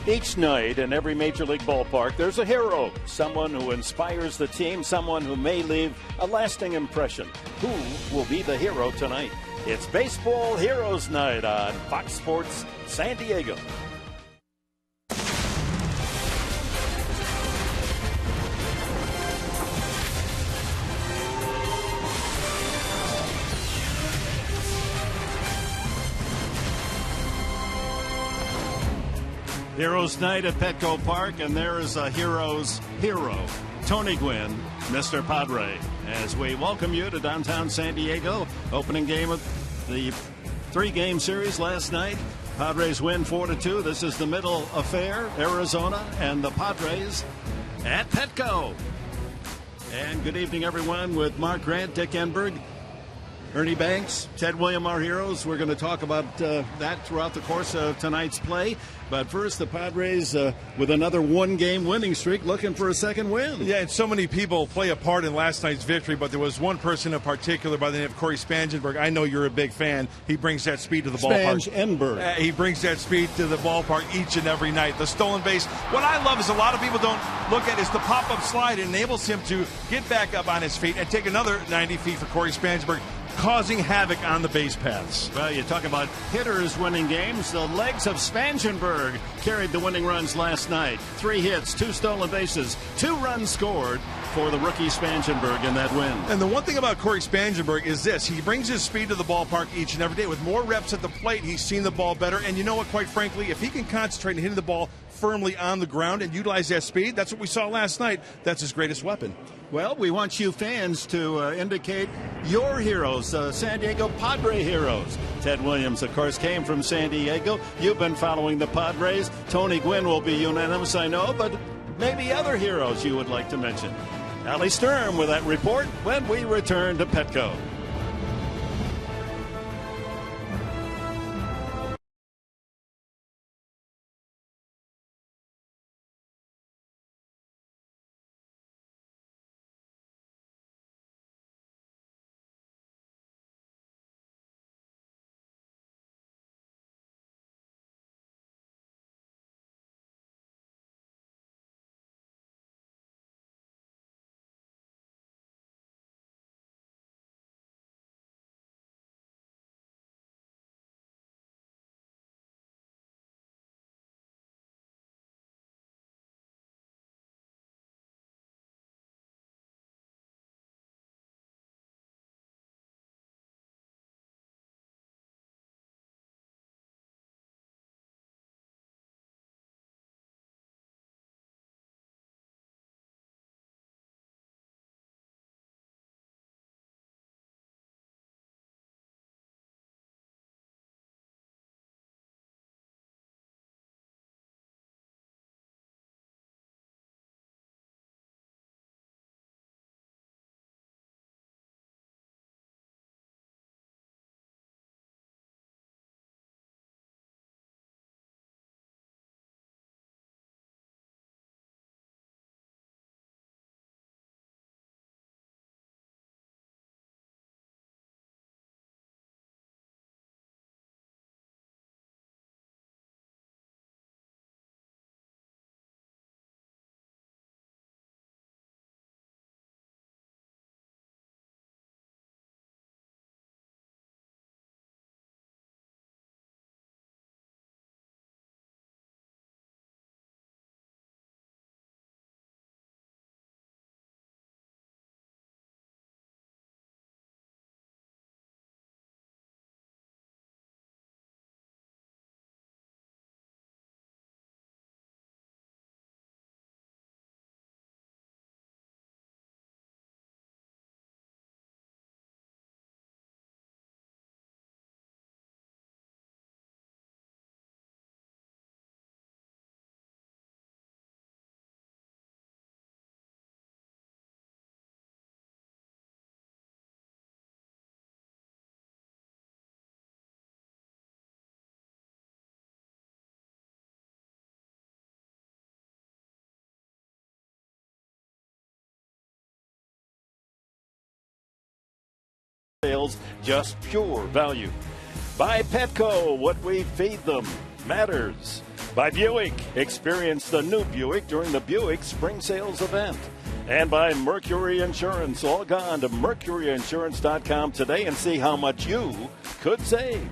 Each night in every Major League ballpark, there's a hero, someone who inspires the team, someone who may leave a lasting impression. Who will be the hero tonight? It's Baseball Heroes Night on Fox Sports San Diego. Heroes Night at Petco Park, and there is a hero's hero, Tony Gwynn, Mr. Padre, as we welcome you to downtown San Diego. Opening game of the three-game series last night. Padres win 4-2. This is the middle affair, Arizona and the Padres at Petco. And good evening, everyone, with Mark Grant, Dick Enberg, Ernie Banks, Ted William, our heroes. We're going to talk about that throughout the course of tonight's play. But first, the Padres with another one-game winning streak, looking for a second win. Yeah, and so many people play a part in last night's victory, but there was one person in particular by the name of Corey Spangenberg. I know you're a big fan. He brings that speed to the ballpark. Spangenberg. He brings that speed to the ballpark each and every night. The stolen base. What I love is a lot of people don't look at is the pop-up slide. It enables him to get back up on his feet and take another 90 feet for Corey Spangenberg, causing havoc on the base paths. Well, you talk about hitters winning games. The legs of Spangenberg carried the winning runs last night. 3 hits, 2 stolen bases, 2 runs scored for the rookie Spangenberg in that win. And the one thing about Corey Spangenberg is this. He brings his speed to the ballpark each and every day. With more reps at the plate, he's seen the ball better. And you know what, quite frankly, if he can concentrate on hitting the ball firmly on the ground and utilize that speed, that's what we saw last night. That's his greatest weapon. Well, we want you fans to indicate your heroes, San Diego Padre heroes. Ted Williams, of course, came from San Diego. You've been following the Padres. Tony Gwynn will be unanimous, I know, but maybe other heroes you would like to mention. Allie Sturm with that report when we return to Petco. Sales, just pure value. By Petco, what we feed them matters. By Buick. Experience the new Buick during the Buick Spring Sales event. And by Mercury Insurance. Log on to mercuryinsurance.com today and see how much you could save.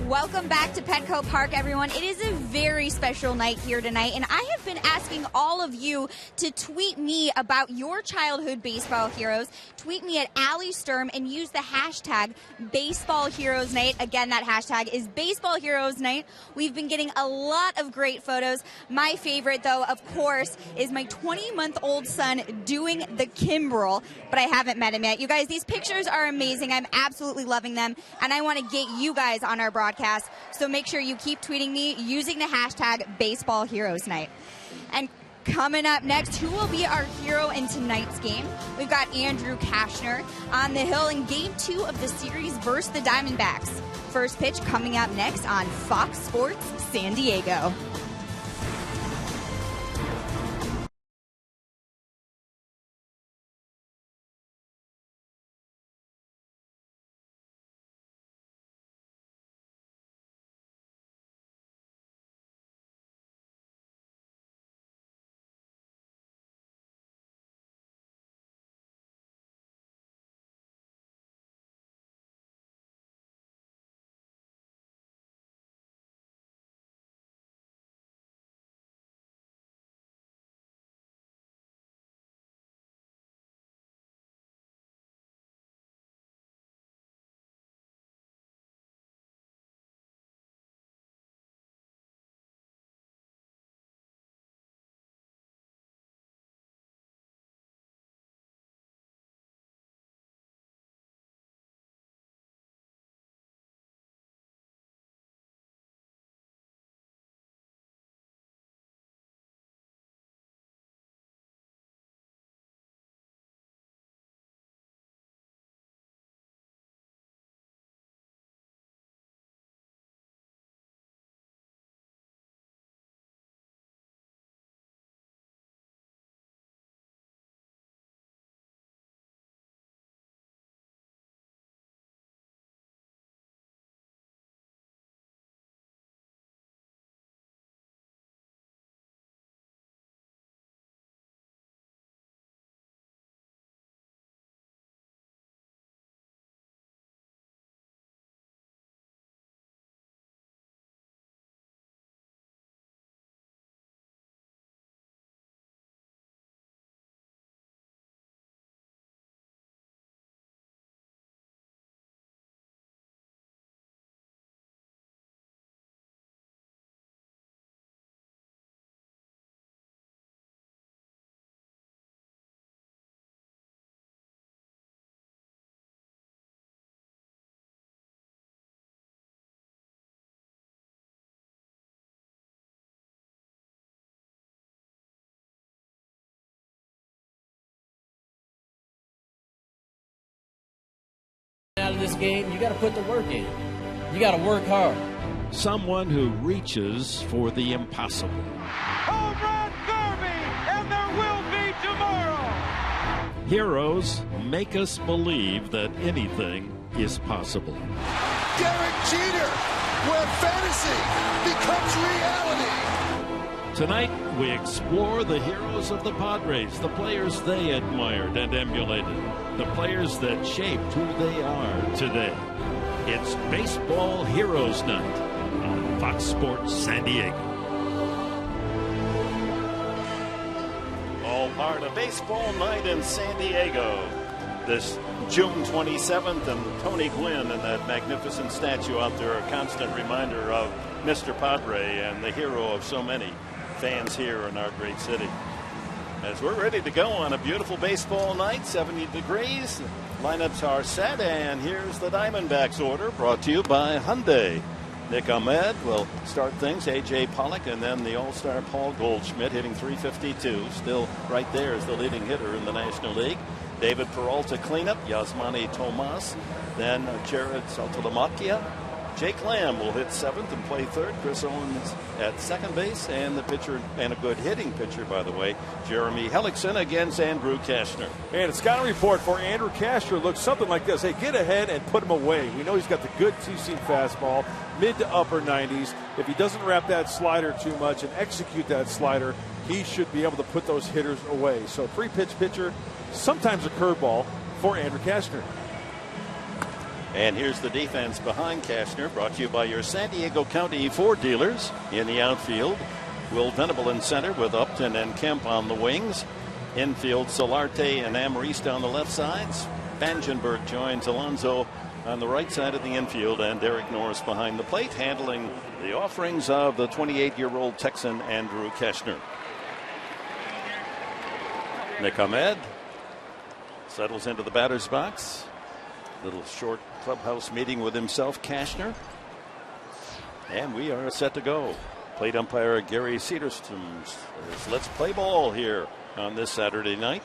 Welcome back to Petco Park, everyone. It is a very special night here tonight, and I have been asking all of you to tweet me about your childhood baseball heroes. Tweet me at Allie Sturm and use the hashtag Baseball Heroes Night. Again, that hashtag is Baseball Heroes Night. We've been getting a lot of great photos. My favorite, though, of course, is my 20-month-old son doing the Kimbrel, but I haven't met him yet. You guys, these pictures are amazing. I'm absolutely loving them, and I want to get you guys on our broadcast. So make sure you keep tweeting me using the hashtag Baseball Heroes Night. And coming up next, who will be our hero in tonight's game? We've got Andrew Kashner on the hill in Game 2 of the series versus the Diamondbacks. First pitch coming up next on Fox Sports San Diego. Out of this game, you got to put the work in. You got to work hard. Someone who reaches for the impossible. Home run derby, and there will be tomorrow. Heroes make us believe that anything is possible. Derek Jeter, where fantasy becomes reality. Tonight, we explore the heroes of the Padres, the players they admired and emulated, the players that shaped who they are today. It's Baseball Heroes Night on Fox Sports San Diego. All part of Baseball Night in San Diego. This June 27th, and Tony Gwynn and that magnificent statue out there, a constant reminder of Mr. Padre and the hero of so many fans here in our great city. As we're ready to go on a beautiful baseball night, 70 degrees, lineups are set, and here's the Diamondbacks order brought to you by Hyundai. Nick Ahmed will start things, A.J. Pollock, and then the all-star Paul Goldschmidt hitting .352, still right there as the leading hitter in the National League. David Peralta cleanup, Yasmani Tomas, then Jared Saltalamacchia, Jake Lamb will hit 7th and play 3rd. Chris Owens at 2nd base, and the pitcher, and a good hitting pitcher, by the way, Jeremy Hellickson against Andrew Kashner. And a scouting report for Andrew Kashner looks something like this. Hey, get ahead and put him away. We know he's got the good two-seam fastball, mid to upper 90s. If he doesn't wrap that slider too much and execute that slider, he should be able to put those hitters away. So 3-pitch pitcher, sometimes a curveball for Andrew Kashner. And here's the defense behind Kashner, brought to you by your San Diego County Ford dealers. In the outfield, Will Venable in center with Upton and Kemp on the wings. Infield, Solarte and Amarista on the left sides. Vandenberg joins Alonso on the right side of the infield, and Derek Norris behind the plate, handling the offerings of the 28-year-old Texan Andrew Kashner. Nick Ahmed settles into the batter's box. Little short clubhouse meeting with himself, Kashner. And we are set to go. Plate umpire Gary Cedarstrom says, let's play ball here on this Saturday night.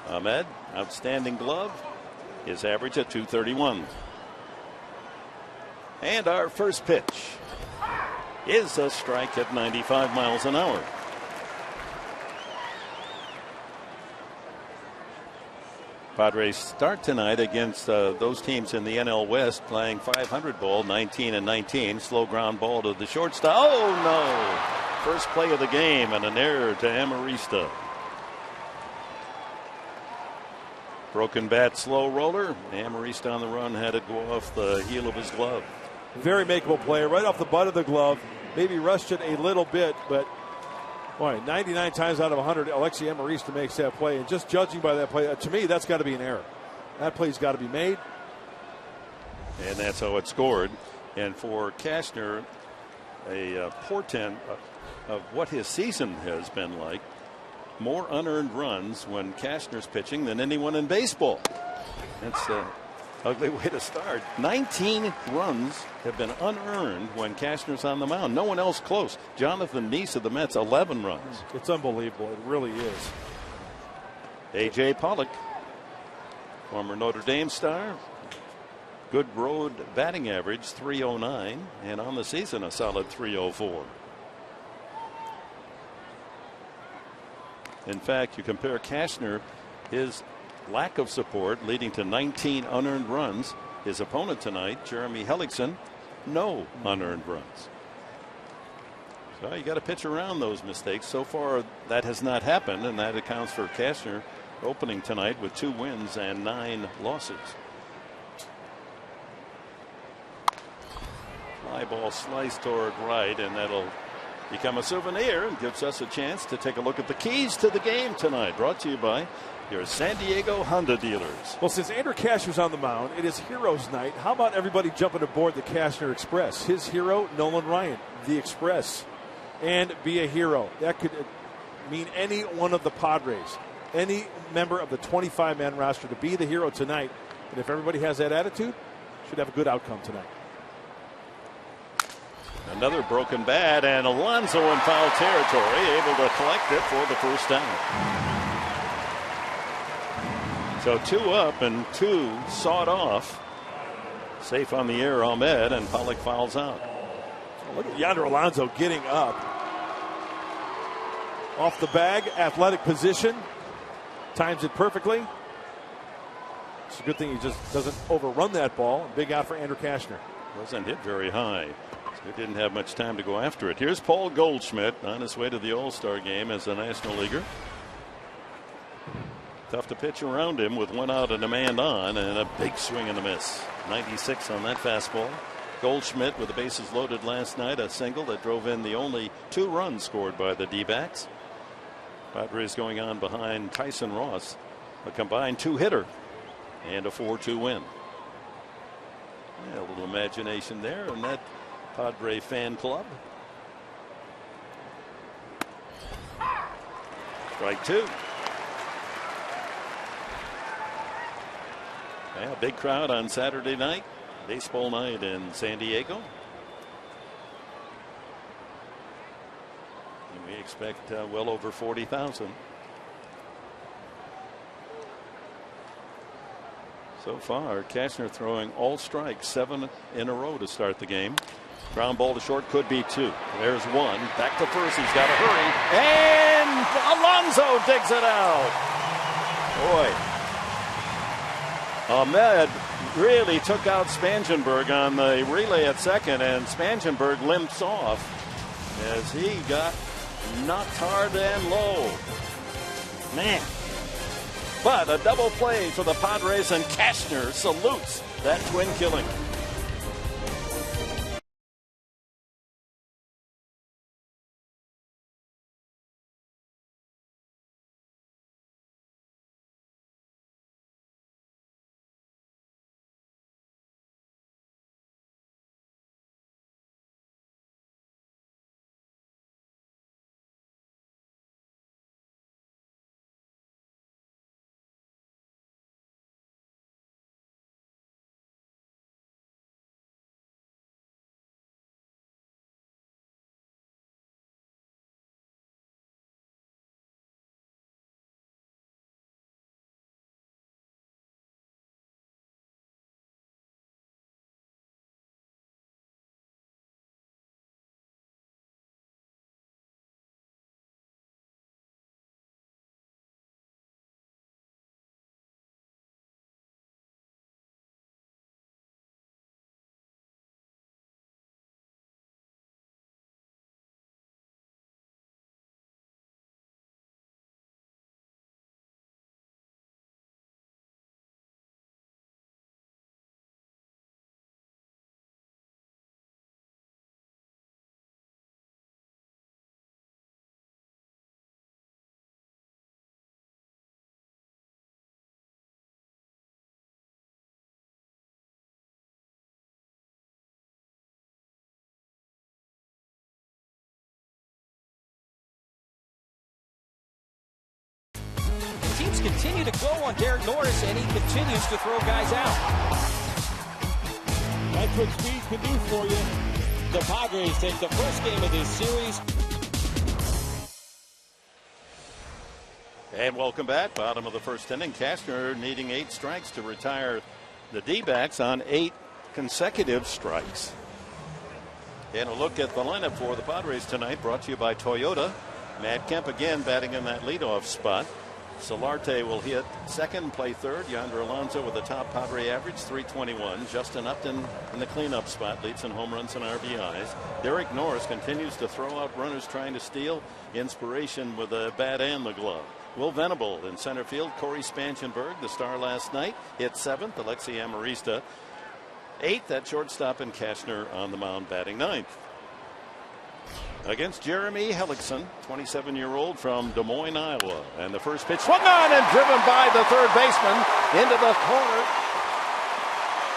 Ahmed, outstanding glove. His average at .231. And our first pitch is a strike at 95 miles an hour. Padres start tonight against those teams in the NL West playing 500 ball, 19-19. Slow ground ball to the shortstop. Oh, no. First play of the game and an error to Amarista. Broken bat, slow roller. Amarista on the run had it go off the heel of his glove. Very makeable play right off the butt of the glove. Maybe rushed it a little bit, but boy, 99 times out of 100, Alexi Amarista makes that play. And just judging by that play, to me, that's got to be an error. That play's got to be made. And that's how it scored. And for Kashner, a portent of what his season has been like. More unearned runs when Kashner's pitching than anyone in baseball. That's an ugly way to start. 19 runs have been unearned when Kashner's on the mound. No one else close. Jonathan Neese of the Mets, 11 runs. It's unbelievable. It really is. A.J. Pollock, former Notre Dame star. Good road batting average, .309. And on the season, a solid .304. In fact, you compare Kashner, his lack of support leading to 19 unearned runs. His opponent tonight, Jeremy Hellickson, no unearned runs. So you got to pitch around those mistakes. So far, that has not happened, and that accounts for Kashner opening tonight with 2 wins and 9 losses. Fly ball sliced toward right, and that'll become a souvenir and gives us a chance to take a look at the keys to the game tonight. Brought to you by your San Diego Honda dealers. Well, since Andrew Kashner's on the mound, it is Heroes Night. How about everybody jumping aboard the Kashner Express? His hero, Nolan Ryan, the Express, and be a hero. That could mean any one of the Padres, any member of the 25-man roster to be the hero tonight. And if everybody has that attitude, should have a good outcome tonight. Another broken bat, and Alonso in foul territory, able to collect it for the first down. So 2 up and 2 sawed off. Safe on the air, Ahmed, and Pollock fouls out. Look at Yonder Alonso getting up. Off the bag, athletic position. Times it perfectly. It's a good thing he just doesn't overrun that ball. Big out for Andrew Kashner. Wasn't hit very high. So he didn't have much time to go after it. Here's Paul Goldschmidt on his way to the All-Star game as a National Leaguer. Tough to pitch around him with 1 out and a man on, and a big swing and a miss. 96 on that fastball. Goldschmidt with the bases loaded last night, a single that drove in the only 2 runs scored by the D-backs. Padres going on behind Tyson Ross, a combined 2-hitter and a 4-2 win. Yeah, a little imagination there in that Padre fan club. Strike 2. Yeah, big crowd on Saturday night, baseball night in San Diego. And we expect well over 40,000. So far, Cashner throwing all strikes, 7 in a row to start the game. Ground ball to short, could be 2. There's 1. Back to first. He's got to hurry. And Alonso digs it out. Boy. Ahmed really took out Spangenberg on the relay at second, and Spangenberg limps off as he got knocked hard and low. Man. But a double play for the Padres, and Cashner salutes that twin killing. Teams continue to go on Derek Norris, and he continues to throw guys out. That's what speed can do for you. The Padres take the first game of this series. And welcome back. Bottom of the first inning. Cashner needing 8 strikes to retire the D-backs on 8 consecutive strikes. And a look at the lineup for the Padres tonight, brought to you by Toyota. Matt Kemp again batting in that leadoff spot. Solarte will hit second, play third. Yonder Alonso with a top Padre average, 321. Justin Upton in the cleanup spot, leads in home runs and RBIs. Derek Norris continues to throw out runners trying to steal. Inspiration with the bat and the glove. Will Venable in center field. Corey Spangenberg, the star last night, hit 7th. Alexi Amarista 8th at shortstop, and Cashner on the mound batting 9th. Against Jeremy Hellickson, 27-year-old from Des Moines, Iowa. And the first pitch swung on and driven by the third baseman into the corner.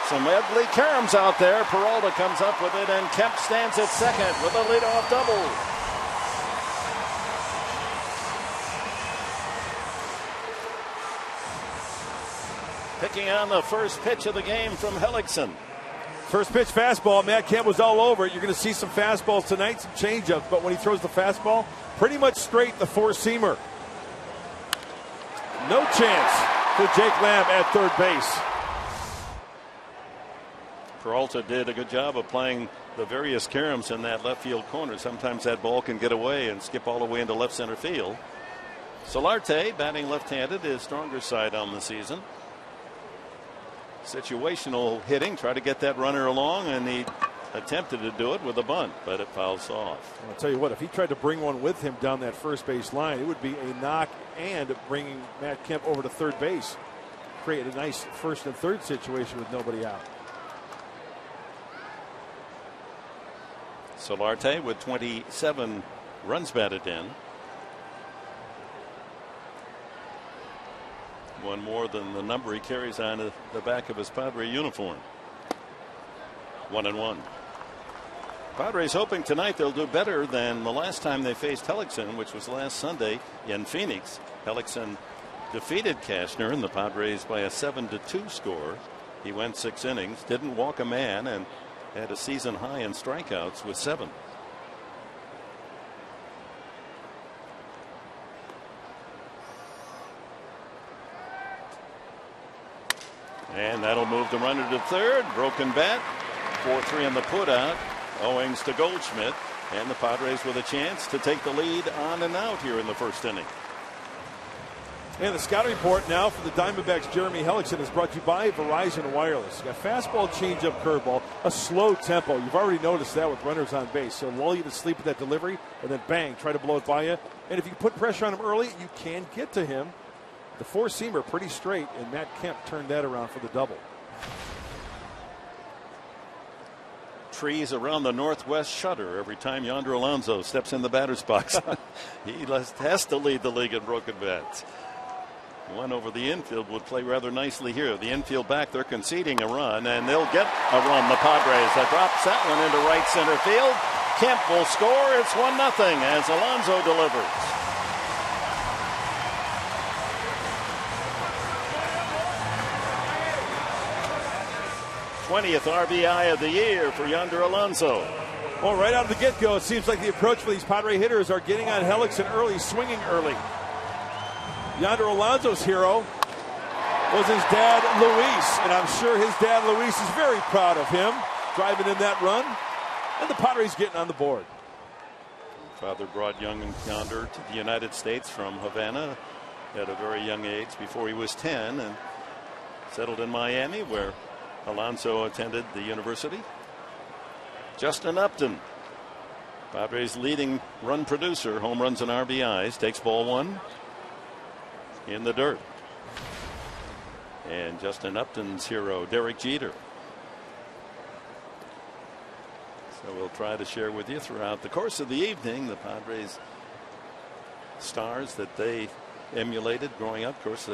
Some ugly caroms out there. Peralta comes up with it, and Kemp stands at second with a leadoff double. Picking on the first pitch of the game from Hellickson. First pitch fastball. Matt Kemp was all over it. You're going to see some fastballs tonight, some changeups, but when he throws the fastball, pretty much straight, the four-seamer. No chance for Jake Lamb at third base. Peralta did a good job of playing the various caroms in that left field corner. Sometimes that ball can get away and skip all the way into left center field. Solarte, batting left-handed, his stronger side on the season. Situational hitting, try to get that runner along, and he attempted to do it with a bunt, but it fouls off. I'll tell you what, if he tried to bring one with him down that first base line, it would be a knock and bringing Matt Kemp over to third base. Create a nice first and third situation with nobody out. Solarte with 27 runs batted in. One more than the number he carries on the back of his Padre uniform. 1-1. Padres hoping tonight they'll do better than the last time they faced Hellickson, which was last Sunday in Phoenix. Hellickson defeated Cashner and the Padres by a 7-2 score. He went 6 innings, didn't walk a man, and had a season high in strikeouts with 7. And that'll move the runner to third. Broken bat. 4-3 on the putout. Owings to Goldschmidt. And the Padres with a chance to take the lead on and out here in the first inning. And the scouting report now for the Diamondbacks, Jeremy Hellickson, is brought to you by Verizon Wireless. Got fastball, changeup, curveball, a slow tempo. You've already noticed that with runners on base. So lull you to sleep with that delivery, and then bang, try to blow it by you. And if you put pressure on him early, you can get to him. The four-seamer pretty straight, and Matt Kemp turned that around for the double. Trees around the northwest shutter every time Yonder Alonso steps in the batter's box. He has to lead the league in broken bats. One over the infield would play rather nicely here. The infield back, they're conceding a run, and they'll get a run, the Padres. That drops that one into right center field. Kemp will score. It's 1-0 as Alonso delivers. #20th RBI of the year for Yonder Alonso. Well, right out of the get-go, it seems like the approach for these Padre hitters are getting on Hellickson early, swinging early. Yonder Alonso's hero was his dad, Luis, and I'm sure his dad, Luis, is very proud of him, driving in that run, and the Padres getting on the board. Father brought young Yonder to the United States from Havana at a very young age, before he was 10, and settled in Miami, where Alonso attended the university. Justin Upton, Padres' leading run producer, home runs and RBIs, takes ball one. In the dirt. And Justin Upton's hero, Derek Jeter. So we'll try to share with you throughout the course of the evening the Padres stars that they emulated growing up. Of course,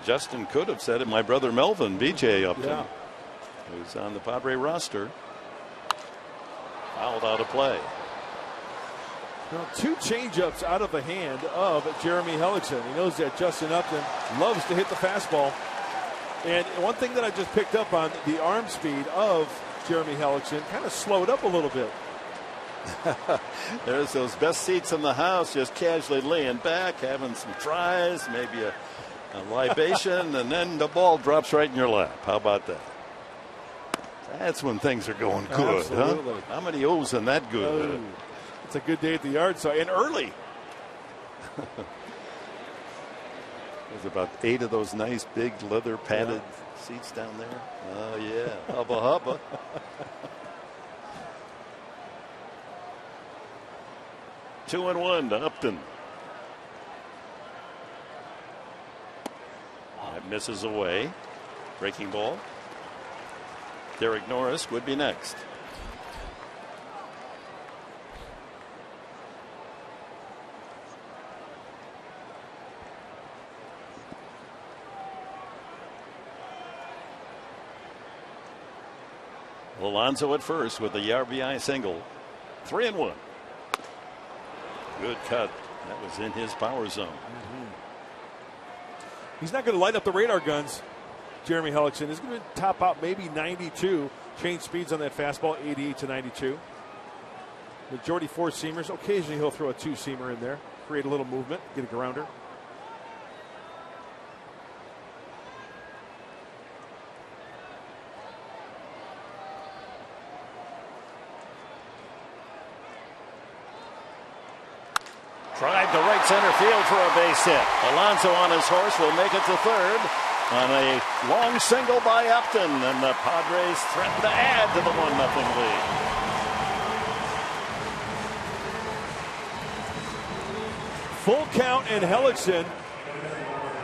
Justin could have said it. My brother Melvin, BJ Upton, who's on the Padre roster, fouled out of play. Well, two changeups out of the hand of Jeremy Hellickson. He knows that Justin Upton loves to hit the fastball. And one thing that I just picked up on, the arm speed of Jeremy Hellickson kind of slowed up a little bit. There's those best seats in the house, just casually laying back, having some fries, maybe a libation, and then the ball drops right in your lap. How about that? That's when things are going good. Absolutely. Huh? How many O's in that good? Oh. It's a good day at the yard, so and early. There's about 8 of those nice big leather padded seats down there. Oh yeah, hubba hubba. Two and one to Upton. That misses away. Breaking ball. Derek Norris would be next. Alonso at first with the RBI single. 3-1. Good cut. That was in his power zone. He's not going to light up the radar guns, Jeremy Hellickson. He's going to top out maybe 92. Change speeds on that fastball, 88 to 92. Majority four-seamers. Occasionally he'll throw a two-seamer in there. Create a little movement. Get a grounder. Drive to right center field for a base hit. Alonso on his horse will make it to third on a long single by Upton, and the Padres threaten to add to the 1-0 lead. Full count, and Hellickson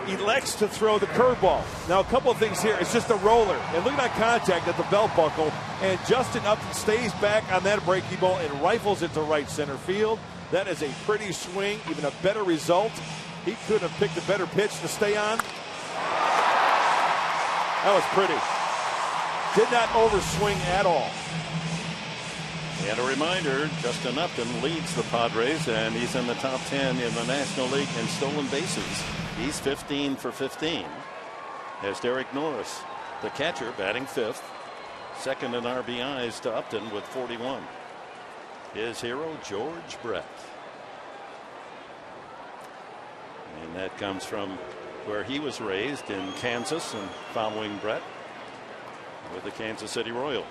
elects to throw the curveball. Now, a couple of things here. It's just a roller. And look at that contact at the belt buckle. And Justin Upton stays back on that breaking ball and rifles it to right center field. That is a pretty swing, even a better result. He could have picked a better pitch to stay on. That was pretty. Did not overswing at all. And a reminder, Justin Upton leads the Padres, and he's in the top 10 in the National League in stolen bases. He's 15 for 15. As Derek Norris, the catcher, batting 5th. Second in RBIs to Upton with 41. His hero, George Brett. And that comes from where he was raised in Kansas and following Brett with the Kansas City Royals.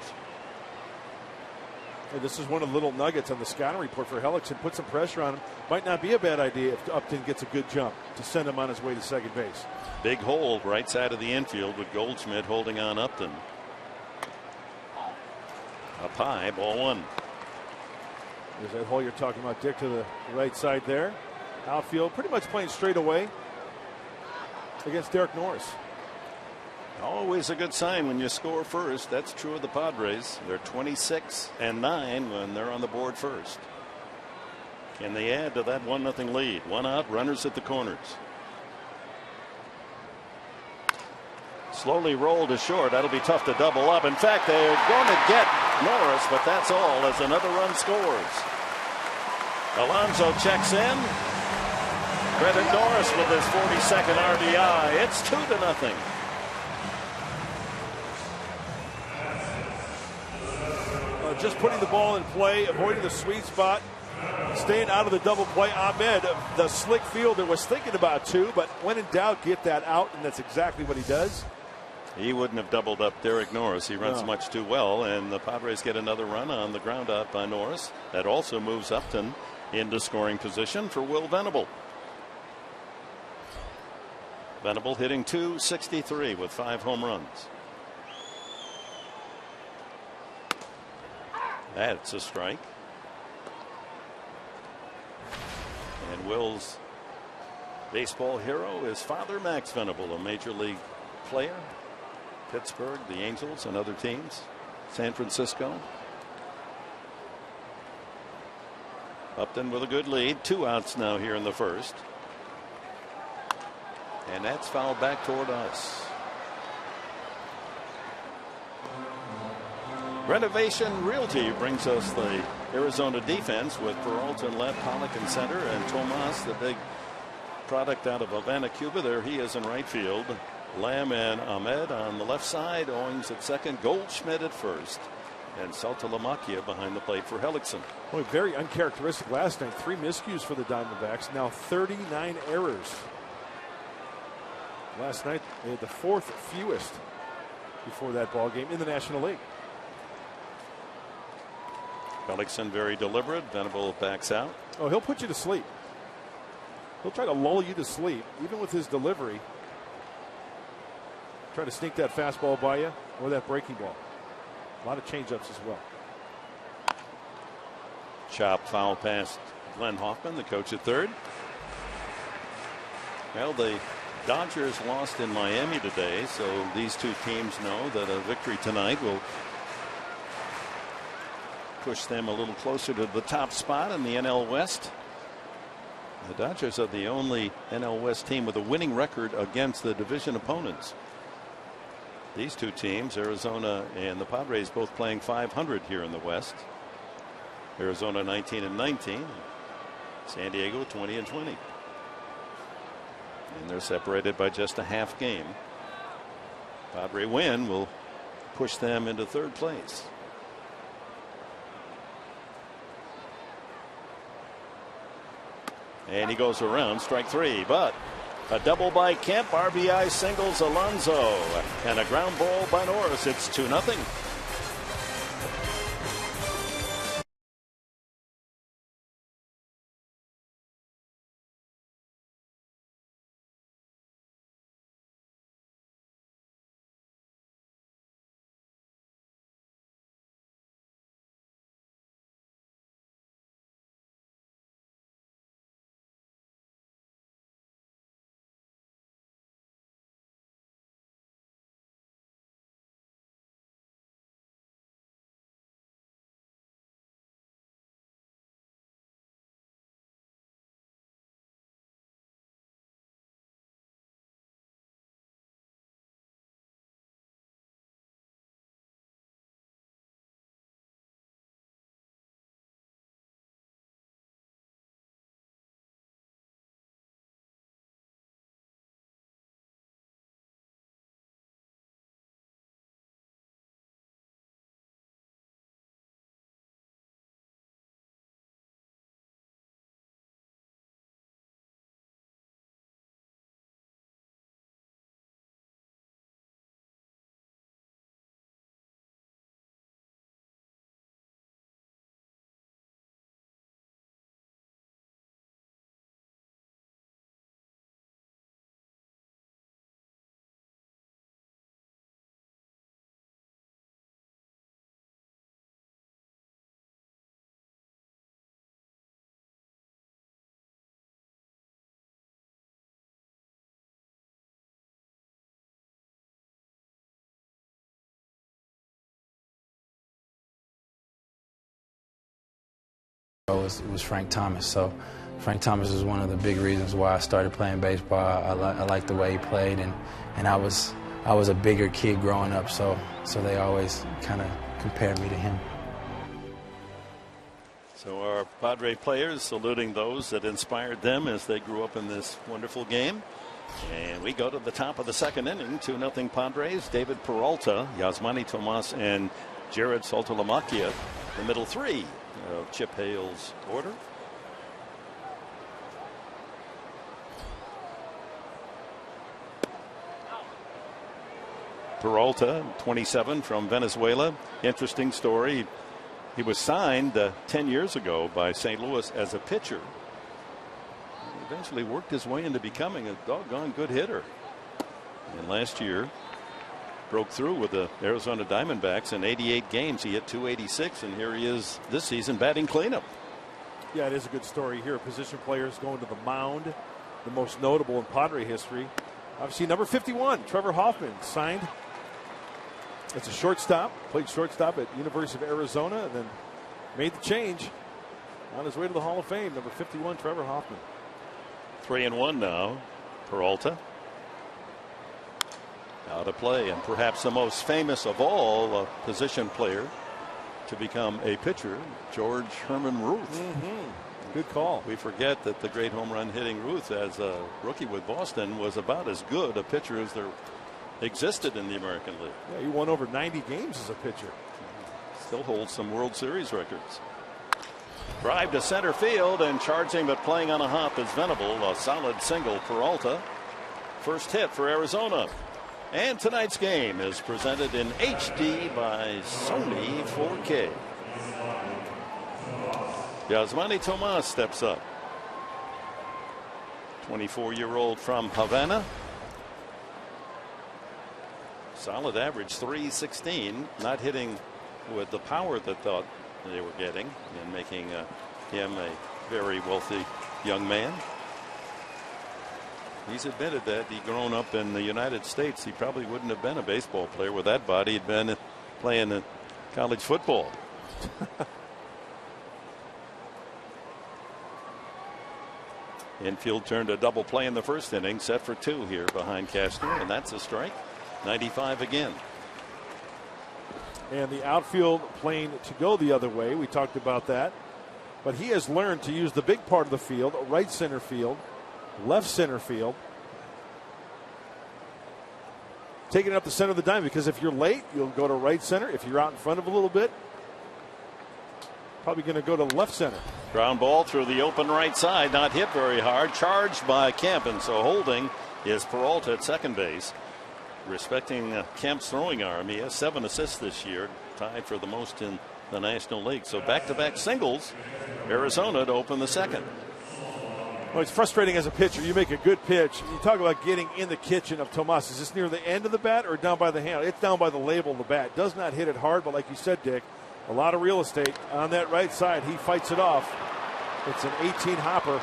And this is one of the little nuggets on the scouting report for Hellickson. Put some pressure on him. Might not be a bad idea if Upton gets a good jump to send him on his way to second base. Big hole right side of the infield with Goldschmidt holding on Upton. Up high, ball one. There's that hole you're talking about, Dick, to the right side there. Outfield pretty much playing straight away against Derek Norris. Always a good sign when you score first. That's true of the Padres. They're 26-9 when they're on the board first. Can they add to that 1-0 lead? One out, runners at the corners. Slowly rolled to short. That'll be tough to double up. In fact, they're going to get Norris, but that's all as another run scores. Alonso checks in. Credit Norris with his 42nd RBI. It's 2-0. Just putting the ball in play, avoiding the sweet spot, staying out of the double play. Ahmed, the slick fielder, was thinking about two, but when in doubt, get that out, and that's exactly what he does. He wouldn't have doubled up Derek Norris. He runs much too well, and the Padres get another run on the ground out by Norris. That also moves Upton into scoring position for Will Venable. Venable hitting .263 with 5 home runs. That's a strike. And Will's baseball hero is father, Max Venable, a major league player. Pittsburgh, the Angels, and other teams. San Francisco. Upton with a good lead. 2 outs now here in the first. And that's fouled back toward us. Renovation Realty brings us the Arizona defense with Peralta in left, Pollock in center, and Tomas, the big product out of Havana, Cuba. There he is in right field. Lamb and Ahmed on the left side. Owings at second. Goldschmidt at first. And Saltalamacchia behind the plate for Hellickson. Boy, very uncharacteristic last night. 3 miscues for the Diamondbacks. Now 39 errors. Last night they had the 4th fewest before that ball game in the National League. Hellickson very deliberate. Venable backs out. Oh, he'll put you to sleep. He'll try to lull you to sleep, even with his delivery. Try to sneak that fastball by you or that breaking ball. A lot of changeups as well. Chop foul past Glenn Hoffman, the coach at third. Well, the Dodgers lost in Miami today, so these two teams know that a victory tonight will push them a little closer to the top spot in the NL West. The Dodgers are the only NL West team with a winning record against the division opponents. These two teams, Arizona and the Padres, both playing .500 here in the West. Arizona 19-19, San Diego 20-20. And they're separated by just a half game. Padre win will push them into third place. And he goes around, strike 3, but a double by Kemp, RBI singles Alonso, and a ground ball by Norris. It's 2-0. It was Frank Thomas. So Frank Thomas is one of the big reasons why I started playing baseball. I liked the way he played, and I was a bigger kid growing up, so they always kind of compared me to him. So our Padre players saluting those that inspired them as they grew up in this wonderful game. And we go to the top of the second inning. 2-0 Padres. David Peralta, Yasmani Tomas, and Jared Saltalamacchia, the middle three of Chip Hale's order. Peralta, 27, from Venezuela. Interesting story. He was signed 10 years ago by St. Louis as a pitcher. He eventually worked his way into becoming a doggone good hitter. And last year broke through with the Arizona Diamondbacks. In 88 games he hit .286, and here he is this season batting cleanup. Yeah, it is a good story here. Position players going to the mound, the most notable in Padre history. Obviously number 51, Trevor Hoffman, signed. It's a shortstop, played shortstop at University of Arizona, and then made the change on his way to the Hall of Fame. Number 51, Trevor Hoffman. 3-1 now. Peralta out of play, and perhaps the most famous of all position player to become a pitcher, George Herman Ruth. Good call. We forget that the great home run hitting Ruth as a rookie with Boston was about as good a pitcher as there existed in the American League. Yeah, he won over 90 games as a pitcher. Still holds some World Series records. Drive to center field, and charging but playing on a hop is Venable. A solid single. Peralta, first hit for Arizona. And tonight's game is presented in HD by Sony 4K. Yasmani Tomas steps up. 24-year-old from Havana. Solid average, .316. Not hitting with the power that thought they were getting, and making him a very wealthy young man. He's admitted that he'd grown up in the United States. He probably wouldn't have been a baseball player with that body. He'd been playing college football. Infield turned a double play in the first inning, set for 2 here behind Castner, and that's a strike. 95 again. And the outfield playing to go the other way. We talked about that. But he has learned to use the big part of the field, right center field, left center field. Taking it up the center of the diamond, because if you're late, you'll go to right center. If you're out in front of a little bit, probably going to go to left center. Ground ball through the open right side, not hit very hard. Charged by Kemp, and so holding is Peralta at second base. Respecting Kemp's throwing arm, he has 7 assists this year, tied for the most in the National League. So back-to-back singles, Arizona to open the second. Well, it's frustrating as a pitcher. You make a good pitch. You talk about getting in the kitchen of Tomas. Is this near the end of the bat or down by the handle? It's down by the label of the bat. Does not hit it hard, but like you said, Dick, a lot of real estate on that right side. He fights it off. It's an 18-hopper.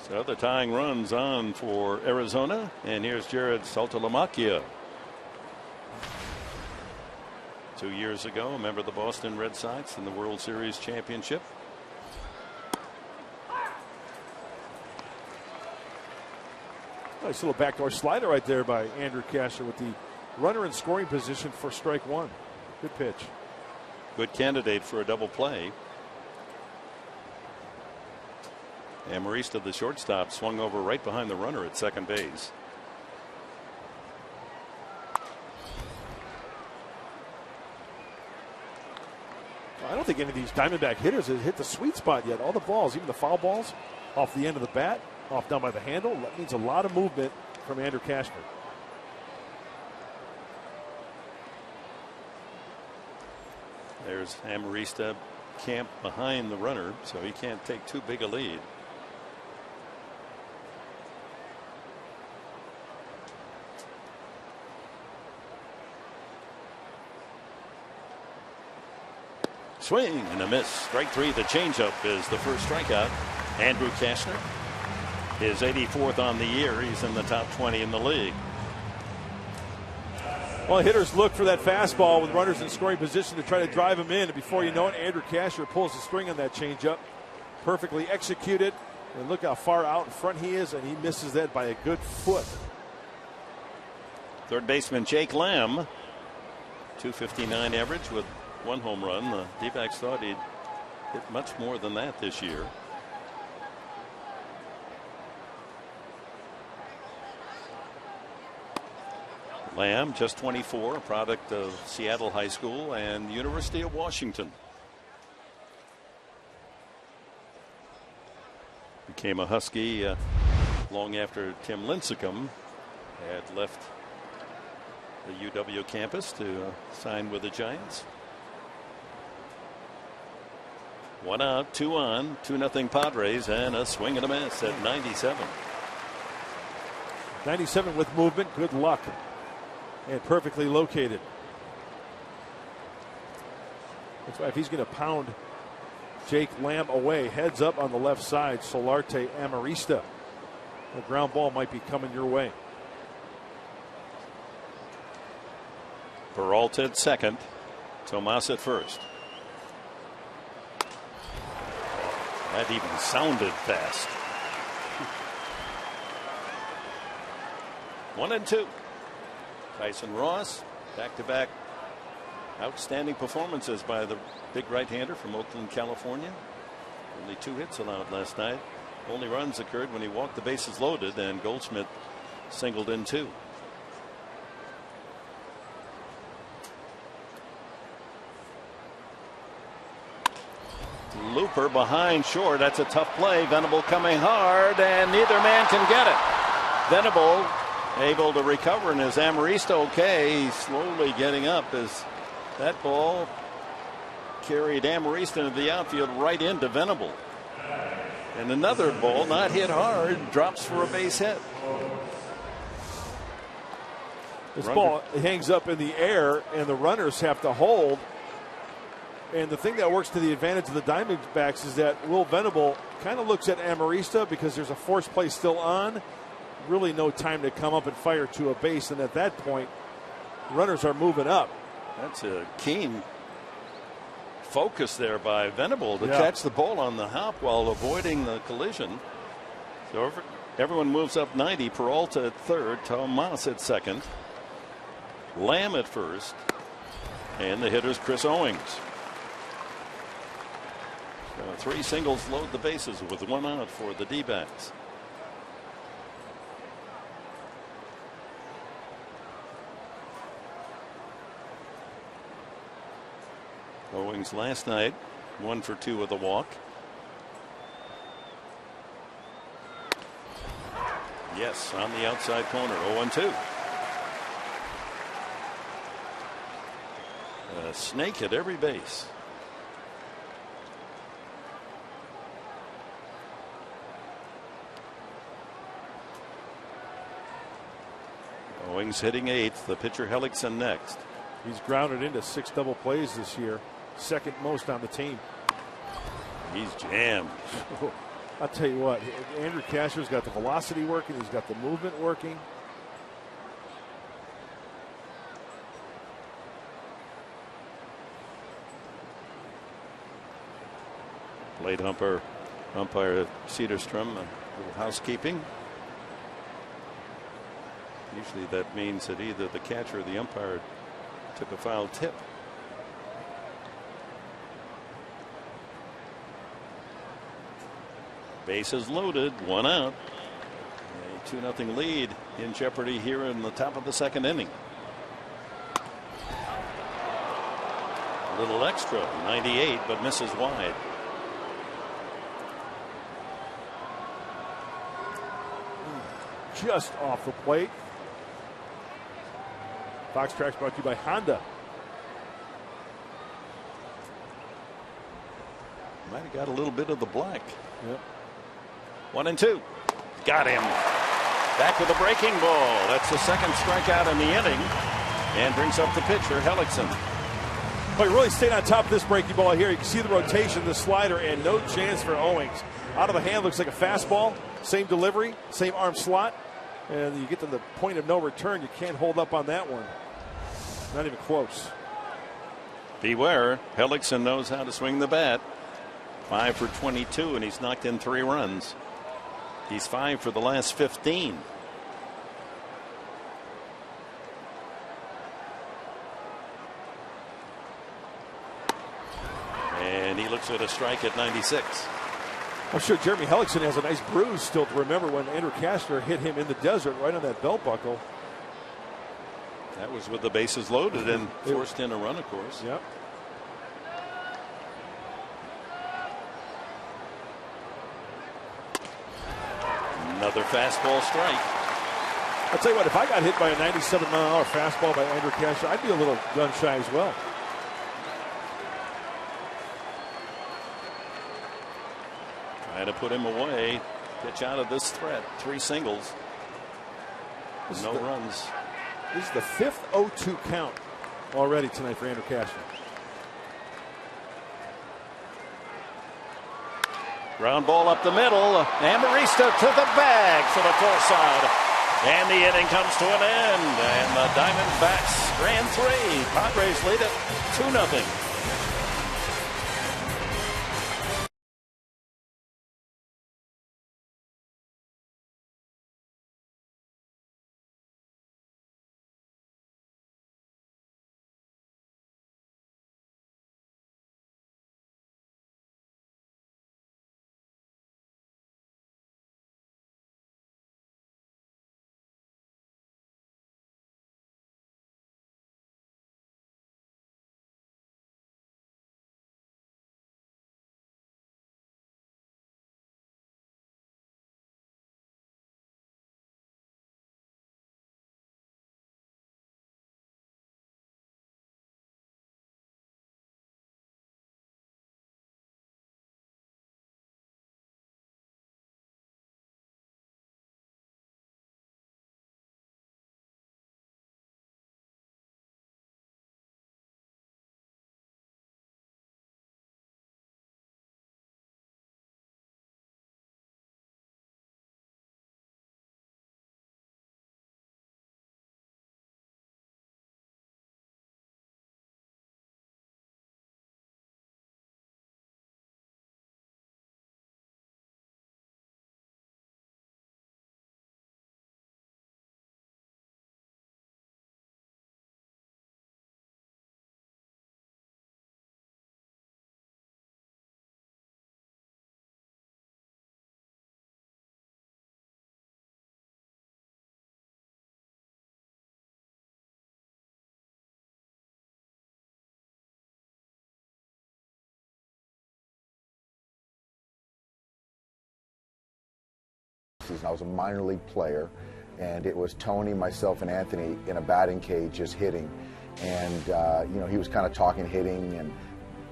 So the tying runs on for Arizona, and here's Jared Saltalamacchia. 2 years ago, a member of the Boston Red Sox in the World Series championship. Nice little backdoor slider right there by Andrew Cashner with the runner in scoring position for strike 1. Good pitch. Good candidate for a double play. Amarista, the shortstop, swung over right behind the runner at second base. I don't think any of these Diamondback hitters have hit the sweet spot yet. All the balls, even the foul balls, off the end of the bat, off down by the handle. That means a lot of movement from Andrew Cashner. There's Amarista, Camp behind the runner, so he can't take too big a lead. Swing and a miss. Strike 3. The changeup is the first strikeout. Andrew Cashner, his 84th on the year. He's in the top 20 in the league. Well, hitters look for that fastball with runners in scoring position to try to drive him in. And before you know it, Andrew Kasher pulls the string on that changeup. Perfectly executed. And look how far out in front he is, and he misses that by a good foot. Third baseman Jake Lamb, .259 average with 1 home run. The D-backs thought he'd hit much more than that this year. Lamb, just 24, a product of Seattle High School and University of Washington. Became a Husky long after Tim Lincecum had left the UW campus to sign with the Giants. 1 out, 2 on, 2-0 Padres, and a swing and a miss at 97. 97 with movement, good luck. And perfectly located. That's why if he's going to pound Jake Lamb away, heads up on the left side, Solarte Amarista. The ground ball might be coming your way. Peralta at second, Tomas at first. That even sounded fast. 1-2. Tyson Ross, back-to-back outstanding performances by the big right-hander from Oakland, California. Only 2 hits allowed last night. Only runs occurred when he walked the bases loaded, and Goldschmidt singled in 2. Looper behind short. That's a tough play. Venable coming hard, and neither man can get it. Venable able to recover, and is Amarista okay? He's slowly getting up as that ball carried Amarista into the outfield right into Venable. And another ball, not hit hard, drops for a base hit. This ball hangs up in the air, and the runners have to hold. And the thing that works to the advantage of the Diamondbacks is that Will Venable kind of looks at Amarista because there's a force play still on. Really no time to come up and fire to a base, and at that point, runners are moving up. That's a keen focus there by Venable to catch the ball on the hop while avoiding the collision. So everyone moves up 90. Peralta at third, Tomas at second, Lamb at first, and the hitter's Chris Owings. So 3 singles load the bases with 1 out for the D-backs. Owings last night 1 for 2 with a walk. Yes, on the outside corner. 0-2. A snake at every base. Owings hitting 8th. The pitcher Hellickson next. He's grounded into 6 double plays this year. Second most on the team. He's jammed. I'll tell you what, Andrew Kasher's got the velocity working. He's got the movement working. Plate umpire Cedarstrom, a little housekeeping. Usually that means that either the catcher or the umpire took a foul tip. Bases loaded, 1 out. A 2-0 lead in jeopardy here in the top of the 2nd inning. A little extra, 98, but misses wide. Just off the plate. Fox Tracks brought to you by Honda. Might have got a little bit of the black. Yep. 1-2. Got him. Back with a breaking ball. That's the 2nd strikeout in the inning. And brings up the pitcher, Hellickson. But he really stayed on top of this breaking ball here. You can see the rotation, the slider, and no chance for Owings. Out of the hand, looks like a fastball. Same delivery, same arm slot. And you get to the point of no return. You can't hold up on that one. Not even close. Beware, Hellickson knows how to swing the bat. 5 for 22, and he's knocked in 3 runs. He's 5 for the last 15. And he looks at a strike at 96. I'm sure Jeremy Hellickson has a nice bruise still to remember when Andrew Cashner hit him in the desert right on that belt buckle. That was with the bases loaded and forced in a run, of course. Yep. Another fastball strike. I'll tell you what, if I got hit by a 97-mile-an-hour fastball by Andrew Cashner, I'd be a little gun shy as well. Trying to put him away. Pitch out of this threat. 3 singles. No runs. This is the 5th 0-2 count already tonight for Andrew Cashner. Ground ball up the middle. Amarista to the bag for the full side. And the inning comes to an end. And the Diamondbacks ran 3. Padres lead it 2-0. I was a minor league player, and it was Tony, myself, and Anthony in a batting cage just hitting. And, you know, he was kind of talking hitting and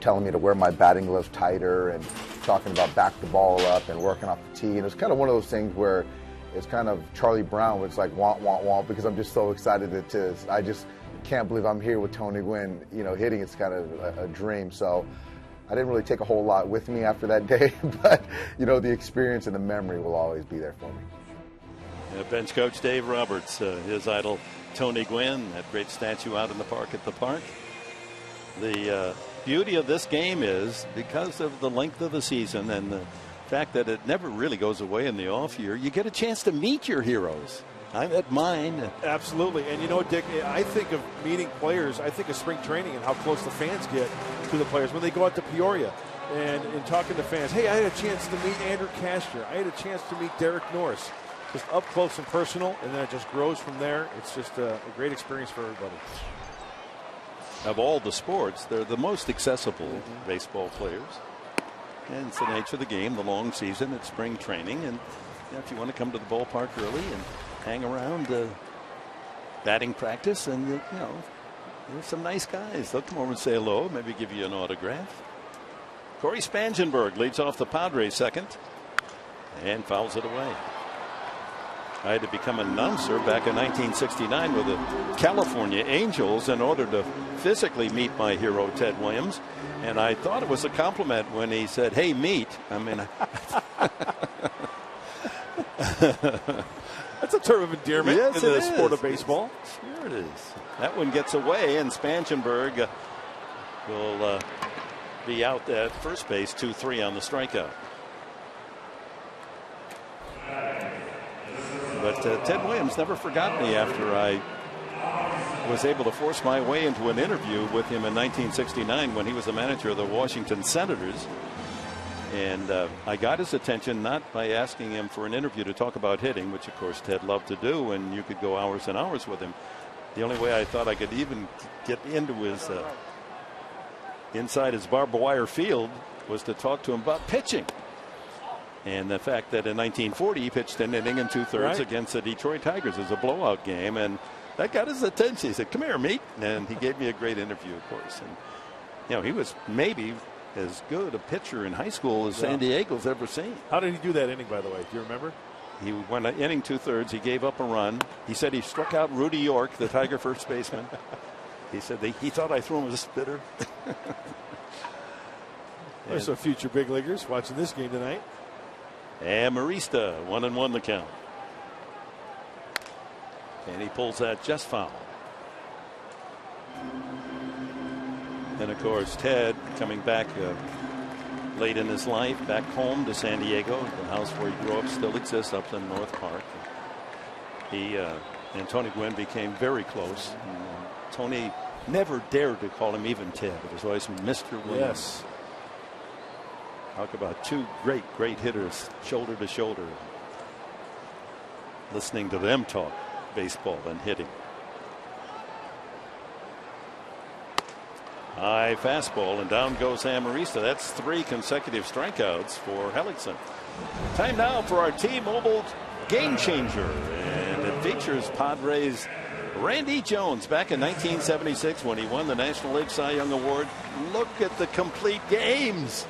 telling me to wear my batting gloves tighter and talking about back the ball up and working off the tee. And it was kind of one of those things where it's kind of Charlie Brown, where it's like, want, because I'm just so excited I just can't believe I'm here with Tony Gwynn, you know, hitting. It's kind of a dream. So I didn't really take a whole lot with me after that day, but, you know, the experience and the memory will always be there for me. Bench coach Dave Roberts, his idol Tony Gwynn, that great statue out in the park at the park. The beauty of this game is, because of the length of the season and the fact that it never really goes away in the off year, you get a chance to meet your heroes. I met mine. Absolutely. And you know, Dick, I think of meeting players, I think of spring training and how close the fans get to the players when they go out to Peoria and talking to fans. Hey, I had a chance to meet Andrew Cashner. I had a chance to meet Derek Norris. Just up close and personal, and then it just grows from there. It's just a great experience for everybody. Of all the sports, they're the most accessible baseball players. And it's the nature of the game, the long season, it's spring training. And you know, if you want to come to the ballpark early and hang around batting practice, and you know, there's some nice guys. They'll come over and say hello, maybe give you an autograph. Corey Spangenberg leads off the Padres second and fouls it away. I had to become an announcer back in 1969 with the California Angels in order to physically meet my hero, Ted Williams. And I thought it was a compliment when he said, "Hey, meet." I mean, that's a term of endearment in the sport of baseball. Sure it is. That one gets away, and Spangenberg will be out at first base, 2-3 on the strikeout. But Ted Williams never forgot me after I was able to force my way into an interview with him in 1969 when he was the manager of the Washington Senators. And I got his attention not by asking him for an interview to talk about hitting, which of course Ted loved to do, and you could go hours and hours with him. The only way I thought I could even get into his inside his barbed wire field was to talk to him about pitching. And the fact that in 1940 he pitched an inning and 2/3 against the Detroit Tigers as a blowout game, and that got his attention. He said, "Come here, meet," and he gave me a great interview, of course. And you know, he was maybe as good a pitcher in high school as San Diego's ever seen. How did he do that inning, by the way? Do you remember? He went an inning 2/3. He gave up a run. He said he struck out Rudy York, the Tiger first baseman. He said he thought I threw him with a spitter. There's some future big leaguers watching this game tonight. And Marista, 1-1 the count. And he pulls that just foul. And of course, Ted coming back late in his life, back home to San Diego. The house where he grew up still exists up in North Park. He and Tony Gwynn became very close. Tony never dared to call him even Ted. It was always Mr. Williams. Yes. Talk about two great hitters, shoulder to shoulder. Listening to them talk baseball and hitting. High fastball, and down goes Amarista. That's 3 consecutive strikeouts for Hellickson. Time now for our T-Mobile Game Changer, and it features Padres Randy Jones back in 1976 when he won the National League Cy Young Award. Look at the complete games.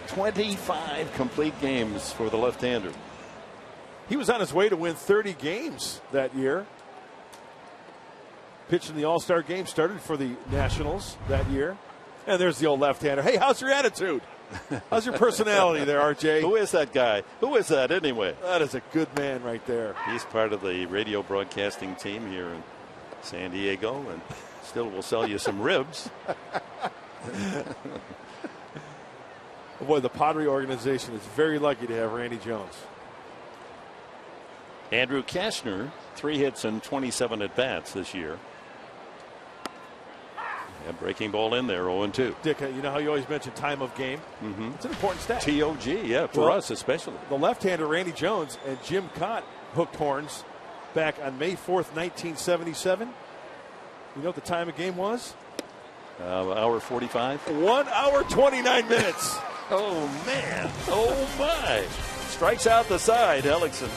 25 complete games for the left-hander. He was on his way to win 30 games that year. Pitched in the All-Star game, started for the Nationals that year. And there's the old left-hander. Hey, how's your attitude? How's your personality there, RJ? Who is that guy? Who is that anyway? That is a good man right there. He's part of the radio broadcasting team here in San Diego, and still will sell you some ribs. Boy, the Padre organization is very lucky to have Randy Jones. Andrew Kashner, 3 hits and 27 at-bats this year. And breaking ball in there, 0-2. Dick, you know how you always mention time of game? Mm-hmm. It's an important stat. TOG, yeah, for us especially. The left-hander Randy Jones and Jim Cott hooked horns back on May 4th, 1977. You know what the time of game was? Hour 45. 1 hour, 29 minutes. Oh, man. Oh, my. Strikes out the side, Hellickson.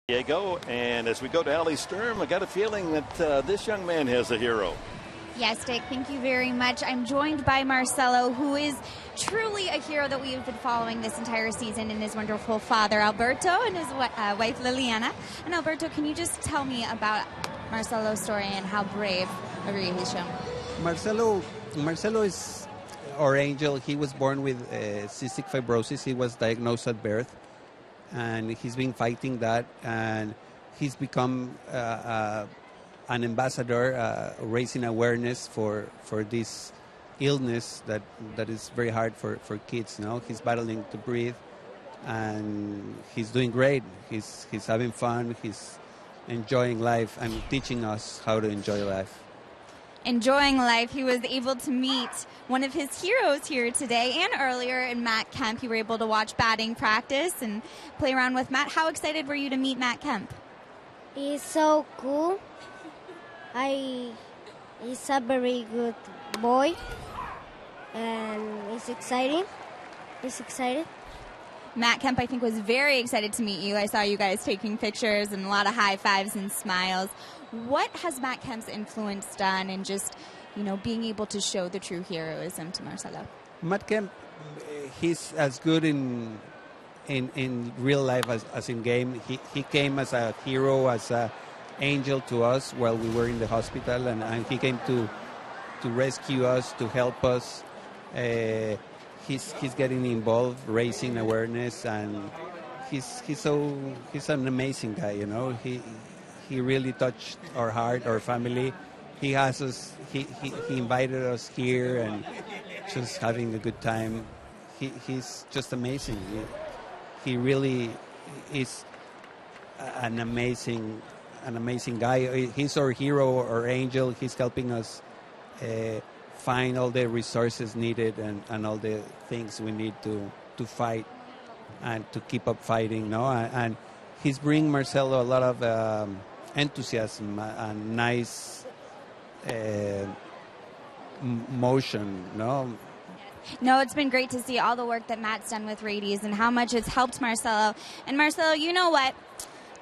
Diego, and as we go to Allie Sturm, I got a feeling that this young man has a hero. Yes, Dick, thank you very much. I'm joined by Marcelo, who is truly a hero that we have been following this entire season, and his wonderful father, Alberto, and his wife, Liliana. And Alberto, can you just tell me about Marcelo's story and how brave a he has shown? Marcelo is our angel. He was born with cystic fibrosis. He was diagnosed at birth, and he's been fighting that, and he's become an ambassador, raising awareness for this illness that is very hard for kids. No, he's battling to breathe, and he's doing great. He's having fun. He's enjoying life and teaching us how to enjoy life. Enjoying life. He was able to meet one of his heroes here today and earlier in Matt Kemp. You were able to watch batting practice and play around with Matt. How excited were you to meet Matt Kemp? He's so cool. He's a very good boy, and he's exciting. He's excited. Matt Kemp, I think, was very excited to meet you. I saw you guys taking pictures and a lot of high fives and smiles. What has Matt Kemp's influence done in just, being able to show the true heroism to Marcelo? Matt Kemp, he's as good in real life as in game. He came as a hero, as a angel to us while we were in the hospital, and he came to rescue us, to help us. He's getting involved, raising awareness, and he's an amazing guy. He really touched our heart, our family. He has us. He invited us here, and just having a good time. He's just amazing. He really is an amazing guy. He's our hero, our angel. He's helping us find all the resources needed and all the things we need to fight and to keep up fighting. No, and he's bringing Marcelo a lot of enthusiasm and nice motion. No, it's been great to see all the work that Matt's done with Radies and how much it's helped Marcelo. And Marcelo, you know what?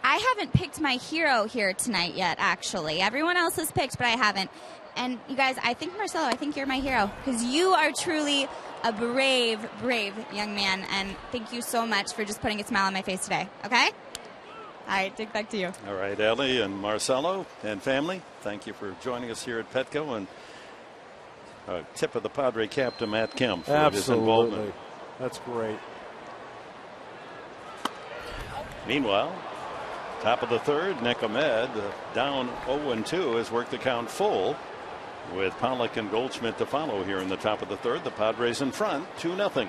I haven't picked my hero here tonight yet, actually. Everyone else has picked, but I haven't. And you guys, I think, Marcelo, I think you're my hero because you are truly a brave, brave young man. And thank you so much for just putting a smile on my face today, okay? All right, Dick, back to you. All right, Ellie and Marcelo and family, thank you for joining us here at Petco. And a tip of the Padre cap to Matt Kemp for his involvement. That's great. Meanwhile, top of the third, Nick Ahmed down 0-2 has worked the count full with Pollock and Goldschmidt to follow here in the top of the third. The Padres in front 2-0.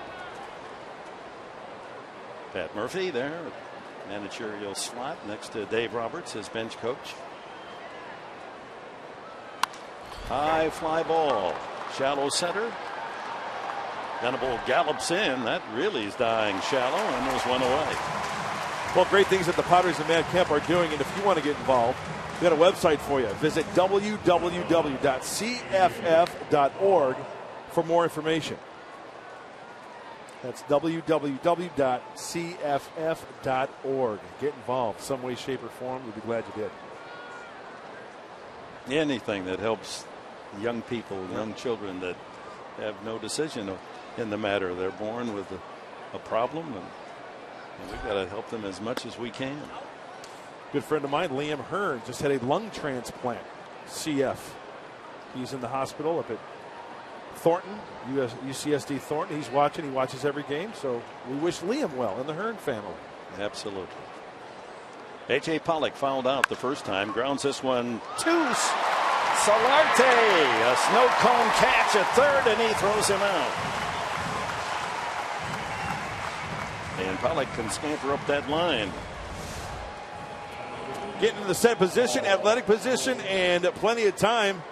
Pat Murphy there, managerial slot next to Dave Roberts, his bench coach. High fly ball, shallow center. Venable gallops in. That really is dying shallow, and there's one away. Well, great things that the Padres and Matt Kemp are doing, and if you want to get involved, we've got a website for you. Visit www.cff.org for more information. That's www.cff.org. Get involved some way, shape, or form. We'd be glad you did. Anything that helps young people, young children that have no decision in the matter. They're born with a problem, and we've got to help them as much as we can. Good friend of mine, Liam Hearn, just had a lung transplant. CF. He's in the hospital up at Thornton, UCSD Thornton. He's watching. He watches every game. So we wish Liam well and the Hearn family. Absolutely. A.J. Pollock fouled out the first time. Grounds this one to Solarte. A snow cone catch at third, and he throws him out. And Pollock can scamper up that line. Getting in the set position, athletic position, and plenty of time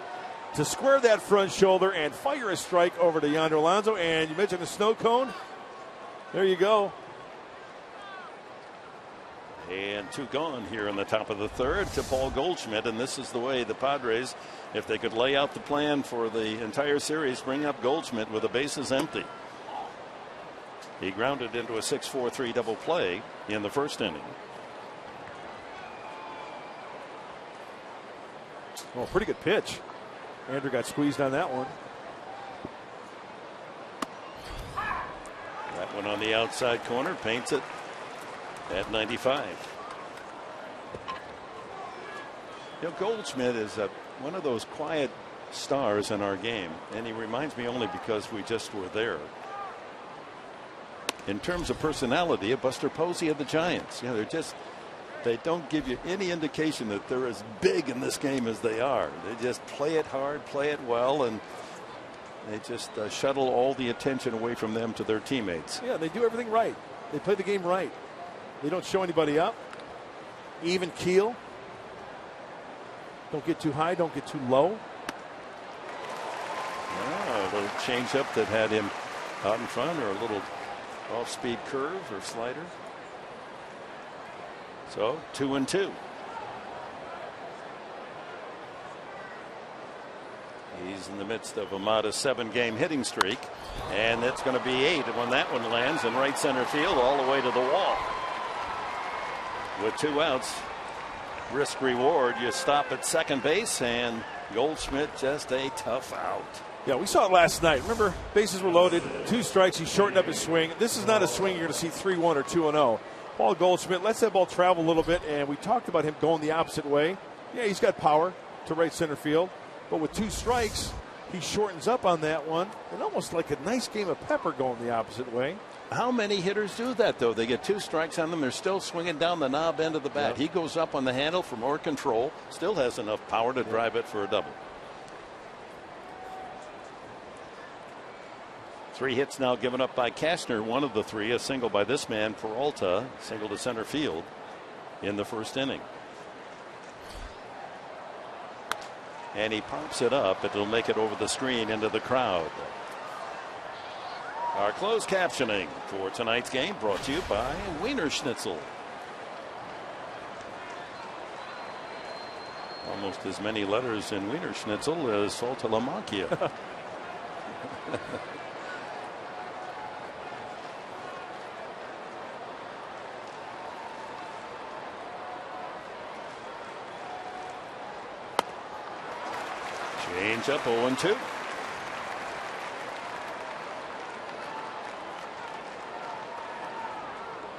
to square that front shoulder and fire a strike over to Yonder Alonso. And you mentioned the snow cone. There you go. And two gone here in the top of the third to Paul Goldschmidt. And this is the way the Padres, if they could lay out the plan for the entire series, bring up Goldschmidt with the bases empty. He grounded into a 6-4-3 double play in the first inning. Oh, pretty good pitch. Andrew got squeezed on that one. That one on the outside corner, paints it at 95. You know, Goldschmidt is one of those quiet stars in our game, and he reminds me only because we just were there. In terms of personality, a Buster Posey of the Giants. You know, they don't give you any indication that they're as big in this game as they are. They just play it hard, play it well, and they just shuttle all the attention away from them to their teammates. Yeah, they do everything right. They play the game right. They don't show anybody up. Even keel. Don't get too high, don't get too low. Oh, a little change up that had him out in front, or a little off-speed curve or slider. So 2-2. He's in the midst of a modest 7-game hitting streak, and it's going to be 8 when that one lands in right center field all the way to the wall. With 2 outs, risk reward, you stop at second base, and Goldschmidt just a tough out. Yeah, we saw it last night. Remember, bases were loaded, 2 strikes. He shortened up his swing. This is not a swing you're going to see 3-1 or 2-0. Paul Goldschmidt lets that ball travel a little bit, and we talked about him going the opposite way. Yeah, he's got power to right center field, but with 2 strikes, he shortens up on that one, and almost like a nice game of pepper going the opposite way. How many hitters do that, though? They get 2 strikes on them. They're still swinging down the knob end of the bat. Yeah. He goes up on the handle for more control, still has enough power to drive it for a double. 3 hits now given up by Cashner. One of the 3, a single by this man, Peralta, single to center field in the first inning. And he pops it up. It'll make it over the screen into the crowd. Our closed captioning for tonight's game brought to you by Wiener Schnitzel. Almost as many letters in Wiener Schnitzel as Saltalamacchia. Change up 0-2.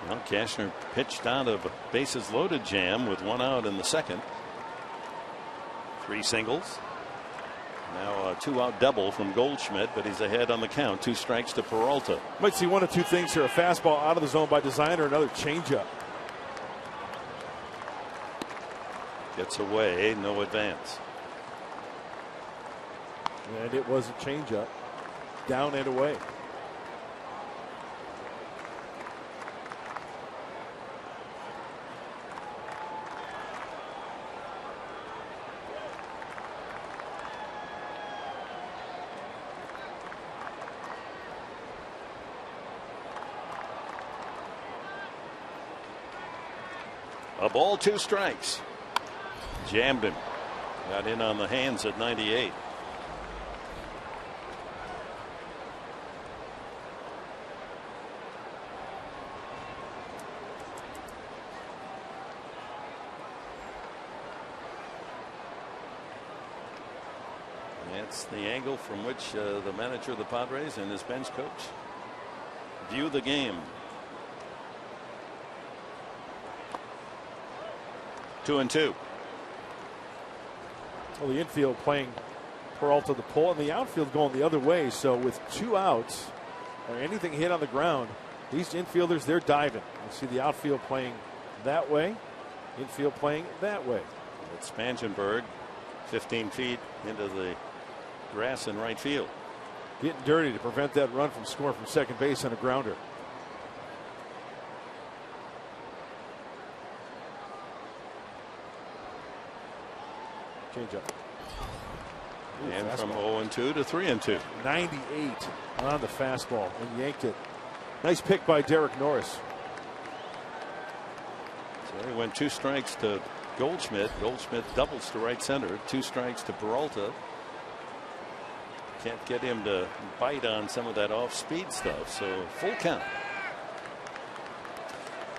Well, Cashner pitched out of a bases loaded jam with 1 out in the second. 3 singles. Now a 2-out double from Goldschmidt, but he's ahead on the count. 2 strikes to Peralta. Might see 1 of 2 things here: a fastball out of the zone by design, or another changeup. Gets away, no advance. And it was a changeup, down and away. A ball, 2 strikes. Jammed him. Got in on the hands at 98. That's the angle from which the manager of the Padres and his bench coach view the game. 2-2. Well, the infield playing Peralta the pull, and the outfield going the other way. So with 2 outs or anything hit on the ground, these infielders, they're diving. You see the outfield playing that way, infield playing that way. It's Spangenberg 15 feet into the grass in right field. Getting dirty to prevent that run from scoring from second base on a grounder. Change up. And from 0-2 to 3-2. 98 on the fastball and yanked it. Nice pick by Derek Norris. So he went 2 strikes to Goldschmidt. Goldschmidt doubles to right center. 2 strikes to Peralta. Can't get him to bite on some of that off-speed stuff. So full count.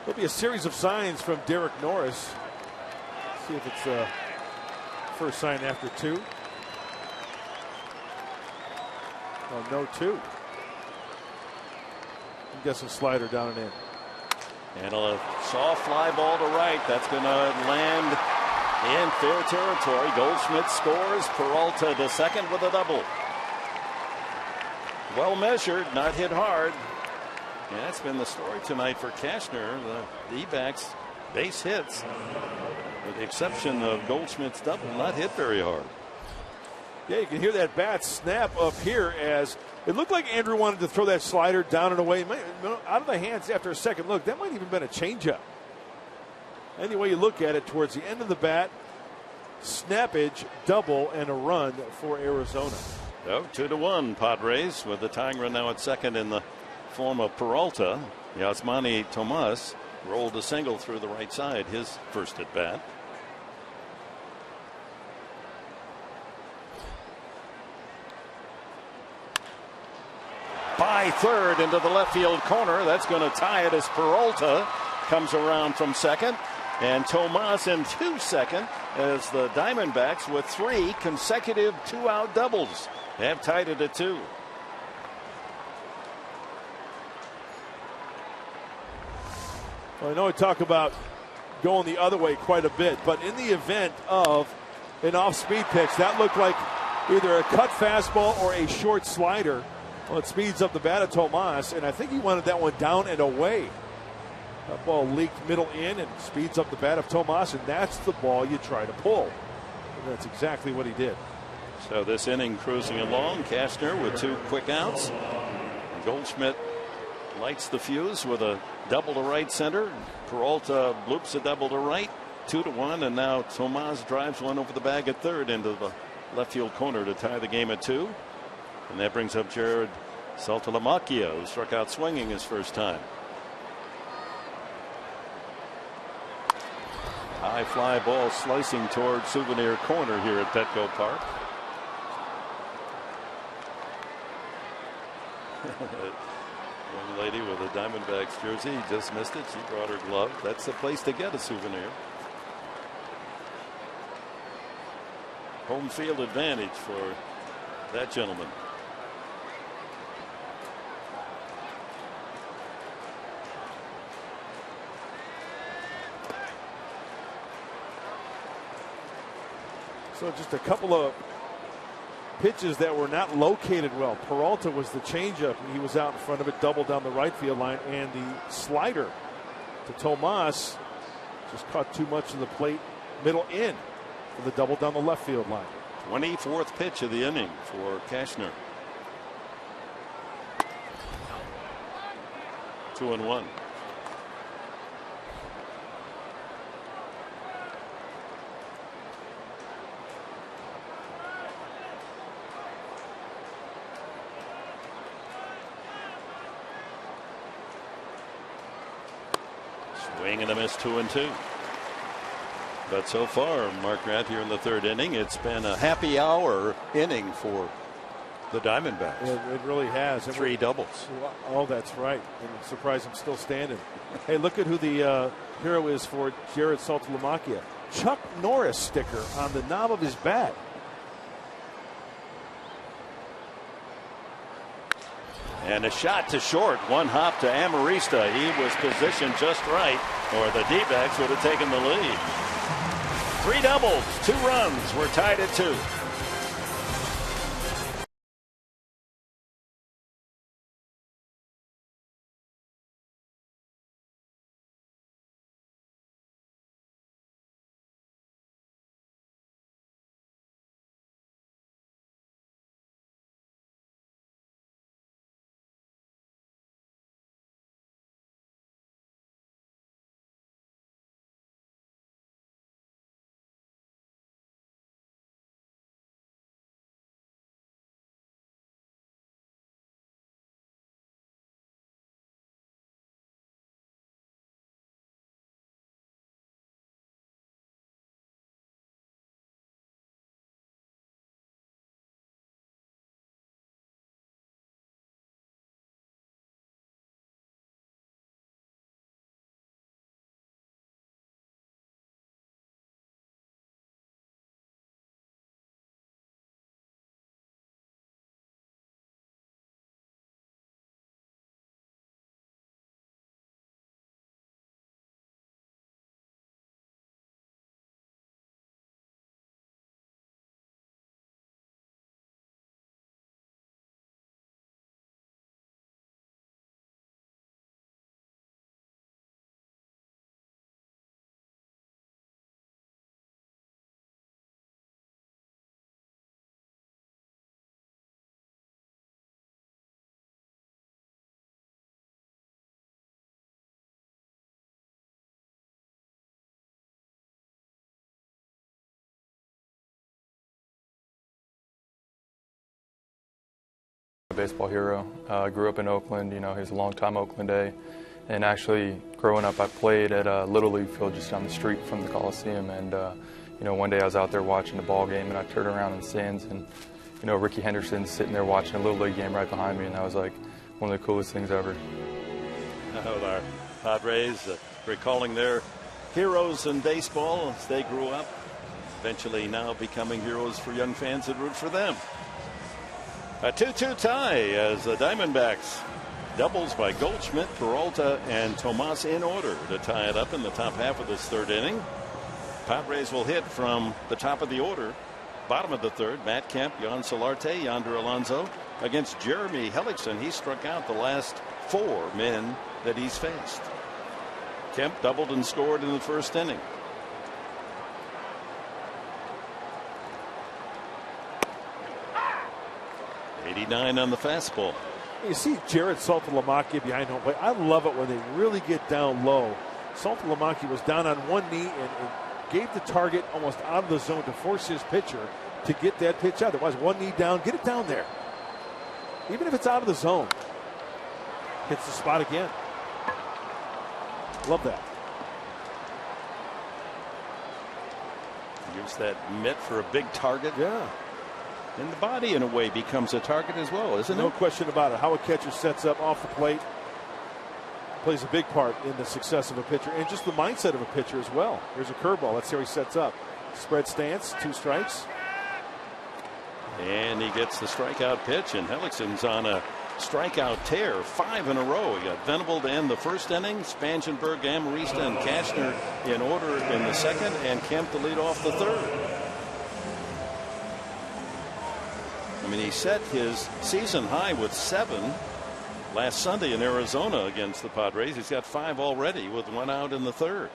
There'll be a series of signs from Derek Norris. See if it's First sign after 2. Oh, no 2. I'm guessing slider down and in. And a soft fly ball to right. That's going to land in fair territory. Goldschmidt scores. Peralta to second with a double. Well measured, not hit hard. And that's been the story tonight for Cashner. The D-backs base hits, with the exception of Goldschmidt's double, not hit very hard. Yeah, you can hear that bat snap up here as it looked like Andrew wanted to throw that slider down and away. Out of the hands after a second look. That might even been a changeup. Any way you look at it, towards the end of the bat, snappage, double, and a run for Arizona. So 2-1 Padres, with the tying run now at second in the form of Peralta. Yasmani Tomas rolled a single through the right side, his first at bat. By third into the left field corner. That's going to tie it as Peralta comes around from second. And Tomas in 2 second as the Diamondbacks, with 3 consecutive 2-out doubles, have tied it at 2. Well, I know we talk about going the other way quite a bit, but in the event of an off-speed pitch, that looked like either a cut fastball or a short slider. Well, it speeds up the bat of Tomas, and I think he wanted that one down and away. That ball leaked middle in and speeds up the bat of Tomas, and that's the ball you try to pull. And that's exactly what he did. So this inning cruising along. Cashner with 2 quick outs. Goldschmidt lights the fuse with a double to right center. Peralta bloops a double to right. 2-1, and now Tomas drives one over the bag at third into the left field corner to tie the game at 2. And that brings up Jared Saltalamacchia, who struck out swinging his first time. High fly ball slicing toward Souvenir Corner here at Petco Park. Young lady with a Diamondbacks jersey just missed it. She brought her glove. That's the place to get a souvenir. Home field advantage for that gentleman. So just a couple of pitches that were not located well. Peralta was the changeup. He was out in front of it, double down the right field line, and the slider to Tomas just caught too much of the plate middle in for the double down the left field line. 24th pitch of the inning for Cashner. 2-1. Swing and a miss, 2-2. But so far, Mark Grant, here in the third inning, it's been a happy hour inning for the Diamondbacks. It really has. 3 doubles. Oh, that's right. And I'm surprised I'm still standing. Hey, look at who the hero is for Jared Saltalamacchia. Chuck Norris sticker on the knob of his bat. And a shot to short. One hop to Amarista. He was positioned just right, or the D-backs would have taken the lead. 3 doubles, 2 runs. We're tied at 2. Baseball hero. Grew up in Oakland. You know, he was a long-time Oakland A. And actually, growing up, I played at a Little League field just down the street from the Coliseum. And, you know, one day I was out there watching the ball game, and I turned around in the stands, and, you know, Ricky Henderson's sitting there watching a Little League game right behind me, and that was, like, one of the coolest things ever. Our Padres recalling their heroes in baseball as they grew up, eventually now becoming heroes for young fans that root for them. A 2-2 tie as the Diamondbacks doubles by Goldschmidt, Peralta, and Tomas in order to tie it up in the top half of this third inning. Padres will hit from the top of the order, bottom of the third. Matt Kemp, Jan Solarte, Yonder Alonso against Jeremy Hellickson. He struck out the last 4 men that he's faced. Kemp doubled and scored in the first inning. .89 on the fastball. You see Jared Saltalamacchia behind home plate. I love it when they really get down low. Saltalamacchia was down on one knee and gave the target almost out of the zone to force his pitcher to get that pitch out. There was one knee down. Get it down there. Even if it's out of the zone. Hits the spot again. Love that. Use that mitt for a big target. Yeah. And the body, in a way, becomes a target as well, isn't it? No question about it. How a catcher sets up off the plate plays a big part in the success of a pitcher and just the mindset of a pitcher as well. Here's a curveball. Let's see how he sets up. Spread stance, 2 strikes. And he gets the strikeout pitch, and Hellickson's on a strikeout tear, 5 in a row. He got Venable to end the first inning, Spangenberg, Amarista, and Kashner in order in the second, and Kemp to lead off the third. I mean, he set his season high with 7 last Sunday in Arizona against the Padres. He's got 5 already with 1 out in the third.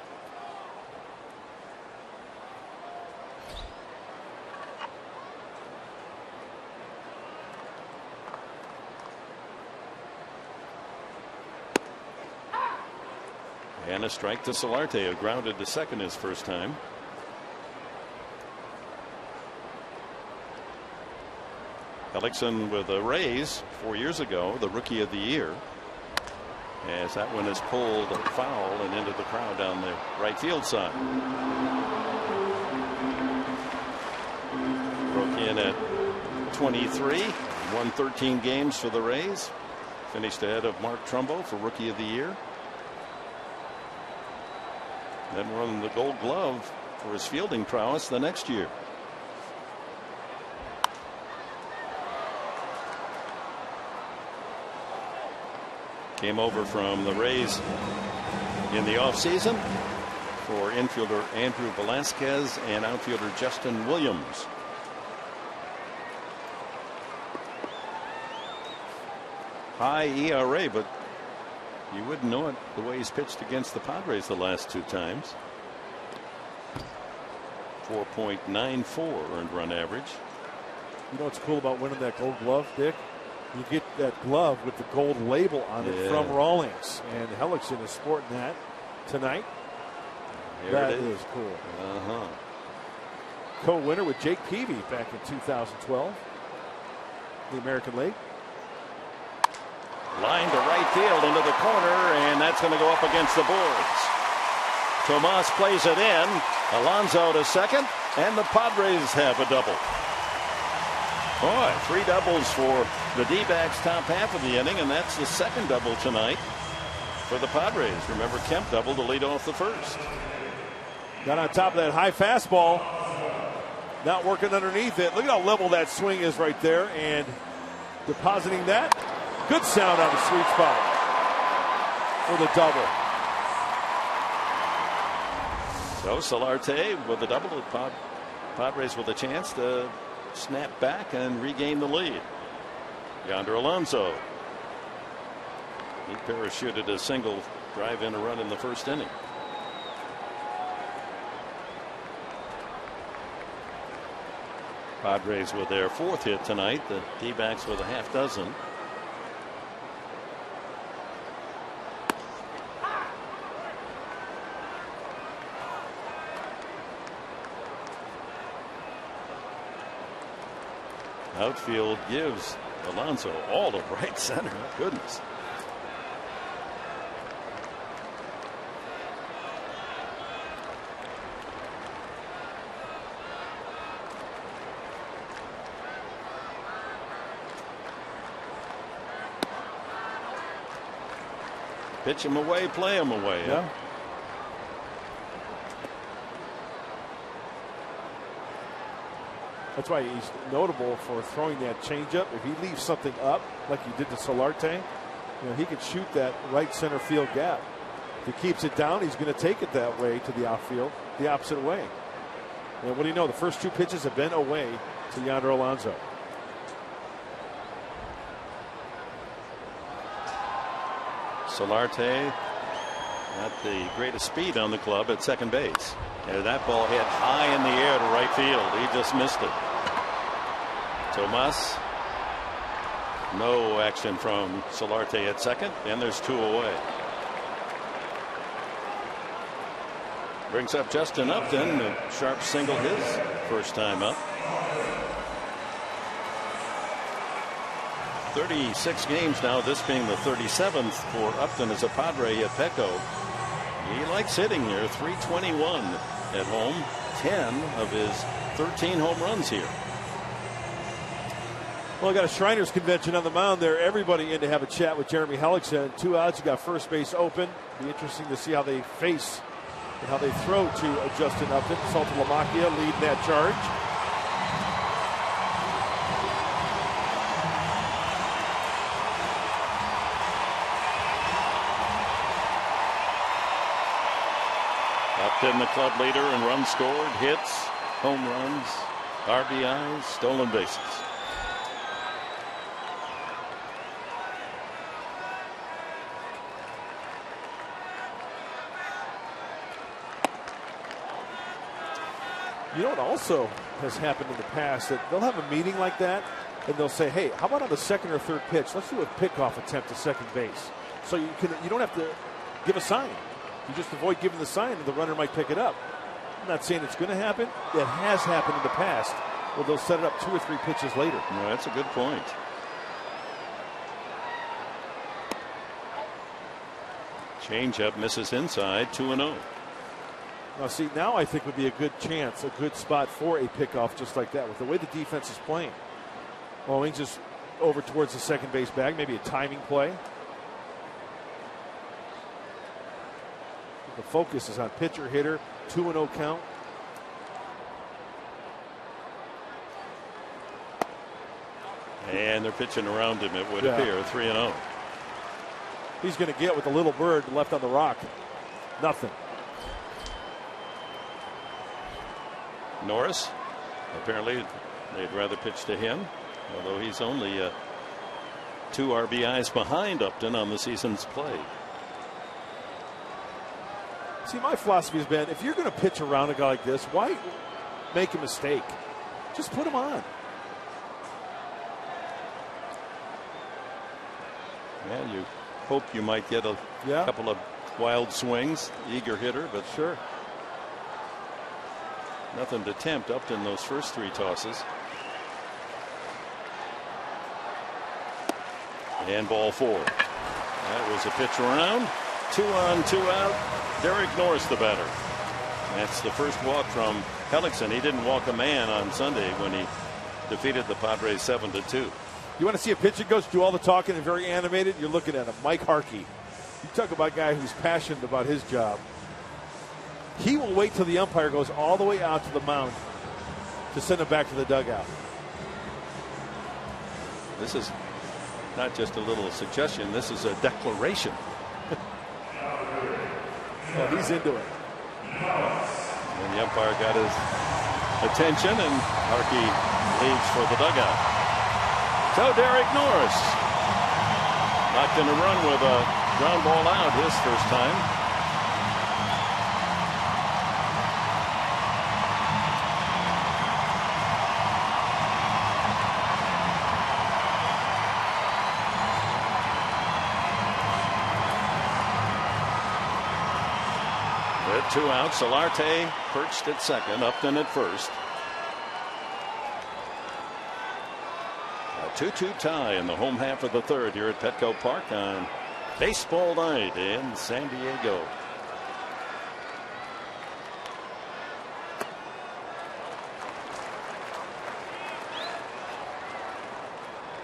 And a strike to Solarte, who grounded to second his first time. Hellickson with a Rays 4 years ago, the Rookie of the Year, as that one is pulled foul and into the crowd down the right field side. Broke in at 23, won 13 games for the Rays, finished ahead of Mark Trumbo for Rookie of the Year. Then won the Gold Glove for his fielding prowess the next year. Came over from the Rays in the offseason for infielder Andrew Velasquez and outfielder Justin Williams. High ERA, but you wouldn't know it the way he's pitched against the Padres the last 2 times. 4.94 earned run average. You know what's cool about winning that Gold Glove, Dick? You get that glove with the gold label on it from Rawlings, and Hellickson is sporting that tonight. That is cool. Co-winner with Jake Peavy back in 2012, the American League. Line to right field into the corner, and that's going to go up against the boards. Tomas plays it in. Alonso to second, and the Padres have a double. Boy, 3 doubles for the D-backs top half of the inning, and that's the second double tonight for the Padres. Remember, Kemp doubled to lead off the first. Got on top of that high fastball. Not working underneath it. Look at how level that swing is right there, and depositing that. Good sound on the sweet spot for the double. So Solarte with the double. The Padres with a chance to snap back and regain the lead. Yonder Alonso. He parachuted a single, drive in a run in the first inning. Padres with their 4th hit tonight. The D-backs with a half dozen. Outfield gives Alonso all to right center. Goodness. Pitch him away, play him away. Yeah. That's why he's notable for throwing that changeup. If he leaves something up, like he did to Solarte, he could shoot that right center field gap. If he keeps it down, he's going to take it that way to the outfield, the opposite way. And what do you know? The first 2 pitches have been away to Yonder Alonso. Solarte at the greatest speed on the club at second base. And that ball hit high in the air to right field. He just missed it. Tomas. No action from Solarte at second, and there's 2 away. Brings up Justin Upton. A sharp single his first time up. 36 games now, this being the 37th for Upton as a Padre at Petco. He likes hitting here. 321 at home. 10 of his 13 home runs here. Well, I got a Shriners convention on the mound there. Everybody in to have a chat with Jeremy Hellickson. 2 outs. You got first base open. Be interesting to see how they face and how they throw to Justin Upton. Saltalamacchia leading that charge. Upton, the club leader in runs scored, hits, home runs, RBIs, stolen bases. You know what also has happened in the past, that they'll have a meeting like that and they'll say, hey, how about on the second or third pitch, let's do a pickoff attempt to second base. So you don't have to give a sign. You just avoid giving the sign and the runner might pick it up. I'm not saying it's going to happen. It has happened in the past. Well, they'll set it up 2 or 3 pitches later. No, that's a good point. Changeup misses inside, 2-0. Now, see, now I think would be a good chance, a good spot for a pickoff just like that with the way the defense is playing. Owings just over towards the second base bag, maybe a timing play. The focus is on pitcher hitter, 2-0 count. And they're pitching around him, it would appear, 3-0. He's going to get with the little bird left on the rock. Nothing. Norris, apparently they'd rather pitch to him, although he's only 2 RBIs behind Upton on the season's play. See, my philosophy has been, if you're going to pitch around a guy like this, why make a mistake? Just put him on. Yeah, you hope you might get a couple of wild swings. Eager hitter, but sure. Nothing to tempt Upton those first 3 tosses. And ball 4. That was a pitch around. 2 on, 2 out. Derek Norris, the batter. That's the first walk from Hellickson. He didn't walk a man on Sunday when he defeated the Padres 7-2. You want to see a pitching coach do all the talking and very animated? You're looking at him, Mike Harkey. You talk about a guy who's passionate about his job. He will wait till the umpire goes all the way out to the mound to send him back to the dugout. This is not just a little suggestion. This is a declaration. Well, he's into it. And the umpire got his attention, and Harkey leaves for the dugout. So Derek Norris knocked in a run with a ground ball out his first time. With 2 outs, Solarte perched at second, Upton at first. 2-2 tie in the home half of the third here at Petco Park on baseball night in San Diego.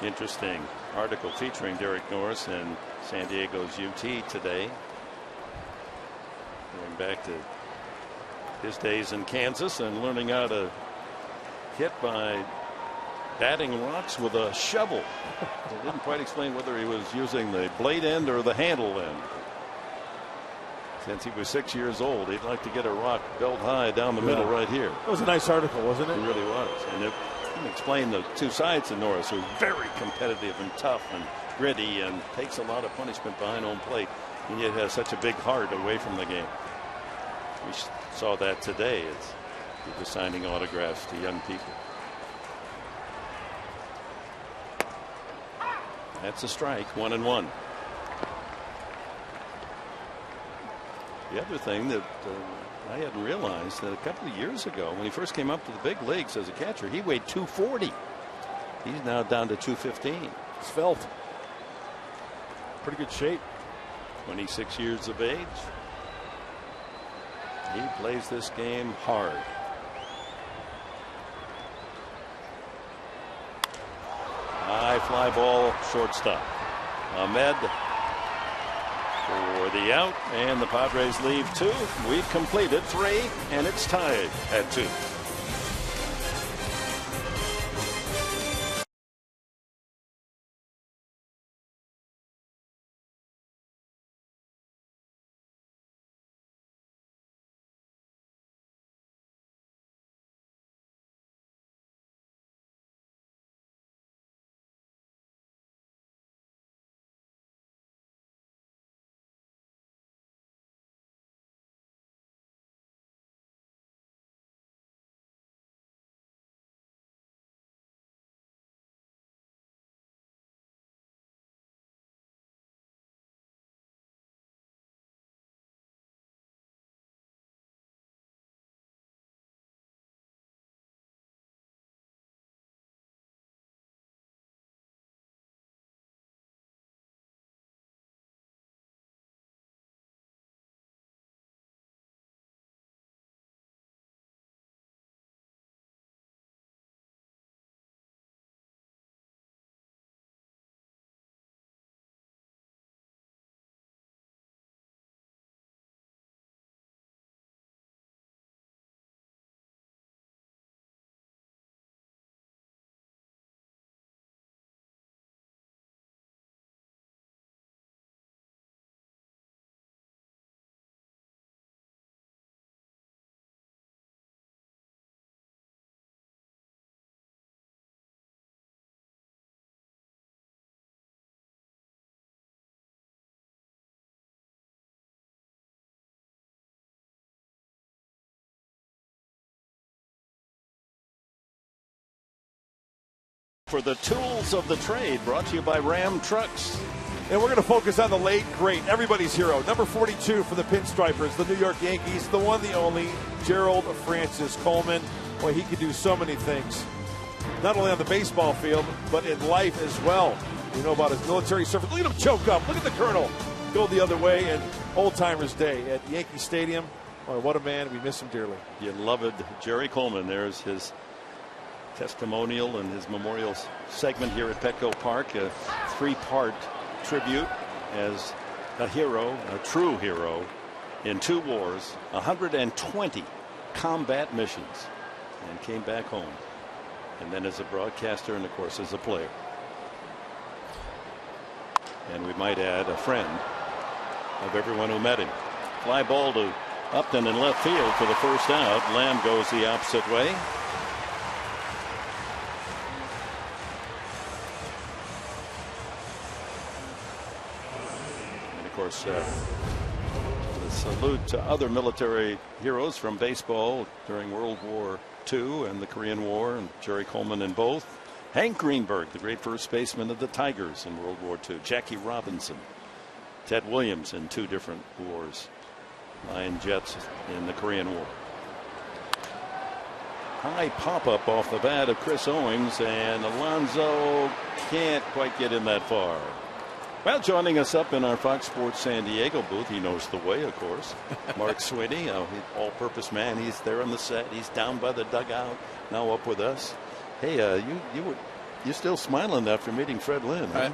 Interesting article featuring Derek Norris in San Diego's UT today. Going back to his days in Kansas and learning how to hit by batting rocks with a shovel. They didn't quite explain whether he was using the blade end or the handle end. Since he was 6 years old, he'd like to get a rock belt high down the middle right here. That was a nice article, wasn't it? It really was. And it explained the two sides of Norris, who's very competitive and tough and gritty and takes a lot of punishment behind home plate, and yet has such a big heart away from the game. We saw that today as he was signing autographs to young people. That's a strike, 1-1. The other thing that I hadn't realized that a couple of years ago, when he first came up to the big leagues as a catcher, he weighed 240. He's now down to 215. Svelte. Pretty good shape. 26 years of age. He plays this game hard. High fly ball, shortstop. Ahmed for the out, and the Padres leave 2. We've completed 3, and it's tied at 2. For the tools of the trade, brought to you by Ram Trucks. And we're going to focus on the late great, everybody's hero, number 42 for the Pinstripers, the New York Yankees, the one, the only, Gerald Francis Coleman. Boy, he could do so many things, not only on the baseball field, but in life as well. You know about his military service. Look at him choke up. Look at the Colonel go the other way. And Old Timers Day at Yankee Stadium. Boy, what a man. We miss him dearly. You loved Jerry Coleman. There's his testimonial and his memorial segment here at Petco Park, a 3-part tribute as a hero, a true hero, in 2 wars, 120 combat missions, and came back home, and then as a broadcaster and of course as a player, and we might add a friend of everyone who met him. Fly ball to Upton in left field for the first out. Lamb goes the opposite way. Of course, the salute to other military heroes from baseball during World War II and the Korean War, and Jerry Coleman in both. Hank Greenberg, the great first baseman of the Tigers in World War II. Jackie Robinson, Ted Williams in 2 different wars. Lion Jets in the Korean War. high pop-up off the bat of Chris Owings, and Alonso can't quite get in that far. Well, joining us up in our Fox Sports San Diego booth, he knows the way, of course, Mark Sweeney, all-purpose man. He's there on the set. He's down by the dugout, now up with us. Hey, you're still smiling after meeting Fred Lynn. Huh?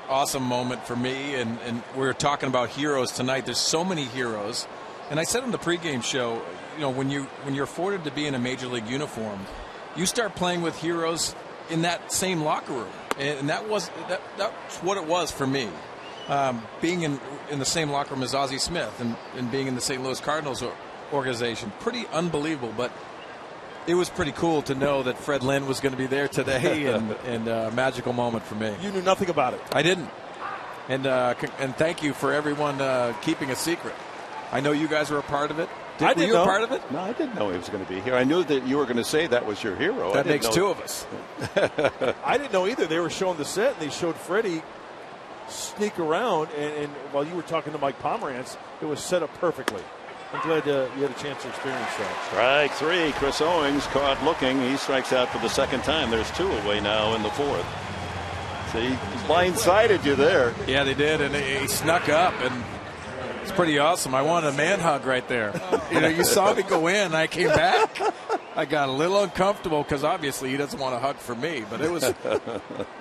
Awesome moment for me. And we're talking about heroes tonight. There's so many heroes. And I said on the pregame show, when you're afforded to be in a major league uniform, you start playing with heroes in that same locker room. And that's what it was for me. Being in the same locker room as Ozzie Smith and being in the St. Louis Cardinals organization. Pretty unbelievable, but it was pretty cool to know that Fred Lynn was going to be there today, and a magical moment for me. You knew nothing about it. I didn't. And thank you for everyone keeping a secret. I know you guys were a part of it. Were you a part of it? No, I didn't know he was going to be here. I knew that you were going to say that was your hero. That makes two of us. I didn't know either. They were showing the set, and they showed Freddie sneak around, and while you were talking to Mike Pomerantz, it was set up perfectly. I'm glad you had a chance to experience that. Strike three. Chris Owings caught looking. He strikes out for the second time. There's two away now in the fourth. See, blindsided you there. Yeah, they did, and he snuck up, and it's pretty awesome. I wanted a man hug right there. You saw me go in, I came back. I got a little uncomfortable because obviously he doesn't want a hug from me. But it was,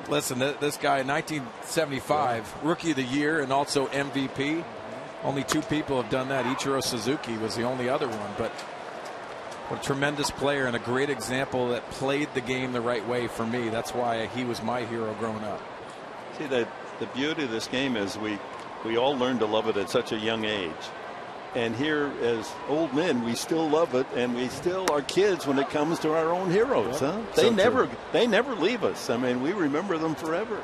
listen, this guy, 1975, Rookie of the Year and also MVP. Only two people have done that. Ichiro Suzuki was the only other one. But what a tremendous player and a great example that played the game the right way for me. That's why he was my hero growing up. See, the beauty of this game is we all learned to love it at such a young age. And here, as old men, we still love it, and we still are kids when it comes to our own heroes. Huh? They never leave us. I mean, we remember them forever.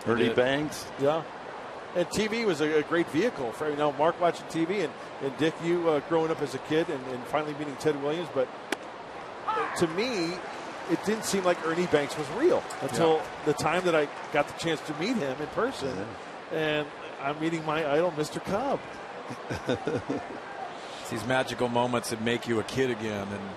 Ernie Banks. Yeah. And TV was a great vehicle for Mark watching TV, and Dick, you growing up as a kid and finally meeting Ted Williams. But to me, it didn't seem like Ernie Banks was real until the time that I got the chance to meet him in person. Yeah. And I'm meeting my idol, Mr. Cobb. It's these magical moments that make you a kid again, and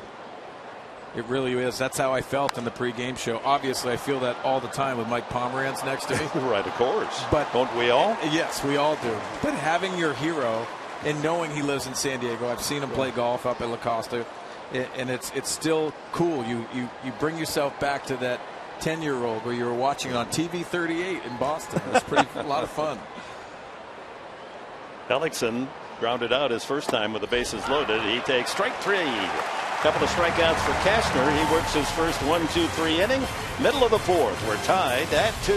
it really is. That's how I felt in the pregame show. Obviously, I feel that all the time with Mike Pomerantz next to me. Right, of course. But don't we all? Yes, we all do. But having your hero and knowing he lives in San Diego, I've seen him play golf up at La Costa, and it's still cool. You bring yourself back to that 10-year-old where you were watching on TV 38 in Boston. It's a lot of fun. Hellickson grounded out his first time with the bases loaded. He takes strike three. Couple of strikeouts for Cashner. He works his first 1-2-3 inning. Middle of the fourth. We're tied at 2.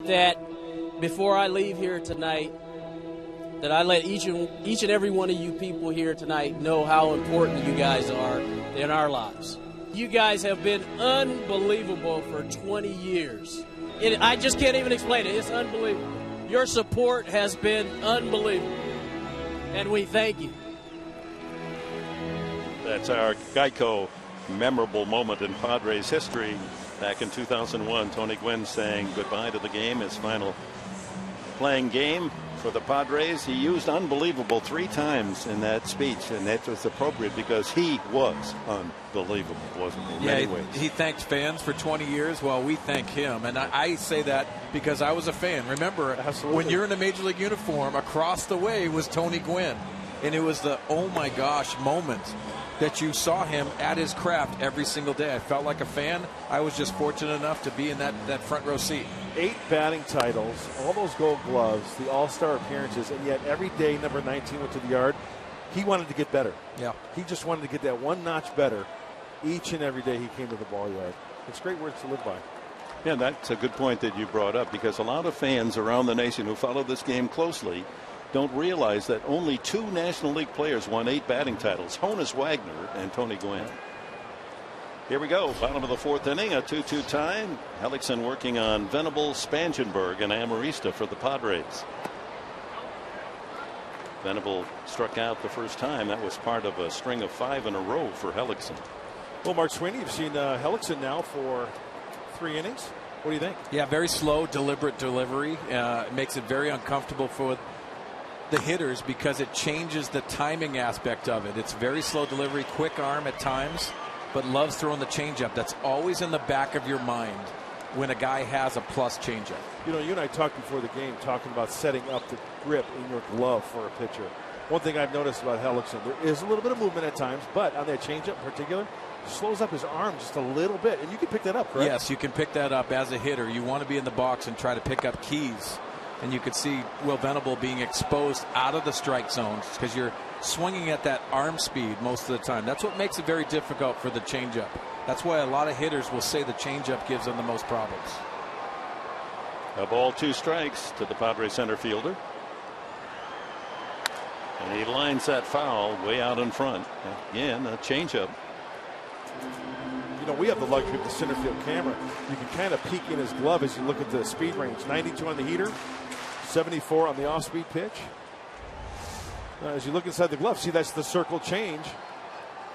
That before I leave here tonight, that I let each and every one of you people here tonight know how important you guys are in our lives. You guys have been unbelievable for 20 years. I just can't even explain it. It's unbelievable. Your support has been unbelievable, and we thank you. That's our Geico memorable moment in Padres history. Back in 2001, Tony Gwynn saying goodbye to the game, his final playing game for the Padres. He used unbelievable 3 times in that speech, and that was appropriate because he was unbelievable, wasn't he? In many ways. He thanked fans for 20 years. Well, we thank him, and I say that because I was a fan. Remember, when you're in a Major League uniform, across the way was Tony Gwynn, and it was the oh my gosh moment that you saw him at his craft every single day. I felt like a fan. I was just fortunate enough to be in that front row seat. 8 batting titles, all those Gold Gloves, the All-Star appearances, and yet every day number 19 went to the yard. He wanted to get better. Yeah. He just wanted to get that one notch better each and every day he came to the ball yard. It's great words to live by. Yeah, that's a good point that you brought up, because a lot of fans around the nation who follow this game closely don't realize that only 2 National League players won 8 batting titles, Honus Wagner and Tony Gwynn. Here we go, bottom of the 4th inning, a 2-2 tie. Hellickson working on Venable, Spangenberg, and Amarista for the Padres. Venable struck out the first time. That was part of a string of 5 in a row for Hellickson. Well, Mark Sweeney, you've seen Hellickson now for 3 innings. What do you think? Yeah, very slow, deliberate delivery. It makes it very uncomfortable for the hitters because it changes the timing aspect of it. It's very slow delivery, quick arm at times, but loves throwing the changeup. That's always in the back of your mind when a guy has a plus changeup. You know, you and I talked before the game talking about setting up the grip in your glove for a pitcher. One thing I've noticed about Hellickson, there is a little bit of movement at times, but on that changeup in particular, slows up his arm just a little bit, and you can pick that up, correct? Yes, you can pick that up as a hitter. You want to be in the box and try to pick up keys. And you could see Will Venable being exposed out of the strike zones because you're swinging at that arm speed most of the time. That's what makes it very difficult for the changeup. That's why a lot of hitters will say the changeup gives them the most problems. A ball, 2 strikes to the Padres center fielder. And he lines that foul way out in front. Again, a changeup. You know, we have the luxury of the center field camera. You can kind of peek in his glove as you look at the speed range. 92 on the heater, 74 on the off-speed pitch. As you look inside the glove, see that's the circle change.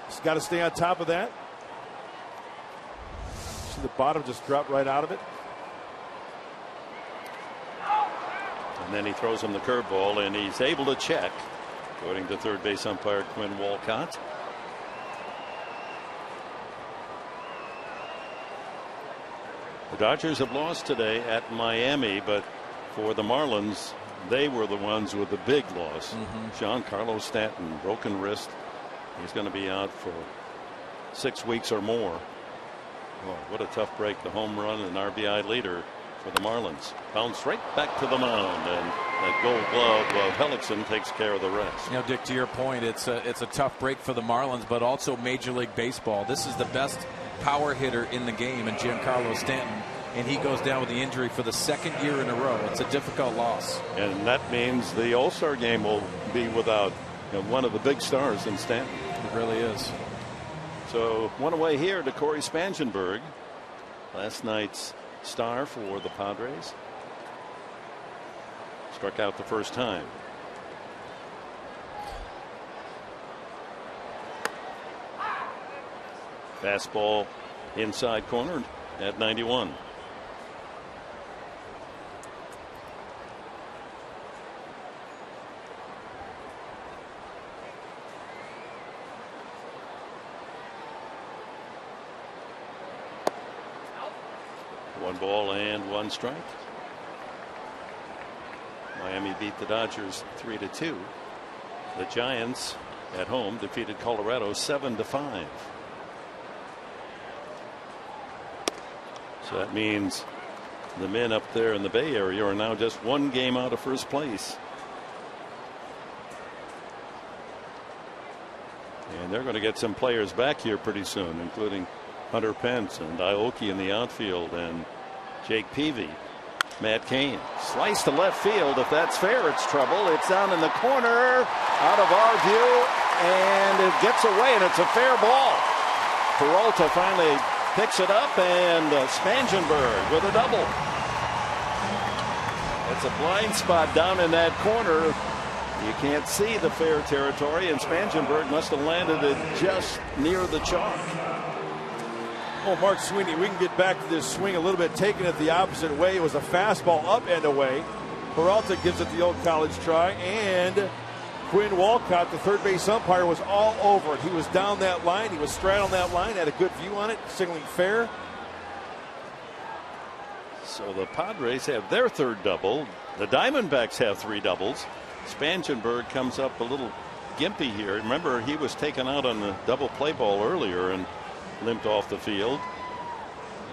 He's got to stay on top of that. See the bottom just drop right out of it. And then he throws him the curveball, and he's able to check, according to third base umpire Quinn Walcott. The Dodgers have lost today at Miami, but for the Marlins, they were the ones with the big loss. Giancarlo Stanton, broken wrist. He's going to be out for 6 weeks or more. Oh, what a tough break. The home run and RBI leader for the Marlins. Bounced right back to the mound, and that Gold Glove of Hellickson takes care of the rest. You know, Dick, to your point, it's a tough break for the Marlins, but also Major League Baseball. This is the best power hitter in the game, and Giancarlo Stanton, and he goes down with the injury for the 2nd year in a row. It's a difficult loss. And that means the All-Star game will be without one of the big stars in Stanton. It really is. So one away here to Corey Spangenberg, last night's star for the Padres. Struck out the first time. Fastball inside corner at 91. One ball and 1 strike. Miami beat the Dodgers 3-2. The Giants at home defeated Colorado 7-5. So that means the men up there in the Bay Area are now just 1 game out of first place. And they're going to get some players back here pretty soon, including Hunter Pence and Aoki in the outfield and Jake Peavy. Matt Cain sliced to left field. If that's fair, it's trouble. It's down in the corner, out of our view, and it gets away, and it's a fair ball. Peralta finally picks it up, and Spangenberg with a double. It's a blind spot down in that corner. You can't see the fair territory, and Spangenberg must have landed it just near the chalk. Oh, Mark Sweeney, we can get back to this swing a little bit, taking it the opposite way. It was a fastball up and away. Peralta gives it the old college try, and Quinn Walcott, the third base umpire, was all over it. He was down that line. He was straddling that line, had a good view on it, signaling fair. So the Padres have their third double. The Diamondbacks have 3 doubles. Spangenberg comes up a little gimpy here. Remember, he was taken out on the double play ball earlier and limped off the field.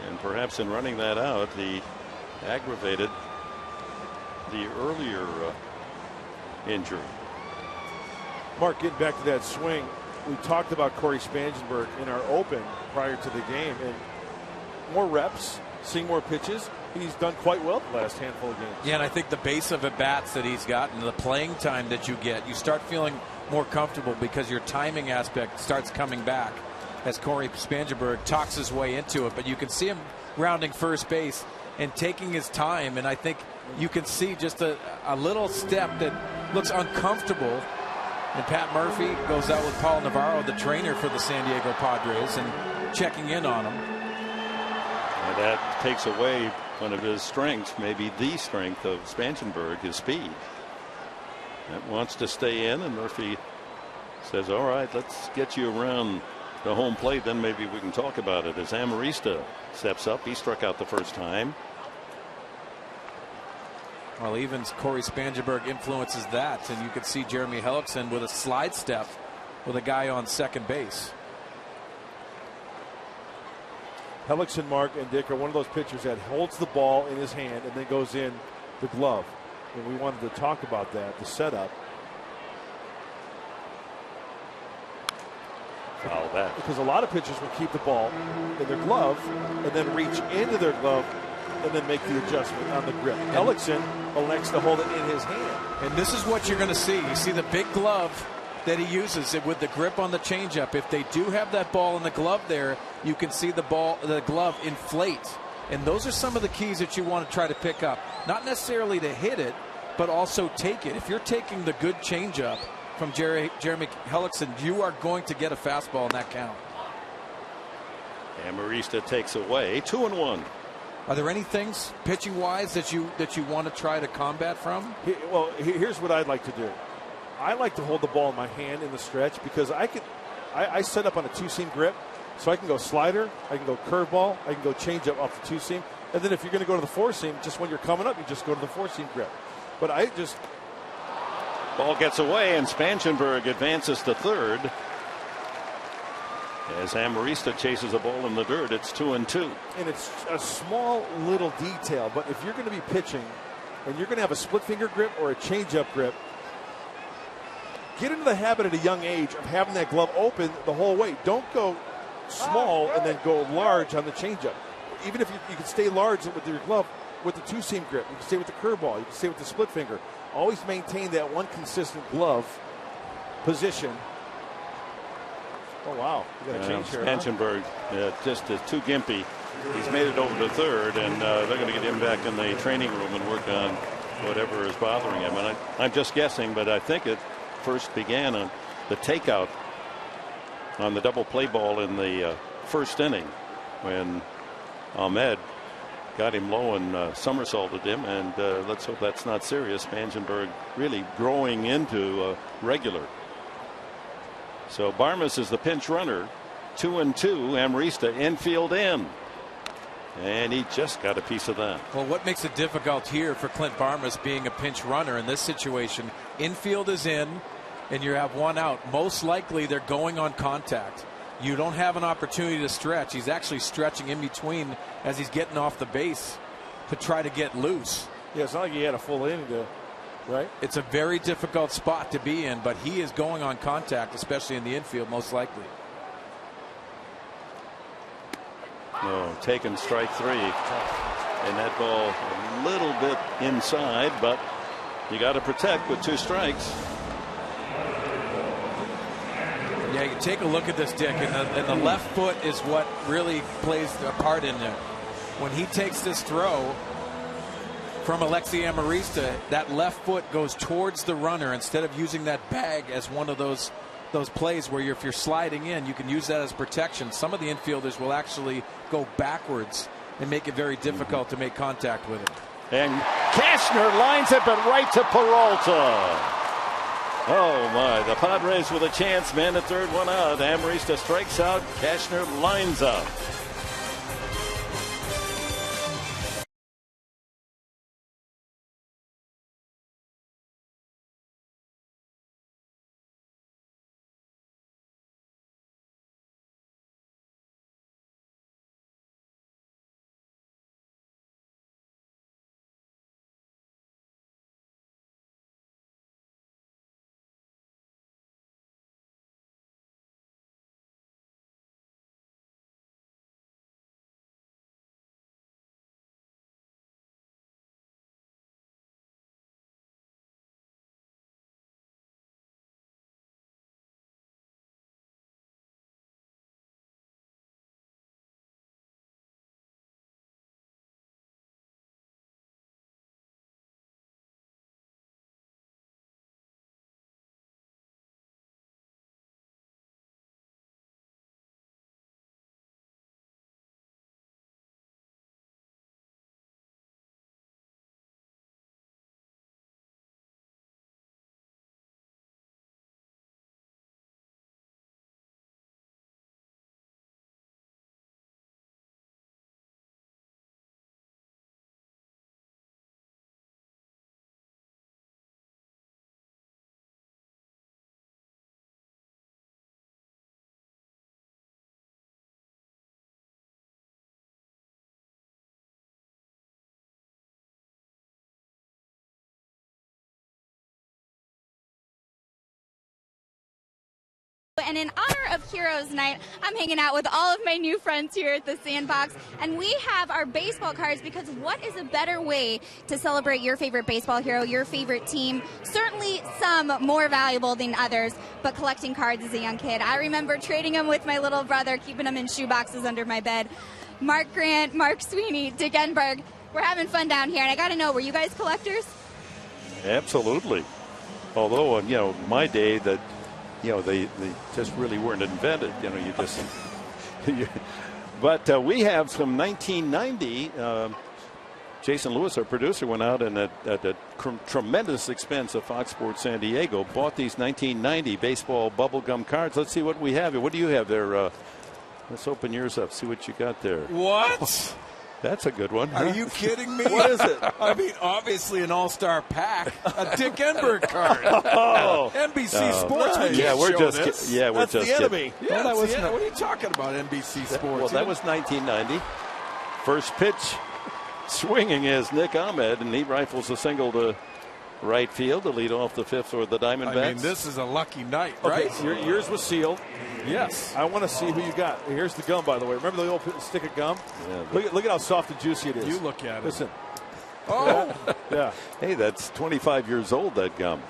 And perhaps in running that out, he aggravated the earlier injury. Mark, getting back to that swing, we talked about Corey Spangenberg in our open prior to the game, and more reps, seeing more pitches. He's done quite well the last handful of games. Yeah, and I think the base of at-bats that he's gotten, the playing time that you get, you start feeling more comfortable because your timing aspect starts coming back as Corey Spangenberg talks his way into it. But you can see him rounding first base and taking his time, and I think you can see just a little step that looks uncomfortable. And Pat Murphy goes out with Paul Navarro, the trainer for the San Diego Padres, and checking in on him. And that takes away one of his strengths, maybe the strength of Spangenberg, his speed. That wants to stay in, and Murphy says, all right, let's get you around the home plate, then maybe we can talk about it. As Amarista steps up, he struck out the first time. Well, even Corey Spangenberg influences that, and you can see Jeremy Hellickson with a slide step with a guy on second base. Hellickson, Mark, and Dick are one of those pitchers that holds the ball in his hand and then goes in the glove. And we wanted to talk about that, the setup. Foul that. Because a lot of pitchers will keep the ball in their glove and then reach into their glove and then make the adjustment on the grip. Hellickson elects to hold it in his hand. And this is what you're going to see. You see the big glove that he uses it with the grip on the changeup. If they do have that ball in the glove there, you can see the glove inflate. And those are some of the keys that you want to try to pick up. Not necessarily to hit it, but also take it. If you're taking the good changeup from Jeremy Hellickson, you are going to get a fastball in that count. Amarista takes away 2-1. Are there any things pitching wise that you want to try to combat from? Well, here's what I'd like to do. I like to hold the ball in my hand in the stretch because I set up on a 2-seam grip, so I can go slider, I can go curveball, I can go changeup off the 2-seam, and then if you're going to go to the 4-seam, just when you're coming up, you just go to the 4-seam grip. But ball gets away, and Spangenberg advances to third. As Amarista chases a ball in the dirt, it's 2-2. And it's a small little detail, but if you're going to be pitching and you're going to have a split finger grip or a changeup grip, get into the habit at a young age of having that glove open the whole way. Don't go small and then go large on the changeup. Even if you can stay large with your glove with the 2-seam grip, you can stay with the curveball, you can stay with the split finger. Always maintain that one consistent glove position. Oh, wow. You got to change here. Spangenberg just is too gimpy. He's made it over to third, and they're going to get him back in the training room and work on whatever is bothering him. And I'm just guessing, but I think it first began on the takeout on the double play ball in the first inning when Ahmed got him low and somersaulted him. And let's hope that's not serious. Spangenberg really growing into regular. So Barmes is the pinch runner. 2-2. Amarista infield in. And he just got a piece of that. Well, what makes it difficult here for Clint Barmes being a pinch runner in this situation? Infield is in, and you have one out. Most likely they're going on contact. You don't have an opportunity to stretch. He's actually stretching in between as he's getting off the base to try to get loose. Yeah, it's not like he had a full inning to. Right. It's a very difficult spot to be in, but he is going on contact, especially in the infield, most likely. No, taken strike 3. And that ball a little bit inside, but you got to protect with 2 strikes. Yeah, you take a look at this, Dick, and the left foot is what really plays a part in it. When he takes this throw from Alexi Amarista, that left foot goes towards the runner instead of using that bag as one of those plays where if you're sliding in, you can use that as protection. Some of the infielders will actually go backwards and make it very difficult to make contact with it. And Cashner lines it, but right to Peralta. Oh, my. The Padres with a chance. Man at third, one out. Amarista strikes out. Cashner lines up. And in honor of Heroes Night, I'm hanging out with all of my new friends here at the Sandbox, and we have our baseball cards, because what is a better way to celebrate your favorite baseball hero, your favorite team? Certainly some more valuable than others, but collecting cards as a young kid, I remember trading them with my little brother, keeping them in shoe boxes under my bed. Mark Grant, Mark Sweeney, Dick Enberg, we're having fun down here, and I got to know, were you guys collectors? Absolutely. Although, my day, that they just really weren't invented. You just. But we have from 1990. Jason Lewis, our producer, went out and at a tremendous expense of Fox Sports San Diego, bought these 1990 baseball bubblegum cards. Let's see what we have here. What do you have there? Let's open yours up. See what you got there. What? That's a good one. Are you kidding me? What is it? I mean, obviously an all-star pack. A Dick Enberg card. Oh. NBC Sports. Right. We can't we're show just this. we're That's just the enemy. kidding. Yeah, what are you talking about, NBC Sports? Well, that was 1990. First pitch swinging is Nick Ahmed, and he rifles a single to right field to lead off the fifth for the Diamondbacks. I mean, this is a lucky night, right? Okay, yours was sealed. Yes. I want to see who you got. Here's the gum, by the way. Remember the old stick of gum? Yeah, look at how soft and juicy it is. You look at it. Listen. Oh. Yeah. Hey, that's 25 years old, that gum.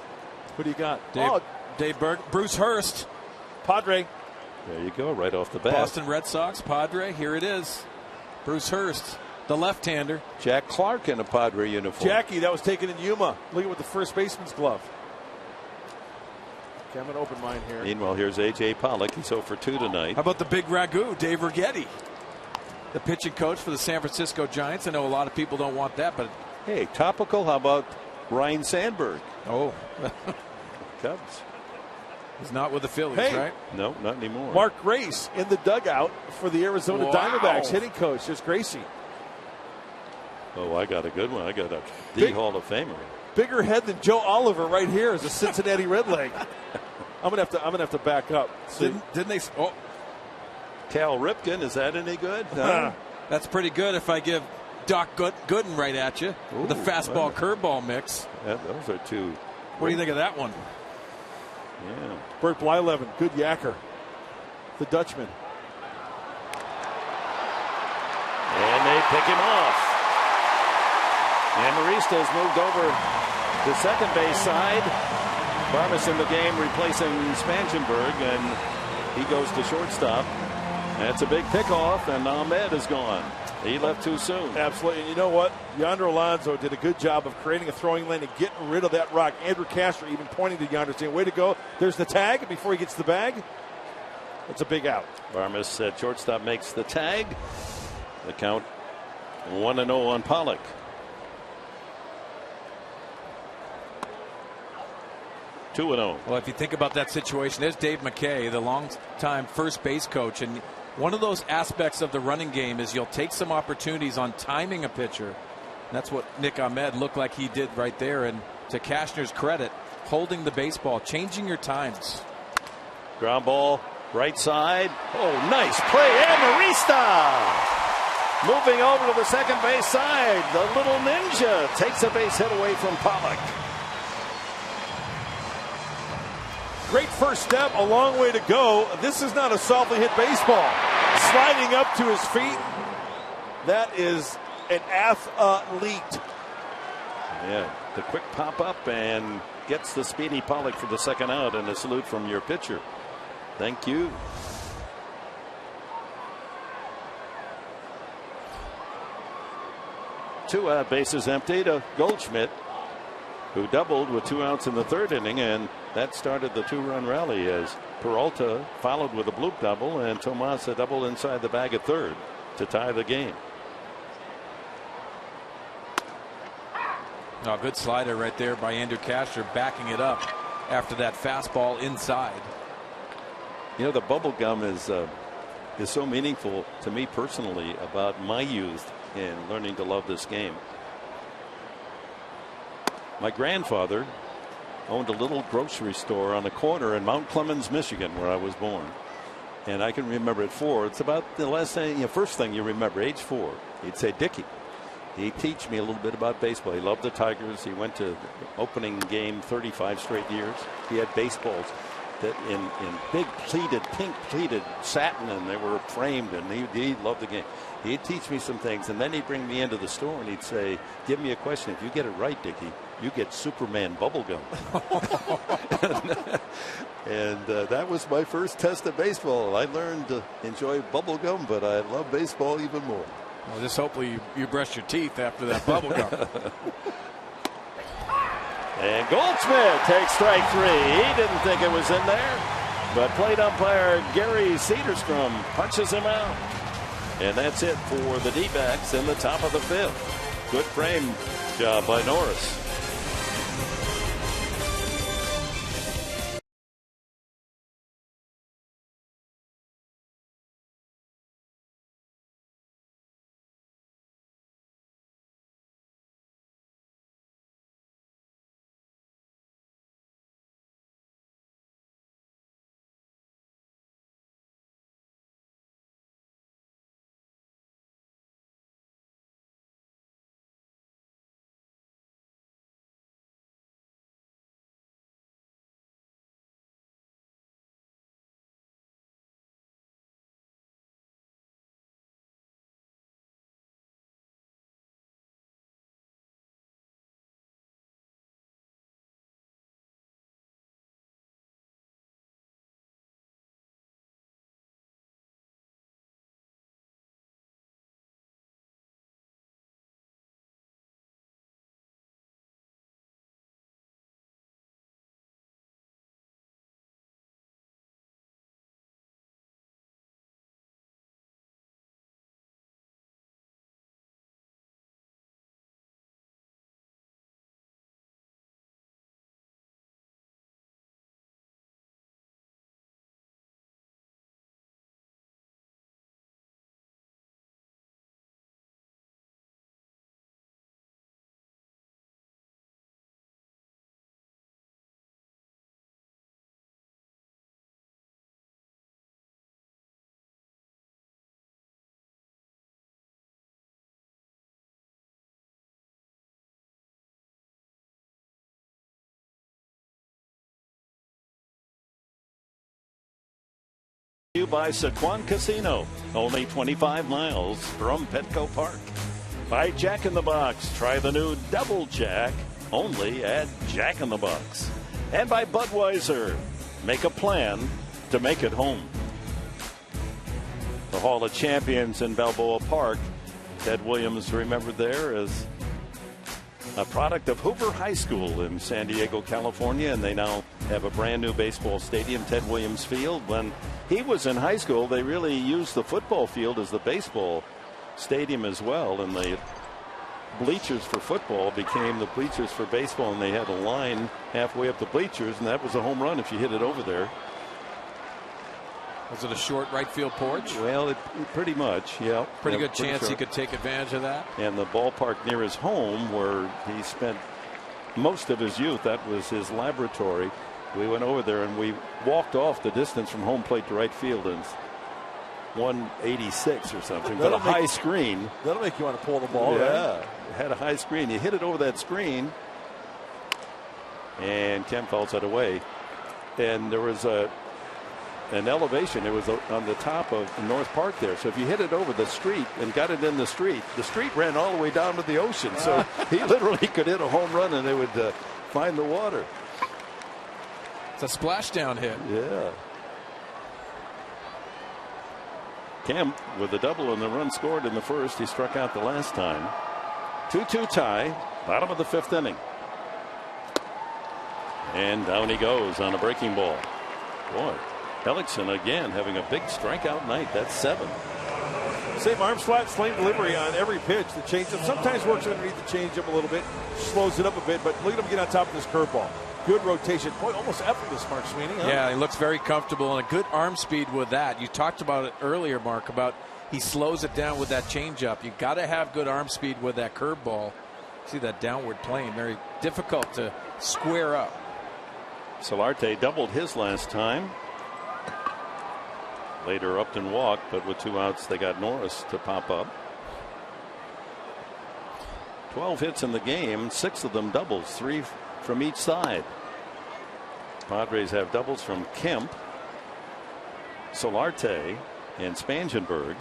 Who do you got? Dave Berg. Bruce Hurst. Padre. There you go, right off the bat. Boston Red Sox, Padre. Here it is. Bruce Hurst, the left-hander. Jack Clark in a Padre uniform. Jackie, that was taken in Yuma. Look at with the first baseman's glove. Okay, I'm going to open mine here. Meanwhile, here's A.J. Pollock. He's 0 for 2 tonight. How about the big ragu, Dave Righetti, the pitching coach for the San Francisco Giants? I know a lot of people don't want that, but hey, topical. How about Ryan Sandberg? Oh, Cubs. He's not with the Phillies, right? No, not anymore. Mark Grace in the dugout for the Arizona Diamondbacks, hitting coach. There's Gracie. Oh, I got a good one. I got the Hall of Famer. Bigger head than Joe Oliver right here as a Cincinnati Redleg. I'm gonna have to back up. Didn't they? Oh, Cal Ripken, is that any good? Huh? That's pretty good if I give Doc Gooden right at you. Ooh, the fastball curveball mix. Yeah, those are two. What do you think of that one? Yeah. Bert Blyleven, good yacker. The Dutchman. And they pick him off. Amarista has moved over to second base side. Barmas in the game replacing Spangenberg, and He goes to shortstop. That's a big pickoff, and Ahmed is gone. He left too soon. Absolutely. And you know what? Yonder Alonso did a good job of creating a throwing lane and getting rid of that rock. Andrew Castro even pointing to Yonder saying, way to go. There's the tag before he gets the bag. It's a big out. Varmus at shortstop makes the tag. The count 1-0 on Pollock. Well, if you think about that situation, there's Dave McKay, the longtime first base coach, and one of those aspects of the running game is you'll take some opportunities on timing a pitcher. And that's what Nick Ahmed looked like he did right there. And to Cashner's credit, holding the baseball, changing your times. Ground ball, right side. Oh, nice play. Amarista moving over to the second base side. The little ninja takes a base hit away from Pollock. Great first step, a long way to go. This is not a softly hit baseball. Sliding up to his feet. That is an athlete. Yeah, the quick pop up and gets the speedy Pollock for the second out, and a salute from your pitcher. Thank you. Two out, bases empty to Goldschmidt, who doubled with 2 outs in the third inning, and that started the 2-run rally as Peralta followed with a bloop double, and Tomas a double inside the bag at third to tie the game. Oh, good slider right there by Andrew Cashner, backing it up after that fastball inside. You know, the bubble gum is so meaningful to me personally about my youth in learning to love this game. My grandfather owned a little grocery store on the corner in Mount Clemens, Michigan, where I was born. And I can remember at 4. It's about the last thing, first thing you remember, age 4. He'd say, Dickie. He'd teach me a little bit about baseball. He loved the Tigers. He went to opening game 35 straight years. He had baseballs that in big pleated, pink pleated satin, and they were framed, and he loved the game. He'd teach me some things, and then he'd bring me into the store and he'd say, give me a question. If you get it right, Dickie, you get Superman bubblegum. And that was my first test of baseball. I learned to enjoy bubblegum, but I love baseball even more. Well, just hopefully you brush your teeth after that bubblegum. And Goldschmidt takes strike 3. He didn't think it was in there, but plate umpire Gary Cederstrom punches him out. And that's it for the D-backs in the top of the 5th. Good frame job by Norris. By Saquon Casino, only 25 miles from Petco Park. By Jack in the Box, try the new Double Jack, only at Jack in the Box. And by Budweiser, make a plan to make it home. the Hall of Champions in Balboa Park. Ted Williams, remembered there as a product of Hoover High School in San Diego, California, and they now have a brand new baseball stadium, Ted Williams Field. When he was in high school, they really used the football field as the baseball stadium as well, and the bleachers for football became the bleachers for baseball, and they had a line halfway up the bleachers, and that was a home run if you hit it over there. Was it a short right field porch? Well, pretty much, yeah. Pretty good chance he could take advantage of that. And the ballpark near his home, where he spent most of his youth, that was his laboratory. We went over there and we walked off the distance from home plate to right field, and 186 or something, but a high screen. That'll make you want to pull the ball. Yeah, right? It had a high screen. You hit it over that screen, and Kemp fouls it away. And there was an elevation. It was on the top of North Park there. So if you hit it over the street and got it in the street ran all the way down to the ocean. So he literally could hit a home run and it would find the water. It's a splashdown hit. Yeah. Kemp with a double and the run scored in the first. He struck out the last time. 2-2 tie, bottom of the fifth inning. And down he goes on a breaking ball. Boy, Hellickson again having a big strikeout night. That's 7. Same arm slot, same delivery on every pitch. The changeup sometimes works underneath the changeup a little bit, slows it up a bit, but look at him get on top of this curveball. Good rotation. Boy, almost effortless, Mark Sweeney. Huh? Yeah, he looks very comfortable and a good arm speed with that. You talked about it earlier, Mark, about he slows it down with that changeup. You got to have good arm speed with that curveball. See that downward plane, very difficult to square up. Solarte doubled his last time. Later Upton walked, but with 2 outs they got Norris to pop up. 12 hits in the game, 6 of them doubles, 3 from each side. Padres have doubles from Kemp, Solarte, and Spangenberg.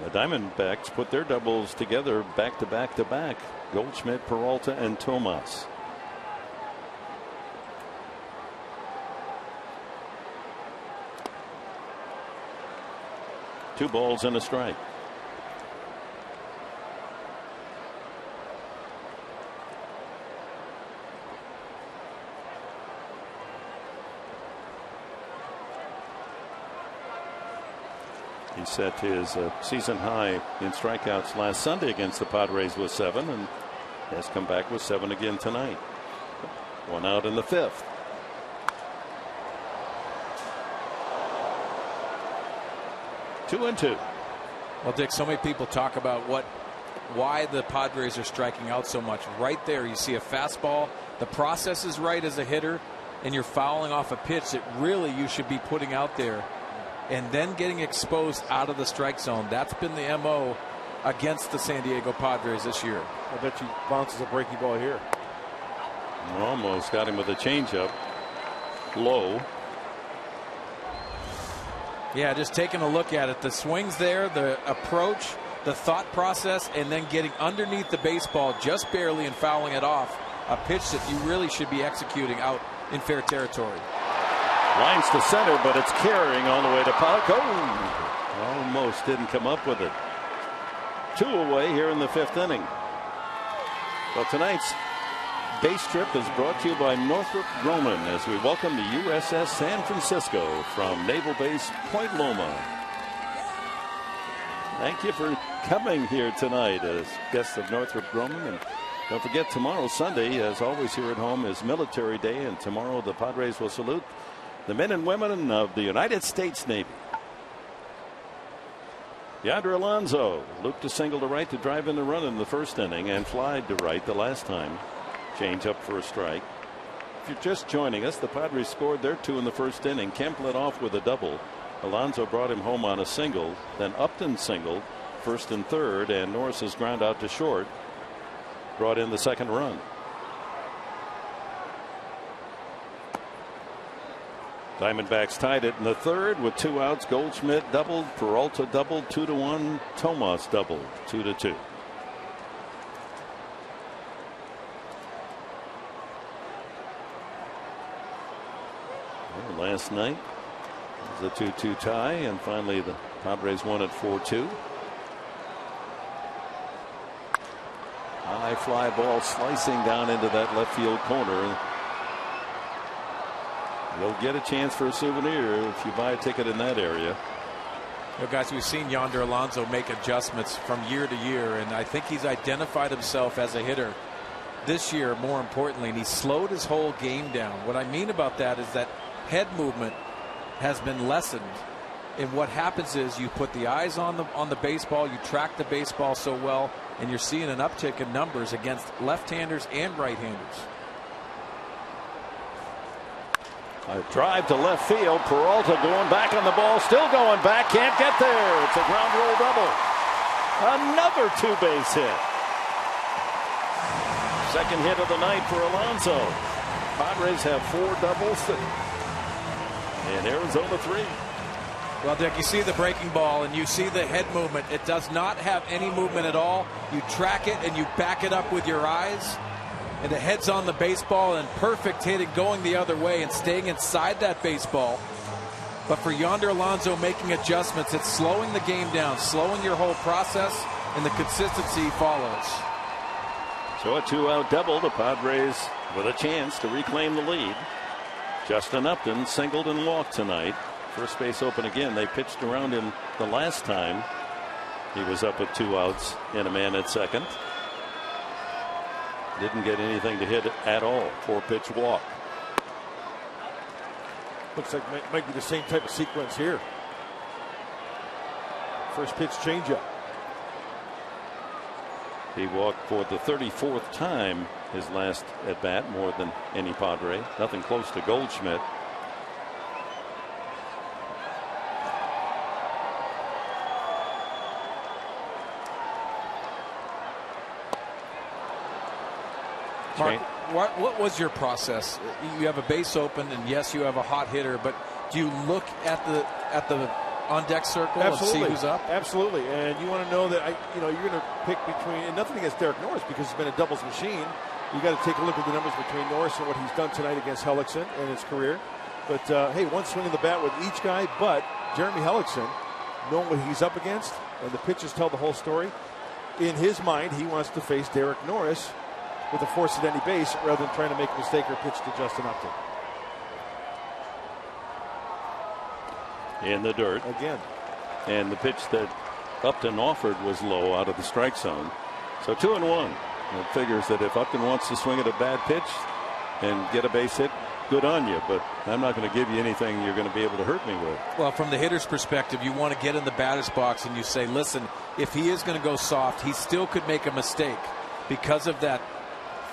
The Diamondbacks put their doubles together back to back to back. Goldschmidt, Peralta, and Tomas. Two balls and a strike. He set his season high in strikeouts last Sunday against the Padres with 7 and has come back with 7 again tonight. 1 out in the 5th. Two and two. Well, Dick, so many people talk about why the Padres are striking out so much. Right there, you see a fastball. The process is right as a hitter, and you're fouling off a pitch that really you should be putting out there, and then getting exposed out of the strike zone. That's been the MO against the San Diego Padres this year. I bet you bounces a breaking ball here. Almost got him with a changeup. Low. Yeah, just taking a look at it. The swings there, the approach, the thought process, and then getting underneath the baseball just barely and fouling it off. A pitch that you really should be executing out in fair territory. Lines to center, but it's carrying all the way to Pollock. Oh, almost didn't come up with it. 2 away here in the 5th inning. Well, tonight's base trip is brought to you by Northrop Grumman as we welcome the USS San Francisco from Naval Base Point Loma. Thank you for coming here tonight as guests of Northrop Grumman. And don't forget, tomorrow, Sunday, as always here at home, is Military Day. And tomorrow the Padres will salute the men and women of the United States Navy. Yonder Alonso looped a single to right to drive in the run in the 1st inning and flied to right the last time. Change up for a strike. If you're just joining us, the Padres scored their 2 in the 1st inning. Kemp led off with a double. Alonso brought him home on a single. Then Upton singled 1st and 3rd, and Norris's ground out to short brought in the 2nd run. Diamondbacks tied it in the 3rd with 2 outs. Goldschmidt doubled, Peralta doubled, 2-1. Tomas doubled, 2-2. Last night was the 2-2 tie, and finally the Padres won at 4-2. High fly ball slicing down into that left field corner. You'll get a chance for a souvenir if you buy a ticket in that area. You know, guys, we've seen Yonder Alonso make adjustments from year to year, and I think he's identified himself as a hitter this year, more importantly, and he slowed his whole game down. What I mean about that is that head movement has been lessened, and what happens is you put the eyes on the baseball, you track the baseball so well, and you're seeing an uptick in numbers against left-handers and right-handers. A drive to left field. Peralta going back on the ball, still going back, can't get there. It's a ground roll double. Another two-base hit. Second hit of the night for Alonso. Padres have 4 doubles and Arizona 3. Well, Dick, you see the breaking ball and you see the head movement. It does not have any movement at all. You track it and you back it up with your eyes. And the head's on the baseball, and perfect hitting going the other way and staying inside that baseball. But for Yonder Alonso making adjustments, it's slowing the game down, slowing your whole process, and the consistency follows. So a 2-out double. The Padres with a chance to reclaim the lead. Justin Upton singled and walked tonight. First base open again. They pitched around him the last time. He was up with 2 outs and a man at second. Didn't get anything to hit at all. 4-pitch walk. Looks like might be the same type of sequence here. First pitch changeup. He walked for the 34th time his last at bat, more than any Padre. Nothing close to Goldschmidt. Mark, what was your process? You have a base open, and yes, you have a hot hitter, but do you look at the on deck circle and see who's up? Absolutely, and you want to know that you're going to pick between, and nothing against Derek Norris because he's been a doubles machine. You got to take a look at the numbers between Norris and what he's done tonight against Hellickson in his career. But hey, one swing of the bat with each guy, but Jeremy Hellickson, knowing what he's up against, and the pitches tell the whole story. In his mind, he wants to face Derek Norris with a force at any base rather than trying to make a mistake or pitch to Justin Upton. In the dirt again. And the pitch that Upton offered was low out of the strike zone. So 2-1. It figures that if Upton wants to swing at a bad pitch and get a base hit, good on you, but I'm not going to give you anything you're going to be able to hurt me with. Well, from the hitter's perspective, you want to get in the batter's box and you say, listen, if he is going to go soft, he still could make a mistake because of that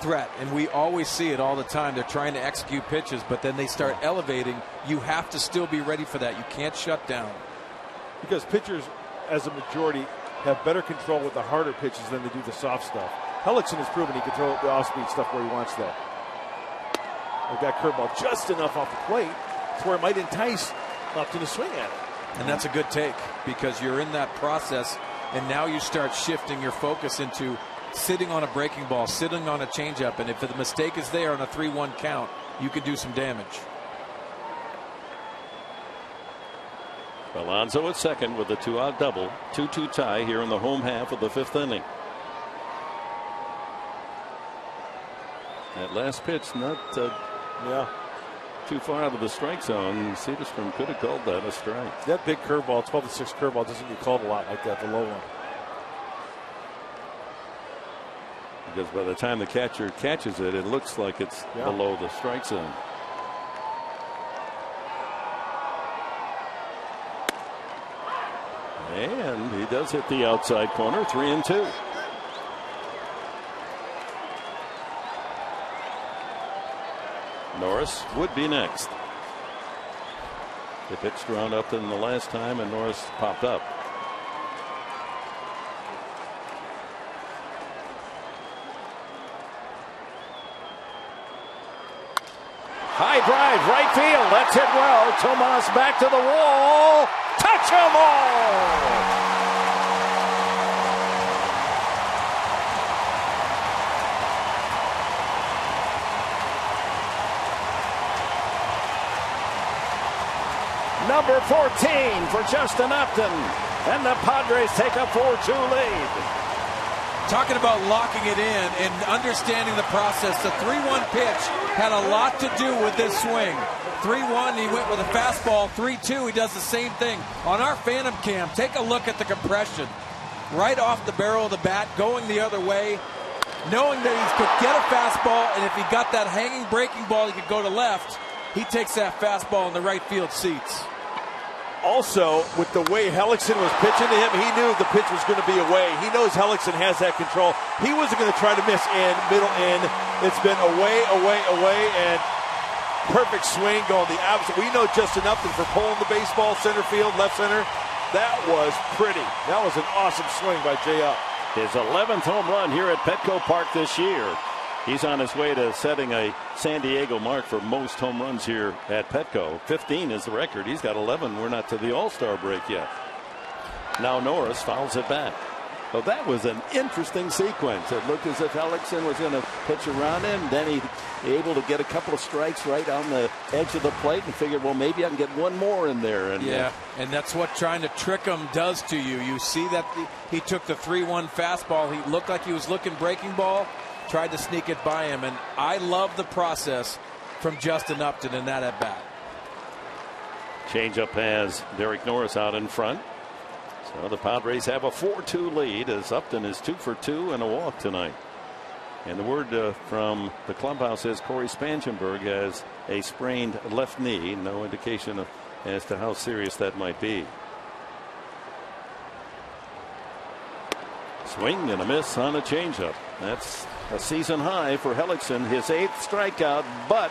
threat, and we always see it all the time. They're trying to execute pitches, but then they start elevating. You have to still be ready for that. You can't shut down. Because pitchers, as a majority, have better control with the harder pitches than they do the soft stuff. Hellickson has proven he can throw the off-speed stuff where he wants that. With that curveball just enough off the plate to where it might entice Upton to swing at it. And that's a good take because you're in that process, and now you start shifting your focus into sitting on a breaking ball, sitting on a changeup, and if the mistake is there on a 3-1 count, you could do some damage. Alonso at second with a 2-out double. 2-2 tie here in the home half of the 5th inning. That last pitch not too far out of the strike zone. Cedarstrom could have called that a strike. That big curveball, 12-6 curveball, doesn't get called a lot like that, the low one. Because by the time the catcher catches it, it looks like it's below the strike zone. And he does hit the outside corner, 3-2. Norris would be next. They pitched around Upton the last time, and Norris popped up. High drive, right field. That's hit well. Tomas back to the wall. Touch 'em all. Number number 14 for Justin Upton. And the Padres take a 4-2 lead. Talking about locking it in and understanding the process. The 3-1 pitch had a lot to do with this swing. 3-1, he went with a fastball. 3-2, he does the same thing. On our Phantom Cam, take a look at the compression. Right off the barrel of the bat, going the other way, knowing that he could get a fastball, and if he got that hanging breaking ball, he could go to left. He takes that fastball in the right field seats. Also, with the way Hellickson was pitching to him, he knew the pitch was going to be away. He knows Hellickson has that control. He wasn't going to try to miss in, middle in. It's been away, and perfect swing going the opposite. We know Justin Upton for pulling the baseball center field, left center. That was pretty. That was an awesome swing by Jay Up. His 11th home run here at Petco Park this year. He's on his way to setting a San Diego mark for most home runs here at Petco. 15 is the record. He's got 11. We're not to the All-Star break yet. Now Norris fouls it back. So that was an interesting sequence. It looked as if Hellickson was going to pitch around him. Then he able to get a couple of strikes right on the edge of the plate and figured, well, maybe I can get one more in there. And yeah, and that's what trying to trick him does to you. You see that he took the 3-1 fastball. He looked like he was looking breaking ball. Tried to sneak it by him, and I love the process from Justin Upton in that at bat. Changeup has Derek Norris out in front. So the Padres have a 4-2 lead as Upton is 2 for 2 and a walk tonight. And the word from the clubhouse is Corey Spangenberg has a sprained left knee. No indication as to how serious that might be. Swing and a miss on a changeup. That's a season high for Hellickson, his 8th strikeout, but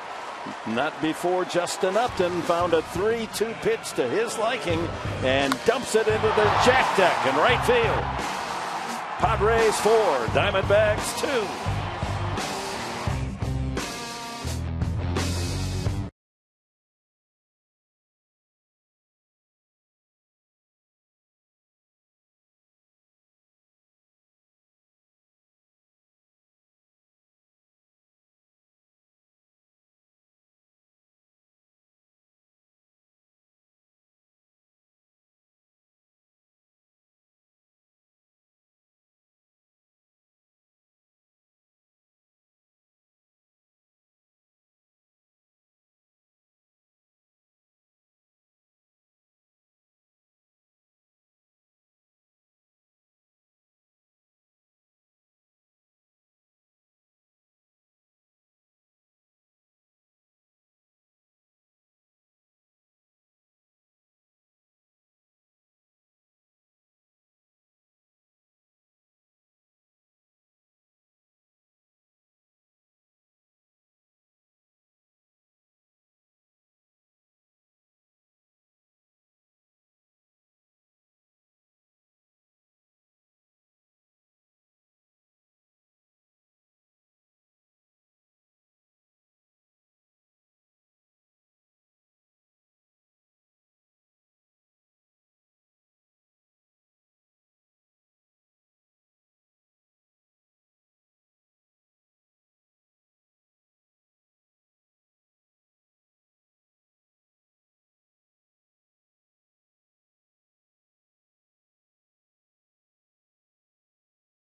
not before Justin Upton found a 3-2 pitch to his liking and dumps it into the jack deck in right field. Padres 4, Diamondbacks 2.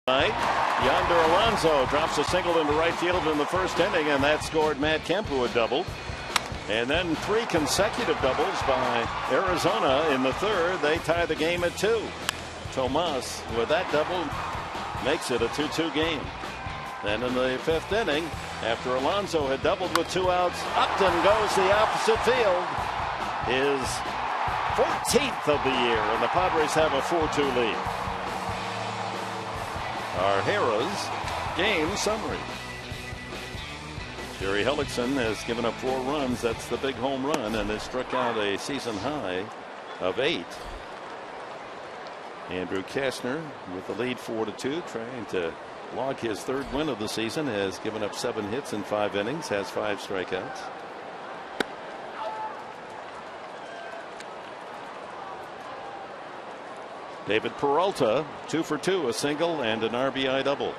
Yonder Alonso drops a single into right field in the first inning, and that scored Matt Kemp, who had doubled. And then 3 consecutive doubles by Arizona in the third. They tie the game at 2. Tomas, with that double, makes it a 2-2 game. Then in the 5th inning, after Alonso had doubled with 2 outs, Upton goes the opposite field. His 14th of the year, and the Padres have a 4-2 lead. Our Harrah's game summary. Jerry Hellickson has given up 4 runs. That's the big home run, and has struck out a season high of 8. Andrew Kastner with the lead 4-2, trying to log his 3rd win of the season, has given up 7 hits in 5 innings, has 5 strikeouts. David Peralta 2 for 2, a single and an RBI double.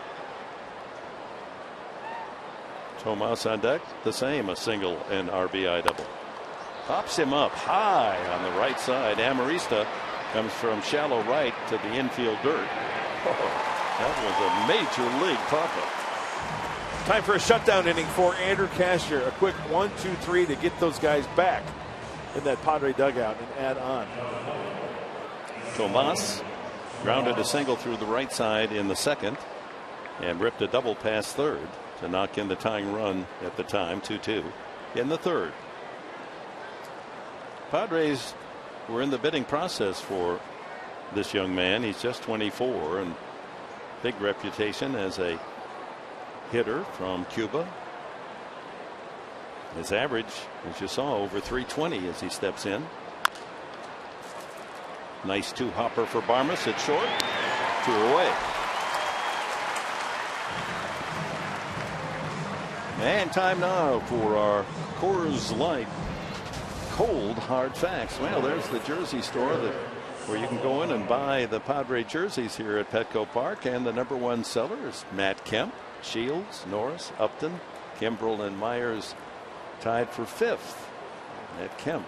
Tomas on deck, the same, a single and RBI double. Pops him up high on the right side. Amarista comes from shallow right to the infield dirt. That was a major league pop-up. Time for a shutdown inning for Andrew Cashner. A quick 1-2-3 to get those guys back in that Padre dugout and add on. Tomas grounded a single through the right side in the second and ripped a double past third to knock in the tying run at the time, 2-2 in the third. Padres were in the bidding process for this young man. He's just 24 and big reputation as a hitter from Cuba. His average, as you saw, over 320 as he steps in. Nice two-hopper for Barmes at short. 2 away. And time now for our Coors Light cold hard facts. Well, there's the jersey store where you can go in and buy the Padre jerseys here at Petco Park. And the #1 seller is Matt Kemp. Shields, Norris, Upton, Kimbrell, and Myers tied for 5th. Matt Kemp,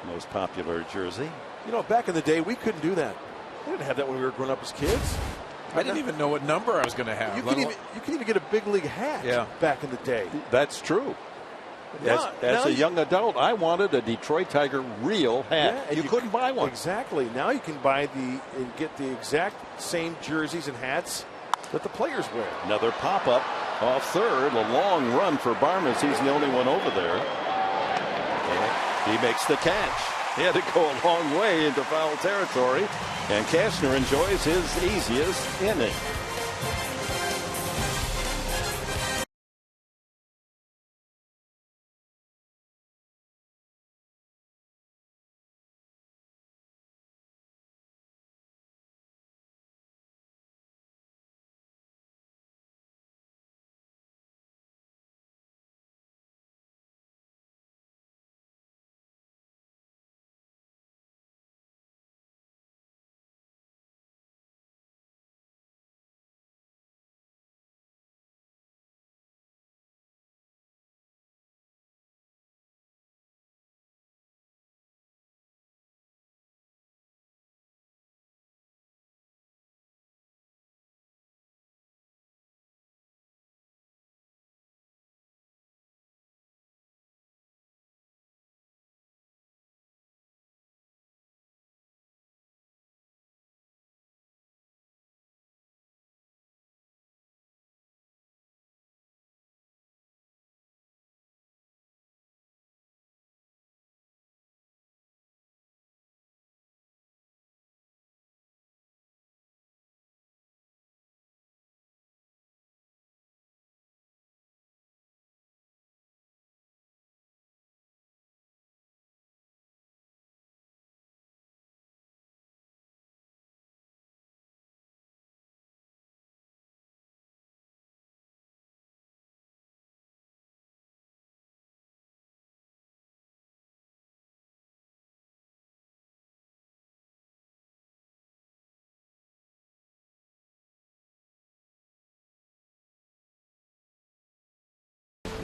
most popular jersey. You know, back in the day, we couldn't do that. We didn't have that when we were growing up as kids. I didn't even know what number I was going to have. You could even get a big league hat back in the day. That's true. As a young adult, I wanted a Detroit Tiger real hat. Yeah, you couldn't buy one. Exactly. Now you can buy and get the exact same jerseys and hats that the players wear. Another pop-up off third. A long run for Barmes. He's the only one over there. And he makes the catch. He had to go a long way into foul territory. And Cashner enjoys his easiest inning.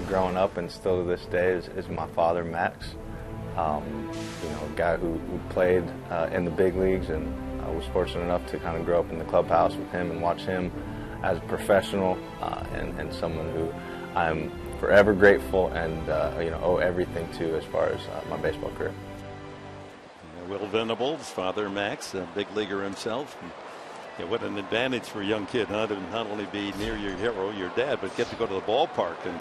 Growing up and still to this day is my father, Max. A guy who played in the big leagues, and I was fortunate enough to kind of grow up in the clubhouse with him and watch him as a professional and someone who I'm forever grateful and owe everything to as far as my baseball career. Will Venables, father Max, a big leaguer himself. What an advantage for a young kid, huh? To not only be near your hero, your dad, but get to go to the ballpark and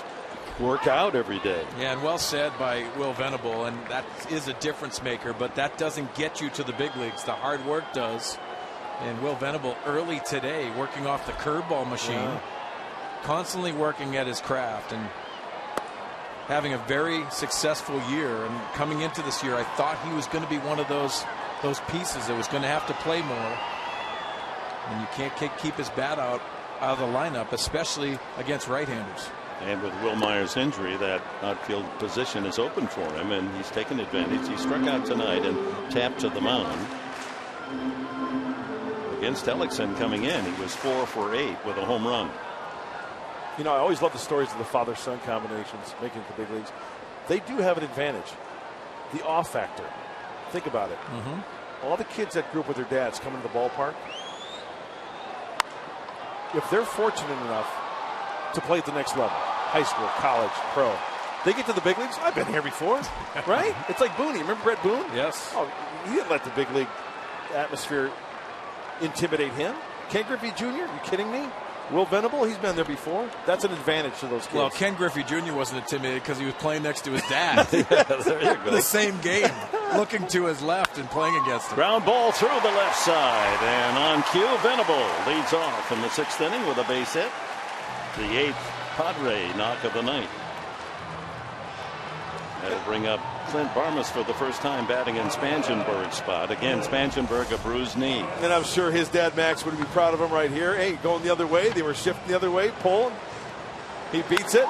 work out every day. Yeah, and well said by Will Venable, and that is a difference maker, but that doesn't get you to the big leagues. The hard work does. And Will Venable early today working off the curveball machine, constantly working at his craft and having a very successful year. And coming into this year, I thought he was going to be one of those pieces that was going to have to play more. And you can't keep his bat out of the lineup, especially against right-handers. And with Will Myers' injury, that outfield position is open for him, and he's taken advantage. He struck out tonight and tapped to the mound. Against Ellickson coming in, he was 4 for 8 with a home run. You know, I always love the stories of the father-son combinations making it to the big leagues. They do have an advantage. the awe factor. Think about it. All the kids that grew up with their dads coming to the ballpark, if they're fortunate enough to play at the next level, high school, college, pro, they get to the big leagues. I've been here before, right? It's like Booney. Remember Brett Boone? Yes. Oh, he didn't let the big league atmosphere intimidate him. Ken Griffey Jr., you kidding me? Will Venable, he's been there before. That's an advantage to those kids. Well, Ken Griffey Jr. wasn't intimidated because he was playing next to his dad. Yeah, there you go. The same game, looking to his left and playing against him. Ground ball through the left side, and on cue, Venable leads off in the 6th inning with a base hit. The 8th Padre knock of the night. That'll bring up Clint Barmas for the first time batting in Spangenberg's spot. Again, Spangenberg, a bruised knee. And I'm sure his dad, Max, would be proud of him right here. Hey, going the other way. They were shifting the other way, pulling. He beats it.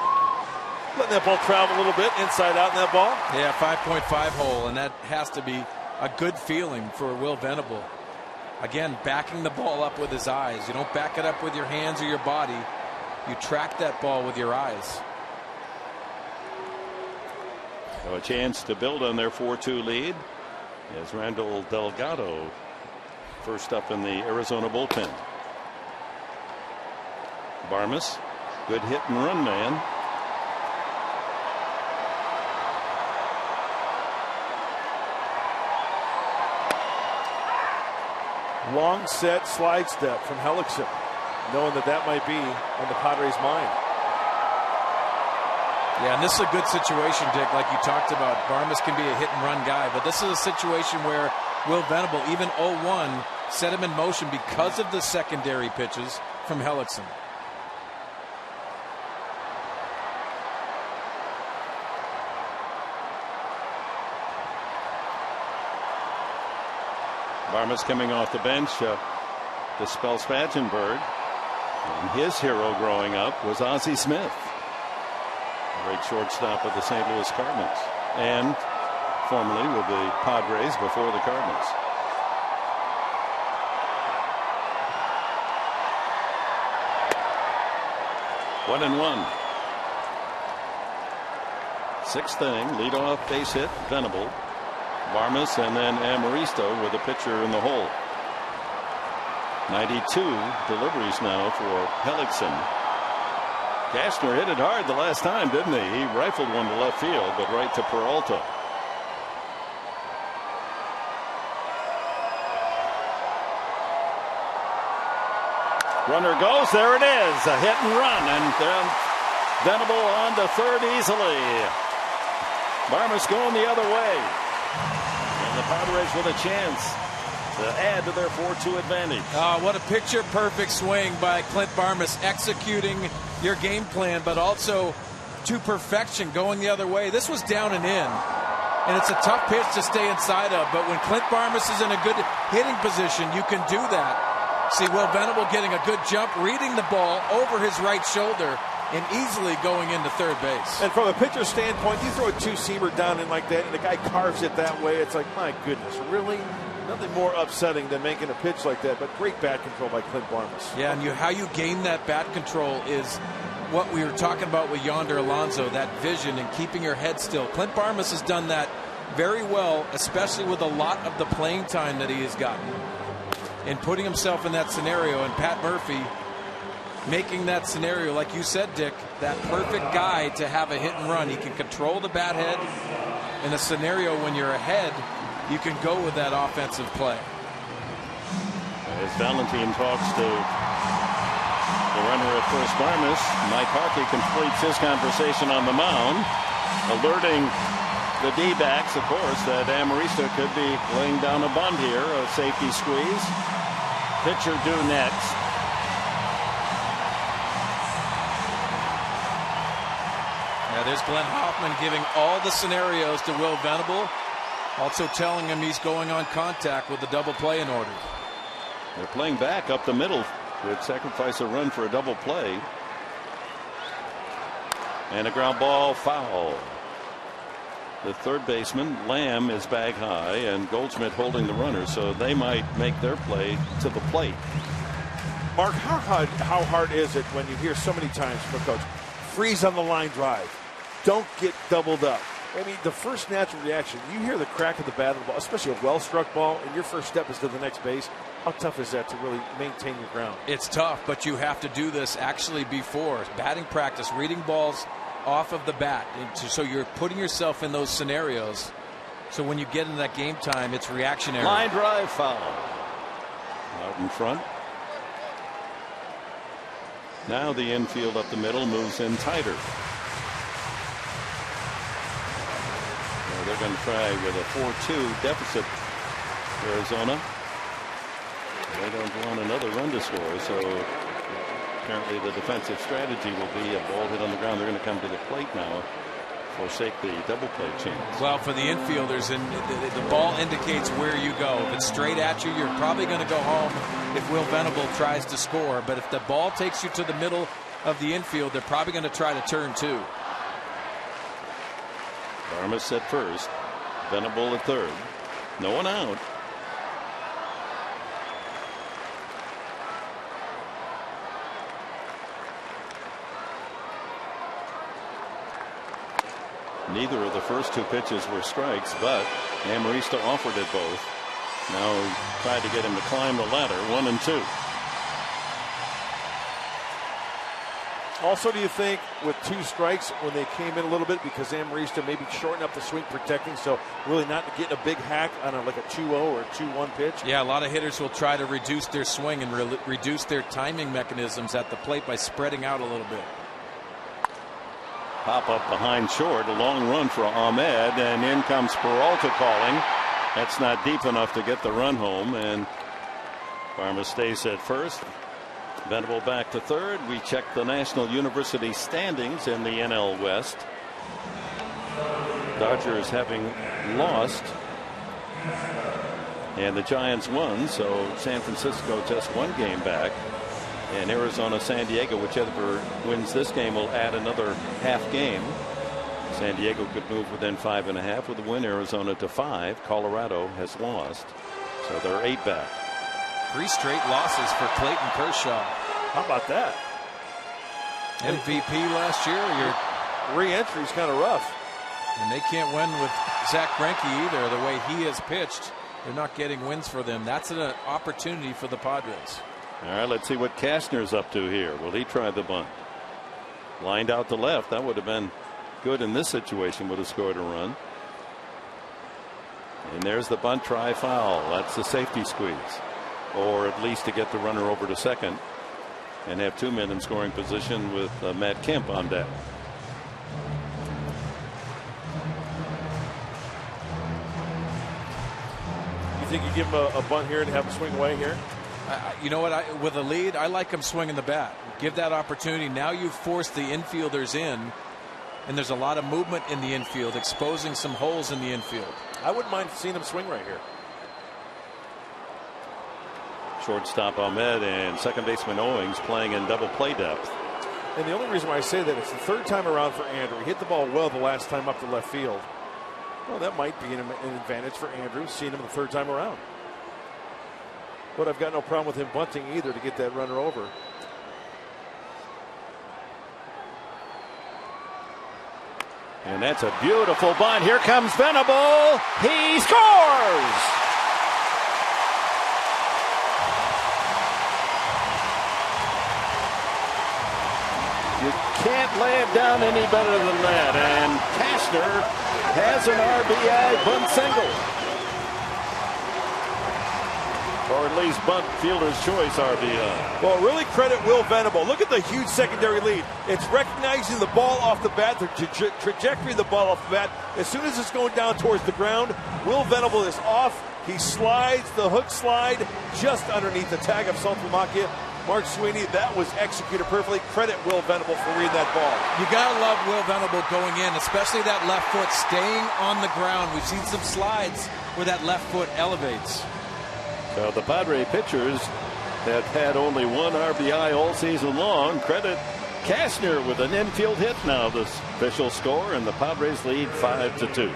Letting that ball travel a little bit, inside out in that ball. Yeah, 5.5 hole, and that has to be a good feeling for Will Venable. Again, backing the ball up with his eyes. You don't back it up with your hands or your body. You track that ball with your eyes. So a chance to build on their 4-2 lead as Randall Delgado first up in the Arizona bullpen. Barmas, good hit and run man. Long set slide step from Hellickson, knowing that might be on the Padres' mind. Yeah, and this is a good situation, Dick, like you talked about. Barmas can be a hit-and-run guy, but this is a situation where Will Venable, even 0-1, set him in motion because of the secondary pitches from Hellickson. Barmas coming off the bench to spell Spangenberg. And his hero growing up was Ozzie Smith, great shortstop of the St. Louis Cardinals, and formerly with the Padres before the Cardinals. One and one. 6th inning, leadoff base hit, Venable, Barmas, and then Amaristo with a pitcher in the hole. 92 deliveries now for Hellickson. Cashner hit it hard the last time, didn't he? He rifled one to left field, but right to Peralta. Runner goes. There it is. A hit and run. And then Venable on to third easily. Barmas going the other way. And the Padres with a chance to add to their 4-2 advantage. What a picture-perfect swing by Clint Barmas, executing your game plan, but also to perfection, going the other way. This was down and in, and it's a tough pitch to stay inside of, but when Clint Barmas is in a good hitting position, you can do that. See Will Venable getting a good jump, reading the ball over his right shoulder, and easily going into third base. And from a pitcher standpoint, you throw a two-seamer down in like that, and the guy carves it that way. It's like, my goodness, really? Nothing more upsetting than making a pitch like that, but great bat control by Clint Barmas. Yeah, and how you gain that bat control is what we were talking about with Yonder Alonso, that vision and keeping your head still. Clint Barmas has done that very well, especially with a lot of the playing time that he has gotten, and putting himself in that scenario. And Pat Murphy making that scenario, like you said, Dick, that perfect guy to have a hit and run. He can control the bat head in a scenario when you're ahead. You can go with that offensive play. As Valentine talks to the runner at first, Barmas, Mike Harkey completes his conversation on the mound, alerting the D-backs, of course, that Amaristo could be laying down a bunt here, a safety squeeze. Pitcher due next. Yeah, there's Glenn Hoffman giving all the scenarios to Will Venable. Also telling him he's going on contact with the double play in order. They're playing back up the middle. Would sacrifice a run for a double play. And a ground ball foul. The third baseman, Lamb, is bag high, and Goldschmidt holding the runner, so they might make their play to the plate. Mark, how hard is it when you hear so many times from a coach, freeze on the line drive, don't get doubled up, I mean, the first natural reaction, you hear the crack of the bat of the ball, especially a well-struck ball, and your first step is to the next base. How tough is that to really maintain your ground? It's tough, but you have to do this actually before batting practice, reading balls off of the bat. So you're putting yourself in those scenarios. So when you get into that game time, it's reactionary. Line drive foul. Out in front. Now the infield up the middle moves in tighter. Well, they're going to try with a 4-2 deficit, Arizona. They don't want another run to score, so apparently the defensive strategy will be a ball hit on the ground. They're going to come to the plate now, forsake the double play chance. Well, for the infielders, and the ball indicates where you go. If it's straight at you, you're probably going to go home if Will Venable tries to score. But if the ball takes you to the middle of the infield, they're probably going to try to turn too. Varmus at first, Venable at third. No one out. Neither of the first two pitches were strikes, but Amarista offered it both. Now tried to get him to climb the ladder. 1 and 2. Also, do you think with 2 strikes when they came in a little bit because Amarista maybe shortened up the swing protecting, so really not getting a big hack on like a 2-0 or a 2-1 pitch? Yeah, a lot of hitters will try to reduce their swing and reduce their timing mechanisms at the plate by spreading out a little bit. Pop up behind short, a long run for Ahmed, and in comes Peralta calling. That's not deep enough to get the run home, and Varmus stays at first. Venable back to third. We check the National University standings in the NL West. Dodgers having lost, and the Giants won, so San Francisco just 1 game back. And Arizona, San Diego, whichever wins this game will add another half game. San Diego could move within 5.5 with a win. Arizona to 5. Colorado has lost, so they're 8 back. 3 straight losses for Clayton Kershaw. How about that? MVP last year. Your re-entry is kind of rough. And they can't win with Zach Greinke either. The way he has pitched, they're not getting wins for them. That's an opportunity for the Padres. All right, let's see what Kastner's up to here. Will he try the bunt? Lined out to left. That would have been good in this situation. Would have scored a run. And there's the bunt try foul. That's the safety squeeze, or at least to get the runner over to second and have 2 men in scoring position with Matt Kemp on deck. You think you give him a bunt here and have him swing away here? You know what? With a lead, I like him swinging the bat. Give that opportunity. Now you've forced the infielders in, and there's a lot of movement in the infield, exposing some holes in the infield. I wouldn't mind seeing him swing right here. Shortstop Ahmed and second baseman Owings playing in double play depth. And the only reason why I say that, it's the 3rd time around for Andrew. He hit the ball well the last time up to left field. Well, that might be an advantage for Andrew, seeing him the 3rd time around. But I've got no problem with him bunting either to get that runner over. And that's a beautiful bunt. Here comes Venable. He scores! You can't lay it down any better than that. And Kastner has an RBI bunt single. Or at least bunt fielder's choice RBI. Well, really credit Will Venable. Look at the huge secondary lead. It's recognizing the ball off the bat, the trajectory of the ball off the bat. As soon as it's going down towards the ground, Will Venable is off. He slides the hook slide just underneath the tag of Saltamacchia. Mark Sweeney, that was executed perfectly. Credit Will Venable for reading that ball. You got to love Will Venable going in, especially that left foot staying on the ground. We've seen some slides where that left foot elevates. So the Padre pitchers have had only 1 RBI all season long. Credit Kastner with an infield hit. Now the official score, and the Padres lead 5-2.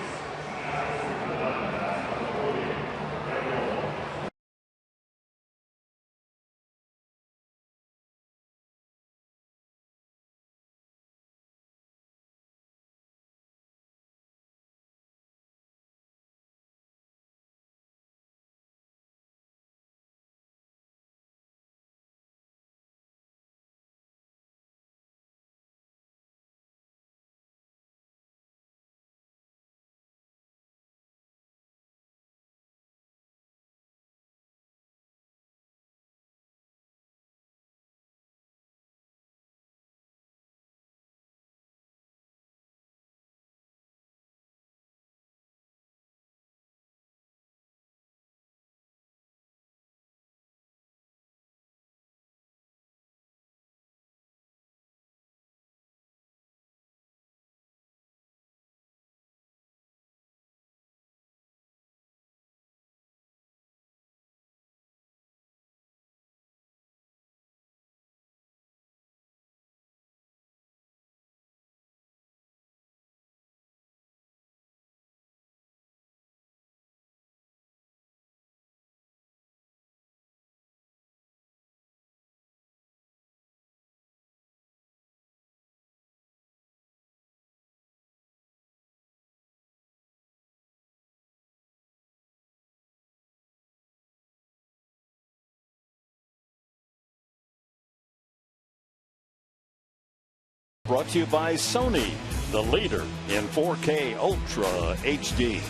brought to you by Sony, the leader in 4K Ultra HD.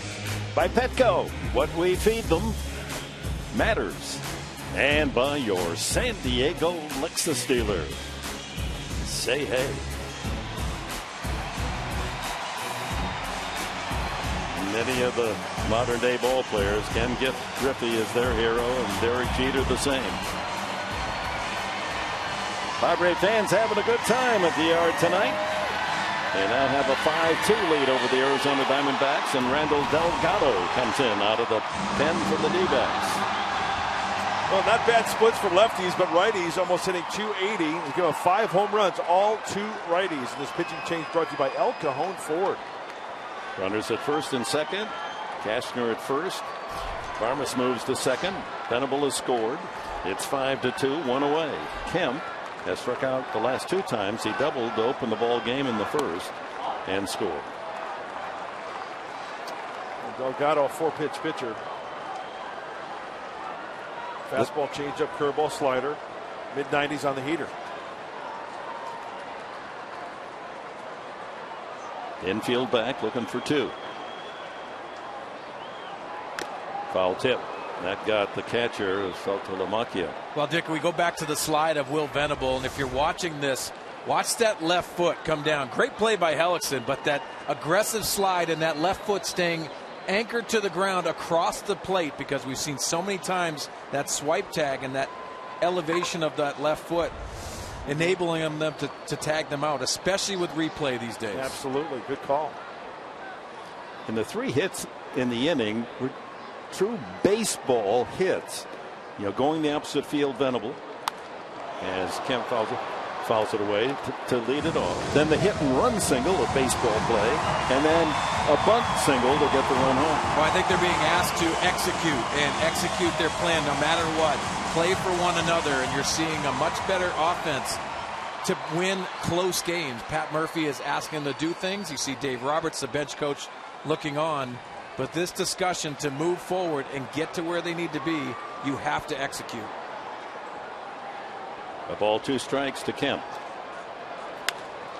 By Petco, what we feed them matters. And by your San Diego Lexus dealer. Say hey. Many of the modern day ball players, Ken Griffey is their hero, and Derek Jeter the same. Padres fans having a good time at the Yard tonight. They now have a 5-2 lead over the Arizona Diamondbacks, and Randall Delgado comes in out of the pen for the D-backs. Well, not bad splits for lefties, but righties almost hitting 280. He's given 5 home runs, all 2 righties. And this pitching change brought to you by El Cajon Ford. Runners at first and second. Cashner at first. Varmus moves to second. Venable has scored. It's 5-2, 1 away. Kemp has struck out the last 2 times. He doubled to open the ball game in the first and scored. Delgado, a 4-pitch pitcher. Fastball, changeup, curveball, slider. Mid-90s on the heater. Infield back, looking for 2. Foul tip. That got the catcher, Saltalamacchia. Well, Dick, we go back to the slide of Will Venable, and if you're watching this, watch that left foot come down. Great play by Hellickson, but that aggressive slide and that left foot staying anchored to the ground across the plate, because we've seen so many times that swipe tag and that elevation of that left foot enabling them to tag them out, especially with replay these days. Absolutely. Good call. And the 3 hits in the inning were true baseball hits. You know, going the opposite field, Venable, as Kemp fouls it away to lead it off. Then the hit and run single, a baseball play, and then a bunt single to get the run home. Well, I think they're being asked to execute their plan no matter what. Play for one another, and you're seeing a much better offense to win close games. Pat Murphy is asking them to do things. You see Dave Roberts, the bench coach, looking on. But this discussion to move forward and get to where they need to be, you have to execute. A ball, 2 strikes to Kemp.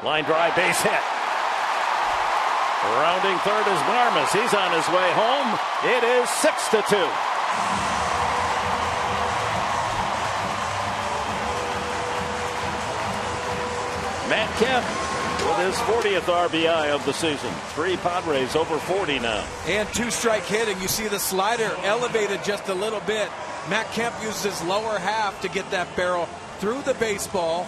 Line drive, base hit. Rounding third is Varmus. He's on his way home. It is 6-2. Matt Kemp with his 40th RBI of the season. 3 Padres over 40 now. And 2-strike hitting. You see the slider elevated just a little bit. Matt Kemp uses his lower half to get that barrel through the baseball.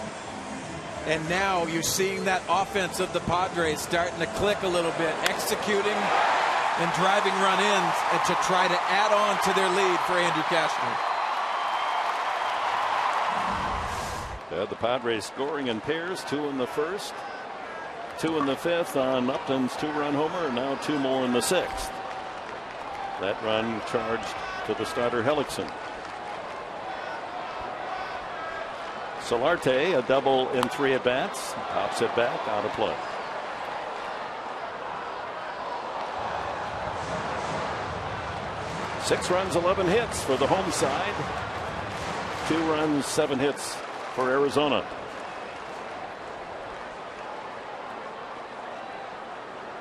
And now you're seeing that offense of the Padres starting to click a little bit, executing and driving run-ins and to try to add on to their lead for Andrew Cashner. The Padres scoring in pairs, 2 in the first, 2 in the fifth on Upton's 2-run homer, and now 2 more in the sixth. That run charged to the starter Hellickson. Solarte, a double in 3 at-bats, pops it back, out of play. Six runs, 11 hits for the home side. 2 runs, 7 hits for Arizona.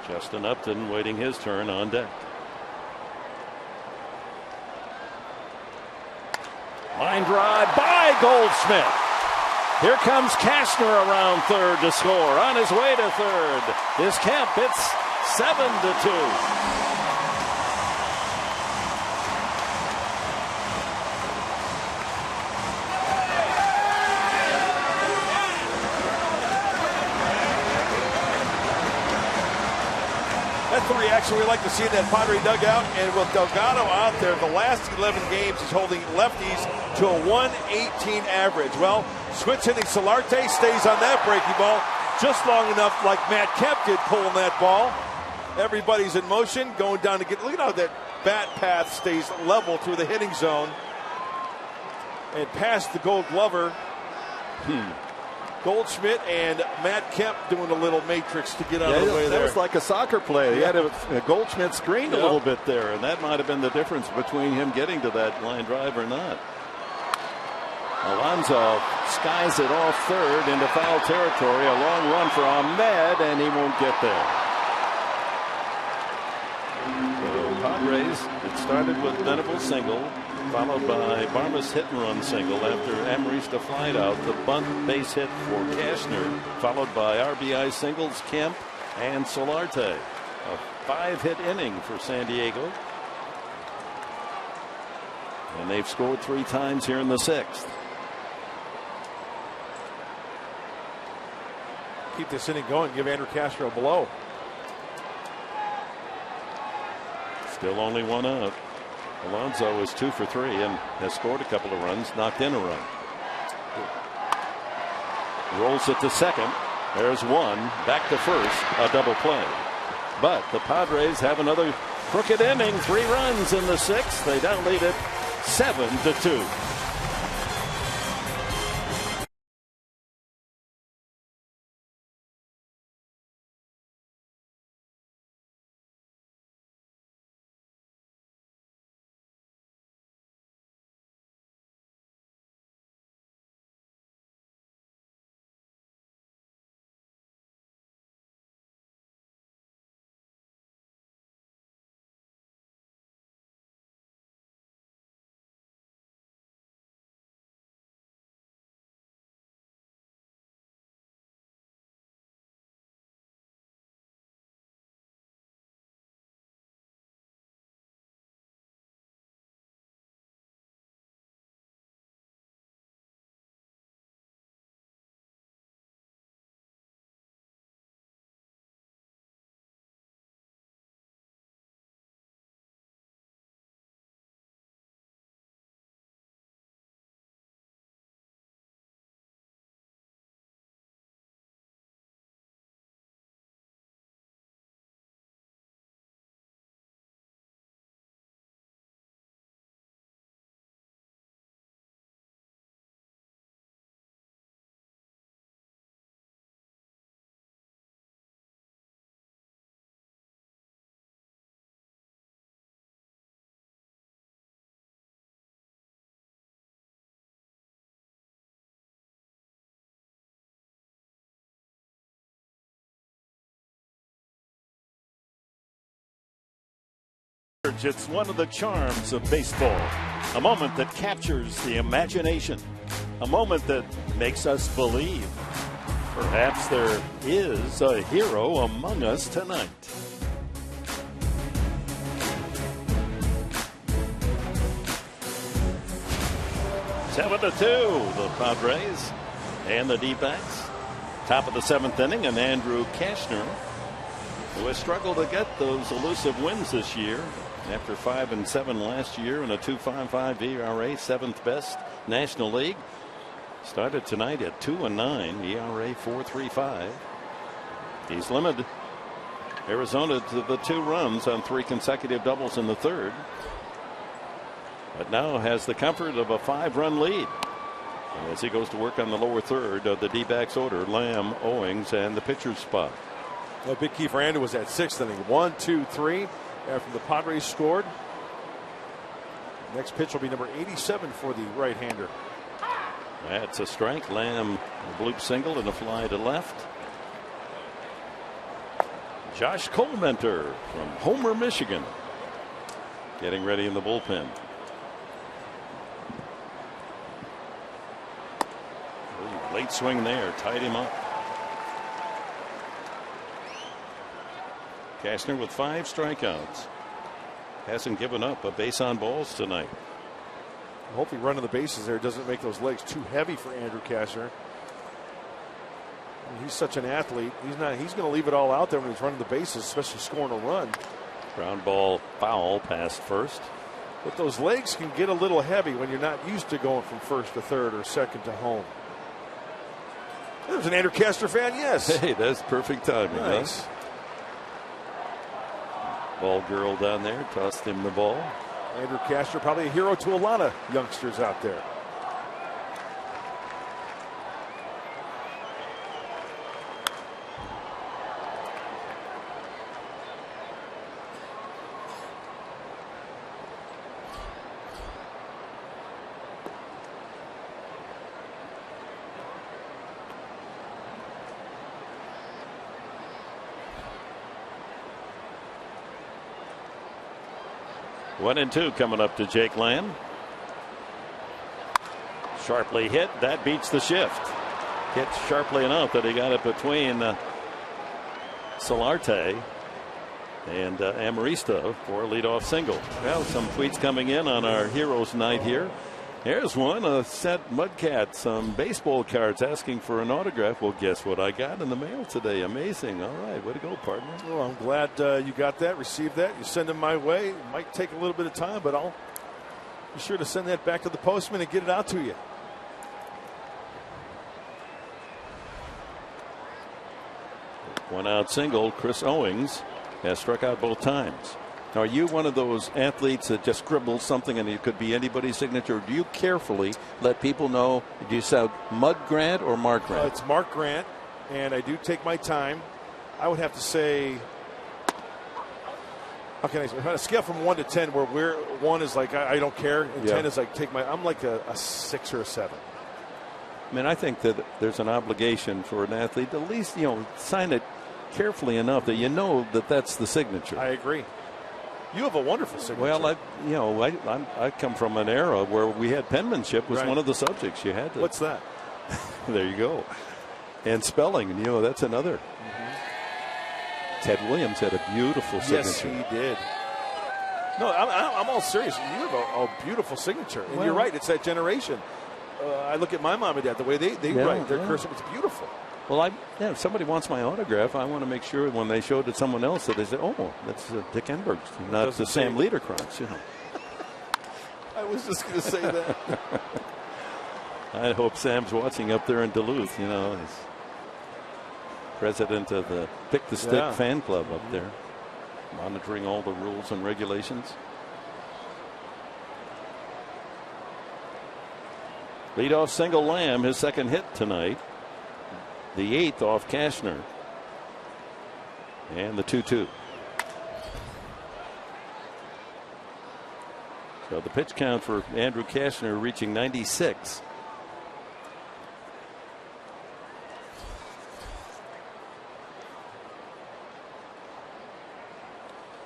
Justin Upton waiting his turn on deck. Line drive by Goldschmidt. Here comes Cashner around third to score. On his way to third is Kemp. It's 7-2. That's the reaction we like to see in that Padre dugout. And with Delgado out there, the last 11 games he's holding lefties to a 118 average. Well, switch hitting Solarte stays on that breaking ball just long enough, like Matt Kemp did pulling that ball. Everybody's in motion, going down to get. Look at how that bat path stays level through the hitting zone. And past the Gold Glover. Goldschmidt and Matt Kemp doing a little matrix to get out of the way there. That was like a soccer play. He had a Goldschmidt screened a little bit there, and that might have been the difference between him getting to that line drive or not. Alonso skies it off third into foul territory. A long run for Ahmed, and he won't get there. The Padres, it started with Venable's single, followed by Barmas hit and run single after Amarista flied out. The bunt base hit for Cashner, followed by RBI singles, Kemp and Solarte. A 5-hit inning for San Diego. And they've scored 3 times here in the 6th. Keep this inning going. Give Andrew Castro a blow. Still only 1 out. Alonso is 2 for 3 and has scored a couple of runs, knocked in a run. Rolls it to second. There's 1. Back to first. A double play. But the Padres have another crooked inning. 3 runs in the 6th. They down lead it 7-2. It's one of the charms of baseball. A moment that captures the imagination. A moment that makes us believe. Perhaps there is a hero among us tonight. Seven to 2, the Padres and the D-backs. Top of the 7th inning, and Andrew Cashner, who has struggled to get those elusive wins this year. After 5-7 last year and a 2.55 ERA, 7th best National League. Started tonight at 2-9, ERA 4.35. He's limited Arizona to the 2 runs on 3 consecutive doubles in the 3rd. But now has the comfort of a 5-run lead. And as he goes to work on the lower 3rd of the D-backs order, Lamb, Owings, and the pitcher's spot. A big key for Andrew was that 6th inning. 1, 2, 3. After the Padres scored. Next pitch will be number 87 for the right-hander. That's a strike. Lamb, a bloop single and a fly to left. Josh Colmenter from Homer, Michigan, getting ready in the bullpen. Ooh, late swing there, tied him up. Cashner with 5 strikeouts. Hasn't given up a base on balls tonight. Hopefully running the bases there doesn't make those legs too heavy for Andrew Cashner. I mean, he's such an athlete. He's going to leave it all out there when he's running the bases, especially scoring a run. Ground ball foul past first. But those legs can get a little heavy when you're not used to going from first to third or second to home. There's an Andrew Cashner fan, yes. Hey, that's perfect timing. Nice. Huh? Ball girl down there tossed him the ball. Andrew Cashner, probably a hero to a lot of youngsters out there. 1-2 coming up to Jake Lamb. Sharply hit. That beats the shift. Hit sharply enough that he got it between Solarte and Amarista for a leadoff single. Well, some tweets coming in on our Heroes night here. Here's one, a set Mudcat, some baseball cards asking for an autograph. Well, guess what I got in the mail today? Amazing. All right, way to go, partner. Well, I'm glad you got that, received that. You send them my way. It might take a little bit of time, but I'll be sure to send that back to the postman and get it out to you. One out single. Chris Owings has struck out both times. Now, are you one of those athletes that just scribbles something and it could be anybody's signature? Or do you carefully let people know? Do you say Mud Grant or Mark Grant? It's Mark Grant, and I do take my time. I would have to say, how can I say, on a scale from 1 to 10, where 1 is like I don't care, and 10 is like I'm like a 6 or a 7. I mean, I think that there's an obligation for an athlete to at least, sign it carefully enough that you know that that's the signature. I agree. You have a wonderful signature. Well, I come from an era where we had penmanship was one of the subjects you had to. What's that? There you go. And spelling, that's another. Ted Williams had a beautiful signature. Yes, he did. No, I'm all serious. You have a beautiful signature, and you're right. It's that generation. I look at my mom and dad, the way they write their cursive. It's beautiful. Well, if somebody wants my autograph, I want to make sure when they show it to someone else that they say, "Oh, that's Dick Enberg, not the Sam Liederkranz." I was just going to say that. I hope Sam's watching up there in Duluth. He's president of the Pick the Stick fan club up there, monitoring all the rules and regulations. Leadoff single Lamb, his second hit tonight. The 8th off Cashner. And the 2-2. So the pitch count for Andrew Cashner reaching 96.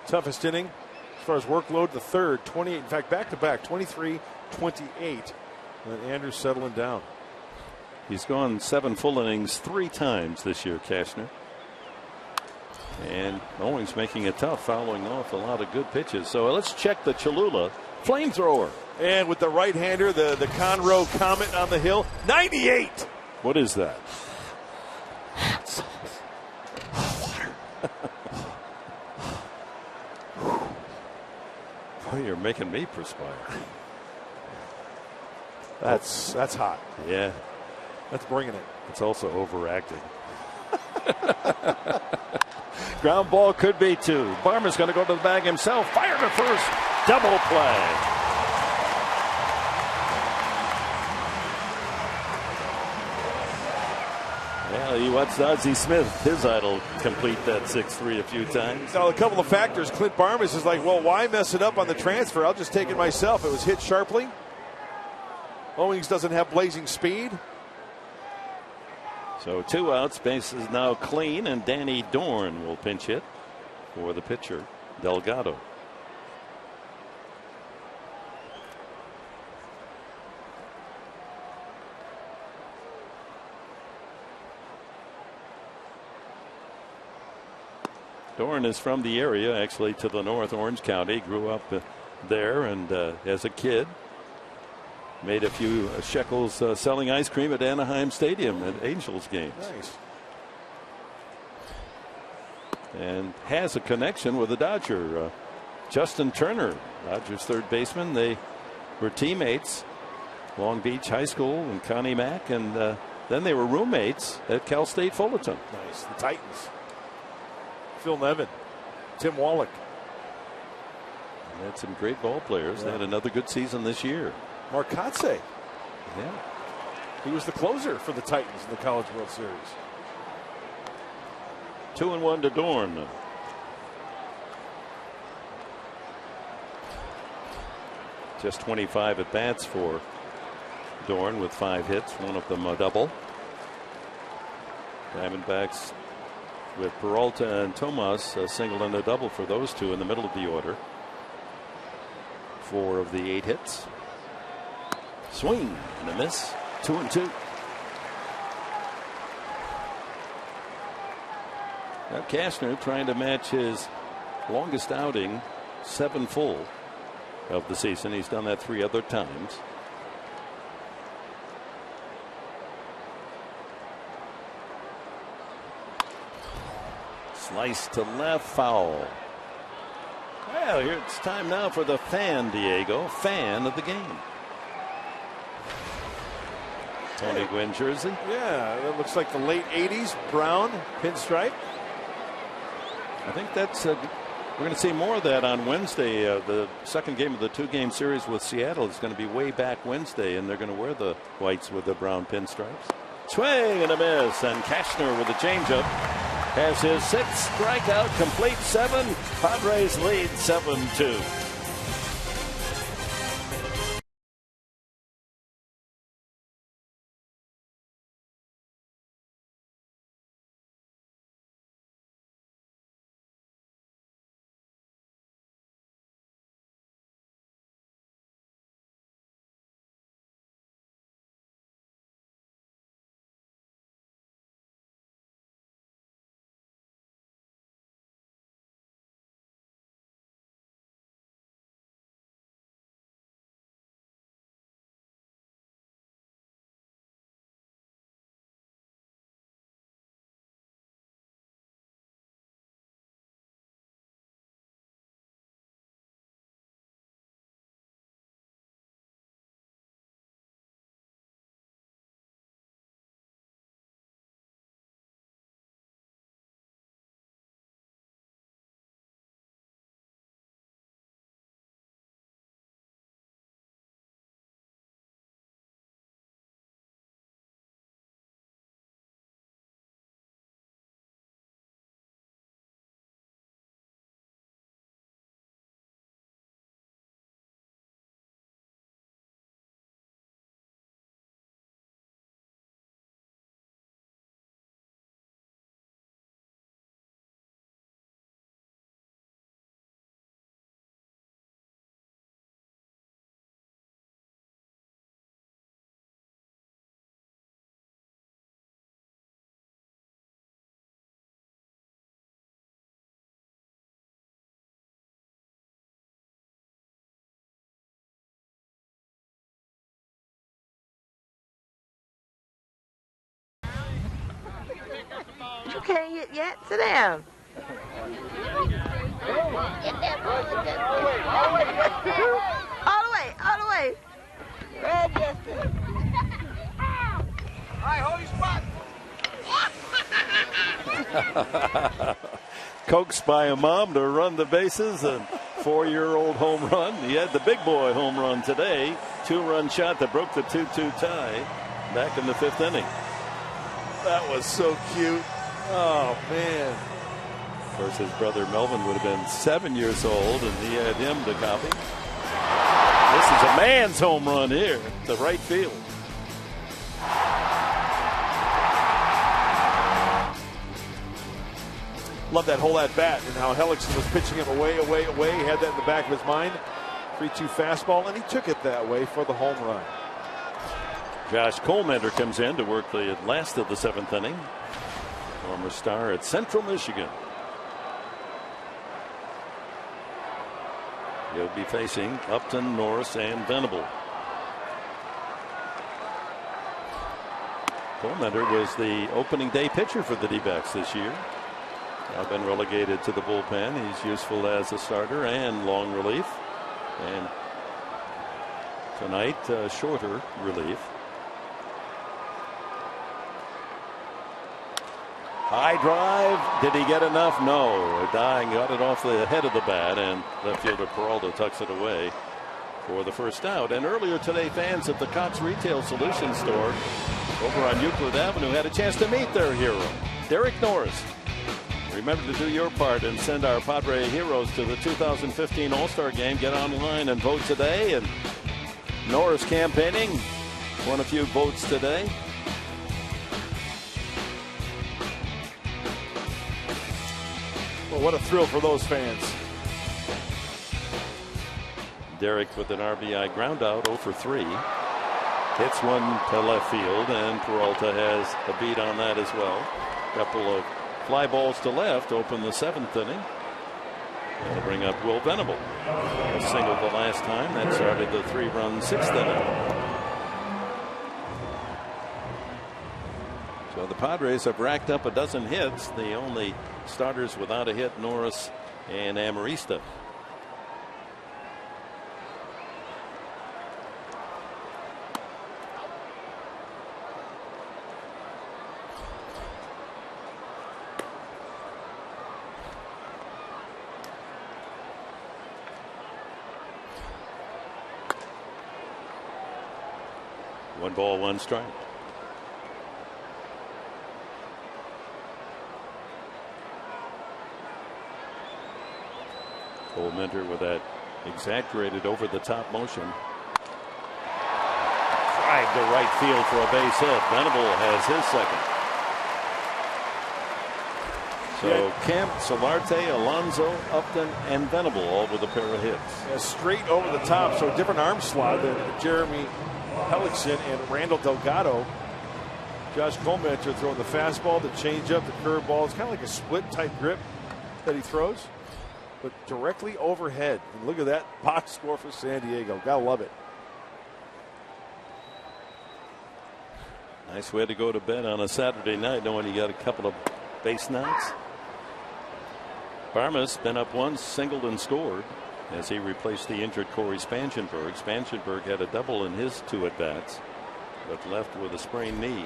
Toughest inning as far as workload, the third, 28. In fact, back-to-back, 23-28. And Andrew's settling down. He's gone 7 full innings 3 times this year, Cashner. And Owings making it tough, fouling off a lot of good pitches. So let's check the Cholula flamethrower. And with the right-hander, the Conroe Comet on the hill, 98. What is that? Boy, you're making me perspire. That's hot. Yeah. That's bringing it. It's also overacting. Ground ball could be 2. Barmer's going to go to the bag himself. Fire to first. Double play. Well, he watched Ozzie Smith, his idol, complete that 6-3 a few times. Now, a couple of factors. Clint Barmes is like, well, why mess it up on the transfer? I'll just take it myself. It was hit sharply. Owings doesn't have blazing speed. So 2 outs, base is now clean, and Danny Dorn will pinch hit for the pitcher, Delgado. Dorn is from the area, actually to the north, Orange County. Grew up there, and as a kid made a few shekels selling ice cream at Anaheim Stadium at Angels games. Nice. And has a connection with a Dodger. Justin Turner, Dodgers third baseman. They were teammates, Long Beach High School and Connie Mack, and then they were roommates at Cal State Fullerton. Nice. The Titans. Phil Nevin, Tim Wallach. And they had some great ball players. They had another good season this year. Mark Kotze. Yeah. He was the closer for the Titans in the College World Series. 2-1 to Dorn. Just 25 at bats for Dorn with 5 hits, one of them a double. Diamondbacks with Peralta and Tomas, a single and a double for those two in the middle of the order. 4 of the 8 hits. Swing and a miss. 2-2. Now Cashner trying to match his longest outing, 7 full of the season. He's done that 3 other times. Slice to left, foul. Well, here it's time now for the fan, Diego. Fan of the game. Tony Gwynn jersey. Yeah, that looks like the late 80s brown pinstripe. I think that's we're going to see more of that on Wednesday. The second game of the 2-game series with Seattle is going to be way back Wednesday, and they're going to wear the whites with the brown pinstripes. Swing and a miss, and Cashner with a changeup has his 6th strikeout, complete 7. Padres lead 7-2. You can't hit yet. Sit down. All the way, all the way. Red Justin. All right, hold your spot. Coaxed by a mom to run the bases, and 4-year-old home run. He had the big boy home run today. 2-run shot that broke the 2-2 tie back in the 5th inning. That was so cute. Oh, man. Of course, his brother Melvin would have been 7 years old, and he had him to copy. This is a man's home run here to right field. Love that whole at bat and how Hellickson was pitching him away. He had that in the back of his mind. 3-2 fastball, and he took it that way for the home run. Josh Colmander comes in to work the last of the 7th inning. Former star at Central Michigan. He'll be facing Upton, Norris, and Venable. Colmander was the opening day pitcher for the D-backs this year. Now been relegated to the bullpen. He's useful as a starter and long relief. And tonight, shorter relief. High drive. Did he get enough? No. Dying got it off the head of the bat, and left fielder Peralta tucks it away for the first out. And earlier today, fans at the Cox Retail Solutions store over on Euclid Avenue had a chance to meet their hero, Derek Norris. Remember to do your part and send our Padre heroes to the 2015 All-Star Game. Get online and vote today. And Norris campaigning. Won a few votes today. Well, what a thrill for those fans. Derek with an RBI ground out, 0 for 3. Hits one to left field, and Peralta has a beat on that as well. Couple of fly balls to left, open the 7th inning. That'll bring up Will Venable. A single the last time. That started the 3-run 6th inning. So the Padres have racked up a dozen hits. The only starters without a hit, Norris and Amarista. One ball, one strike. Cole Minter with that exaggerated over the top motion. Drive to right field for a base hit. Venable has his second. So Kemp, Solarte, Alonso, Upton, and Venable all with a pair of hits. Yeah, straight over the top, so a different arm slot than Jeremy Hellickson and Randall Delgado. Josh Colemanter throwing the fastball, the changeup, the curveball. It's kind of like a split type grip that he throws, but directly overhead. And look at that box score for San Diego. Gotta love it. Nice way to go to bed on a Saturday night, knowing you got a couple of base knocks. Barmas been up once, singled and scored as he replaced the injured Corey Spangenberg. Spangenberg had a double in his 2 at-bats, but left with a sprained knee.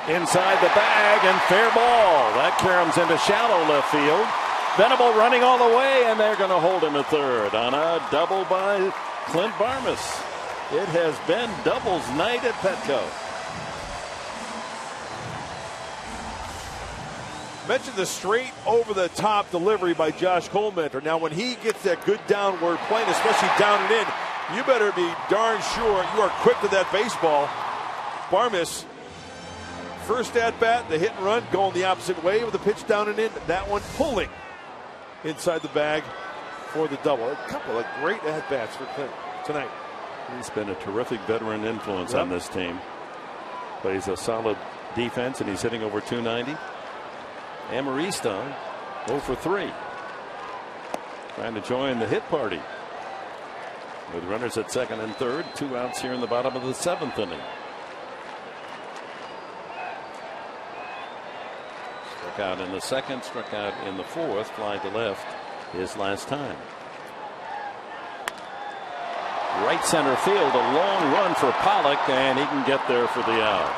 Inside the bag and fair ball. That caroms into shallow left field. Venable running all the way, and they're going to hold him at third on a double by Clint Barmas. It has been doubles night at Petco. Mentioned the straight over the top delivery by Josh Colemanter. Now when he gets that good downward plane, especially down and in, you better be darn sure you are quick to that baseball. Barmas, first at bat, the hit and run, going the opposite way with the pitch down and in. That one pulling inside the bag for the double. A couple of great at bats for Clint tonight. He's been a terrific veteran influence on this team. Plays a solid defense, and he's hitting over 290. Amarista 0 for 3. Trying to join the hit party. With runners at second and third, 2 outs here in the bottom of the 7th inning. Struck out in the second, struck out in the 4th, fly to left his last time. Right center field, a long run for Pollock, and he can get there for the out.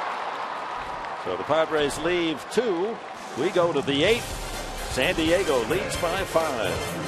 So the Padres leave 2. We go to the 8th. San Diego leads by 5.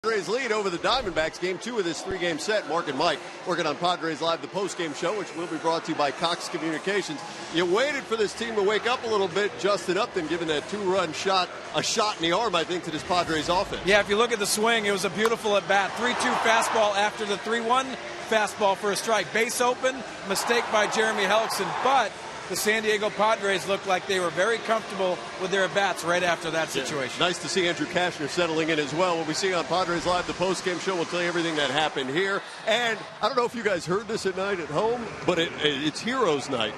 Padres lead over the Diamondbacks, game 2 of this 3-game set. Mark and Mike working on Padres Live, the post-game show, which will be brought to you by Cox Communications. You waited for this team to wake up a little bit. Justin Upton giving that 2-run shot, a shot in the arm, I think, to this Padres offense. Yeah, if you look at the swing, it was a beautiful at-bat. 3-2 fastball after the 3-1 fastball for a strike. Base open, mistake by Jeremy Hellickson, but the San Diego Padres looked like they were very comfortable with their at-bats right after that situation. Yeah, nice to see Andrew Kashner settling in as well. What we see on Padres Live, the post-game show, will tell you everything that happened here. And I don't know if you guys heard this at night at home, but it's Heroes Night,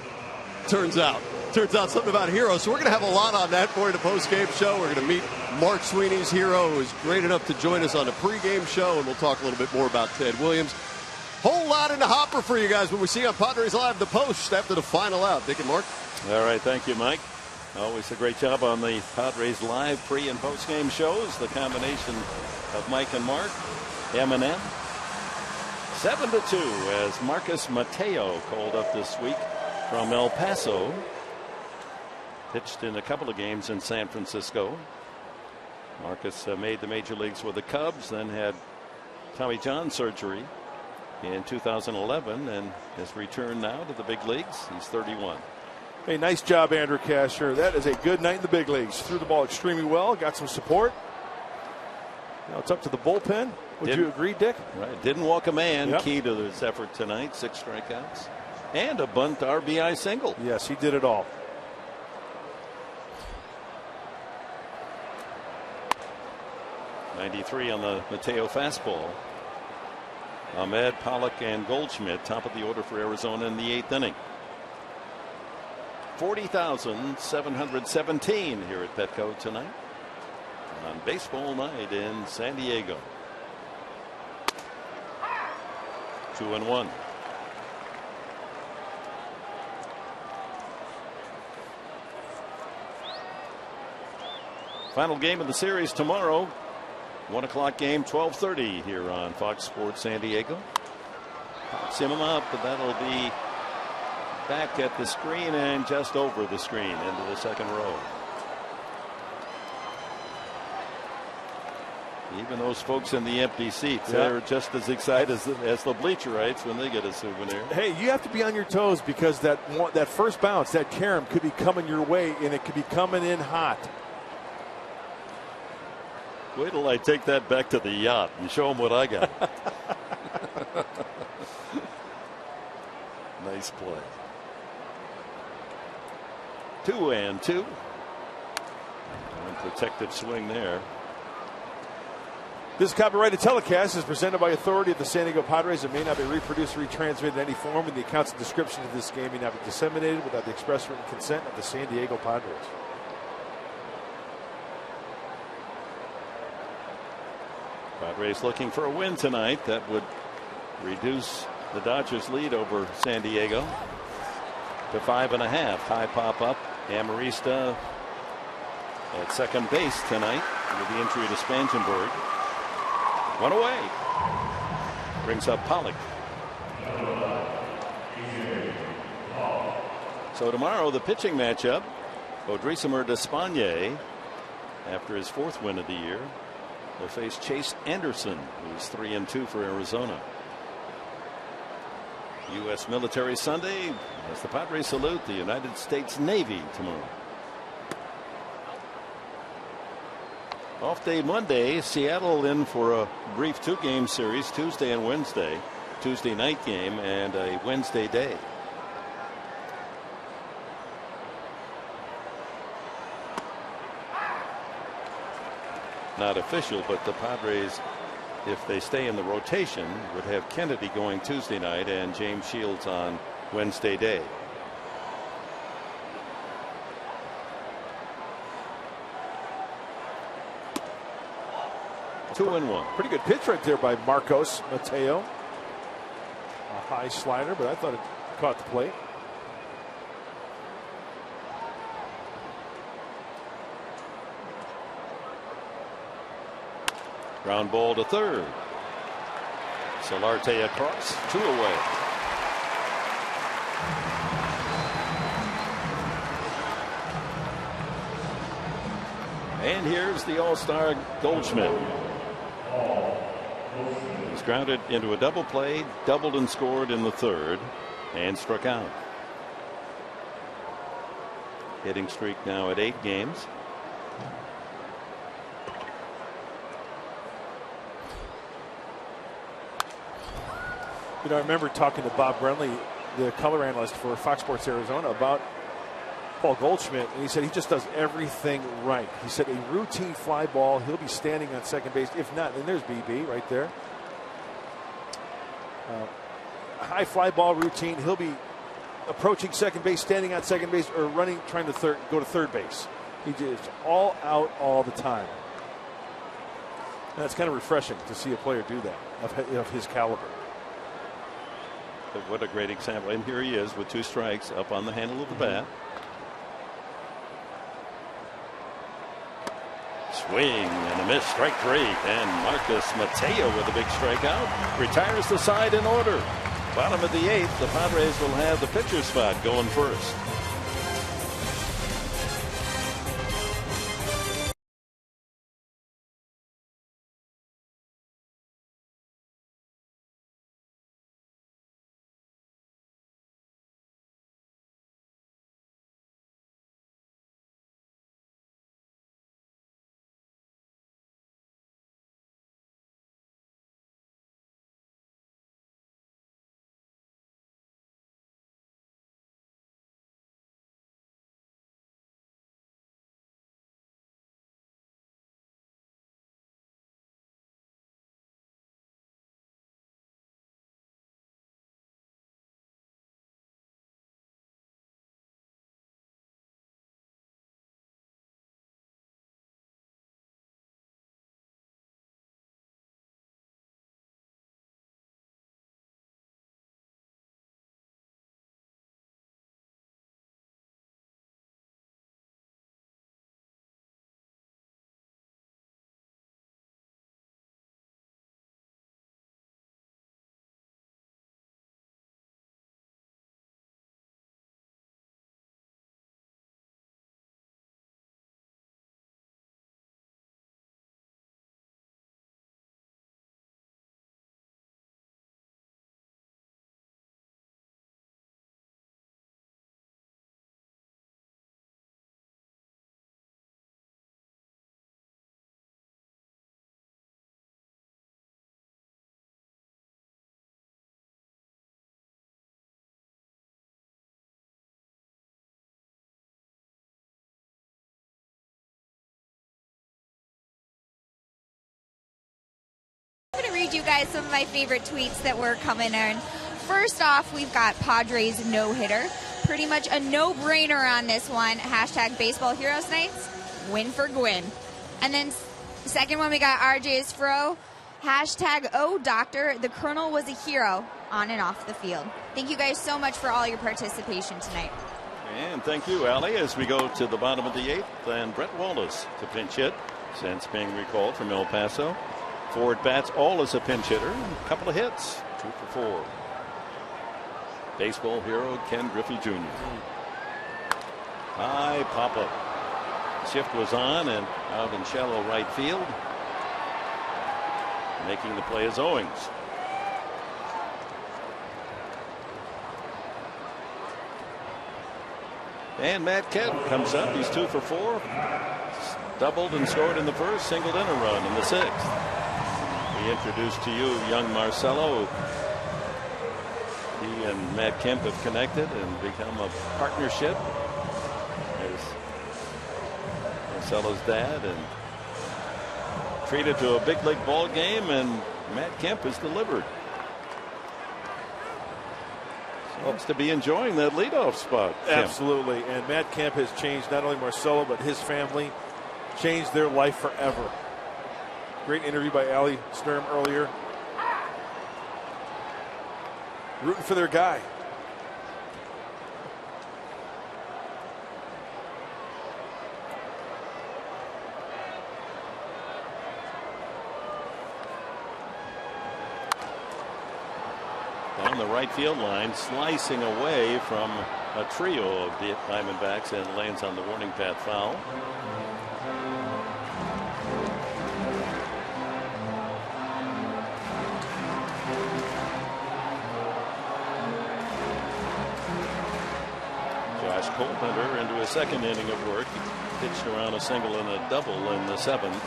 turns out. Turns out something about heroes. So we're going to have a lot on that for you, the post-game show. We're going to meet Mark Sweeney's hero, who is great enough to join us on the pre-game show, and we'll talk a little bit more about Ted Williams. Whole lot in the hopper for you guys when we see on Padres Live the post after the final out. Dick and Mark. All right, thank you, Mike. Always a great job on the Padres Live pre- and post-game shows. The combination of Mike and Mark, M&M. 7-2 as Marcus Mateo called up this week from El Paso. Pitched in a couple of games in San Francisco. Marcus made the major leagues with the Cubs, then had Tommy John surgery in 2011 and has returned now to the big leagues. He's 31. Hey, nice job, Andrew Kashner. That is a good night in the big leagues. Threw the ball extremely well, got some support. Now it's up to the bullpen. Would you agree, Dick? Right. Didn't walk a man. Yep. Key to this effort tonight. 6 strikeouts and a bunt RBI single. Yes, he did it all. .93 on the Mateo fastball. Ahmed, Pollock, and Goldschmidt top of the order for Arizona in the 8th inning. 40,717 here at Petco tonight on baseball night in San Diego. 2-1. Final game of the series tomorrow. 1 o'clock game, 12:30 here on Fox Sports San Diego. Pops him up, but that'll be back at the screen and just over the screen into the second row. Even those folks in the empty seats, they're just as excited as the bleacherites when they get a souvenir. Hey, you have to be on your toes because that first bounce, that carom could be coming your way, and it could be coming in hot. Wait till I take that back to the yacht and show them what I got. Nice play. 2-2. And protected swing there. This copyrighted telecast is presented by authority of the San Diego Padres. It may not be reproduced or retransmitted in any form, and the accounts and description of this game may not be disseminated without the express written consent of the San Diego Padres. Padres looking for a win tonight. That would reduce the Dodgers lead over San Diego to 5.5. High pop up. Amarista at second base tonight with the injury to Spangenberg. One away. Brings up Pollock. So tomorrow the pitching matchup. Odrisamer Despaigne, after his 4th win of the year, will face Chase Anderson, who's 3-2 for Arizona. U.S. Military Sunday as the Padres salute the United States Navy tomorrow. Off day Monday, Seattle in for a brief 2-game series Tuesday and Wednesday. Tuesday night game and a Wednesday day. Not official, but the Padres, if they stay in the rotation, would have Kennedy going Tuesday night and James Shields on Wednesday day. Two and one. Pretty good pitch right there by Marcos Mateo. A high slider, but I thought it caught the plate. Ground ball to third. Solarte across, 2 away. And here's the All-Star Goldschmidt. He's grounded into a double play, doubled and scored in the third, and struck out. Hitting streak now at 8 games. You know, I remember talking to Bob Brenly, the color analyst for Fox Sports Arizona, about Paul Goldschmidt, and he said he just does everything right. He said a routine fly ball, he'll be standing on second base. If not, then there's BB right there. High fly ball routine, he'll be approaching second base, standing on second base, or running, trying to go to third base. He just all out all the time. And it's kind of refreshing to see a player do that of his caliber. But what a great example. And here he is with 2 strikes up on the handle of the bat. Swing and a miss, strike 3. And Marcus Mateo with a big strikeout retires the side in order. Bottom of the 8th, the Padres will have the pitcher spot going first. I'm going to read you guys some of my favorite tweets that were coming in. First off, we've got Padres no-hitter. Pretty much a no-brainer on this one. Hashtag Baseball Heroes Nights. Win for Gwyn. And then second one, we got RJ's Fro. Hashtag Oh Doctor. The Colonel was a hero on and off the field. Thank you guys so much for all your participation tonight. And thank you, Allie, as we go to the bottom of the 8th. And Brett Wallace to pinch hit since being recalled from El Paso. 4 at-bats, all as a pinch hitter. A couple of hits, 2 for 4. Baseball hero Ken Griffey Jr. High pop-up. Shift was on and out in shallow right field. Making the play is Owings. And Matt Kemp comes up. He's 2 for 4. Doubled and scored in the first, singled in a run in the 6th. We introduced to you young Marcelo. He and Matt Kemp have connected and become a partnership as Marcelo's dad, and treated to a big league ball game, and Matt Kemp has delivered. Seems to be enjoying that leadoff spot. Absolutely. And Matt Kemp has changed not only Marcelo but his family, changed their life forever. Great interview by Allie Sturm earlier. Rooting for their guy. Down the right field line, slicing away from a trio of the Diamondbacks, and lands on the warning path foul. Josh Colbender into his second inning of work. He pitched around a single and a double in the seventh.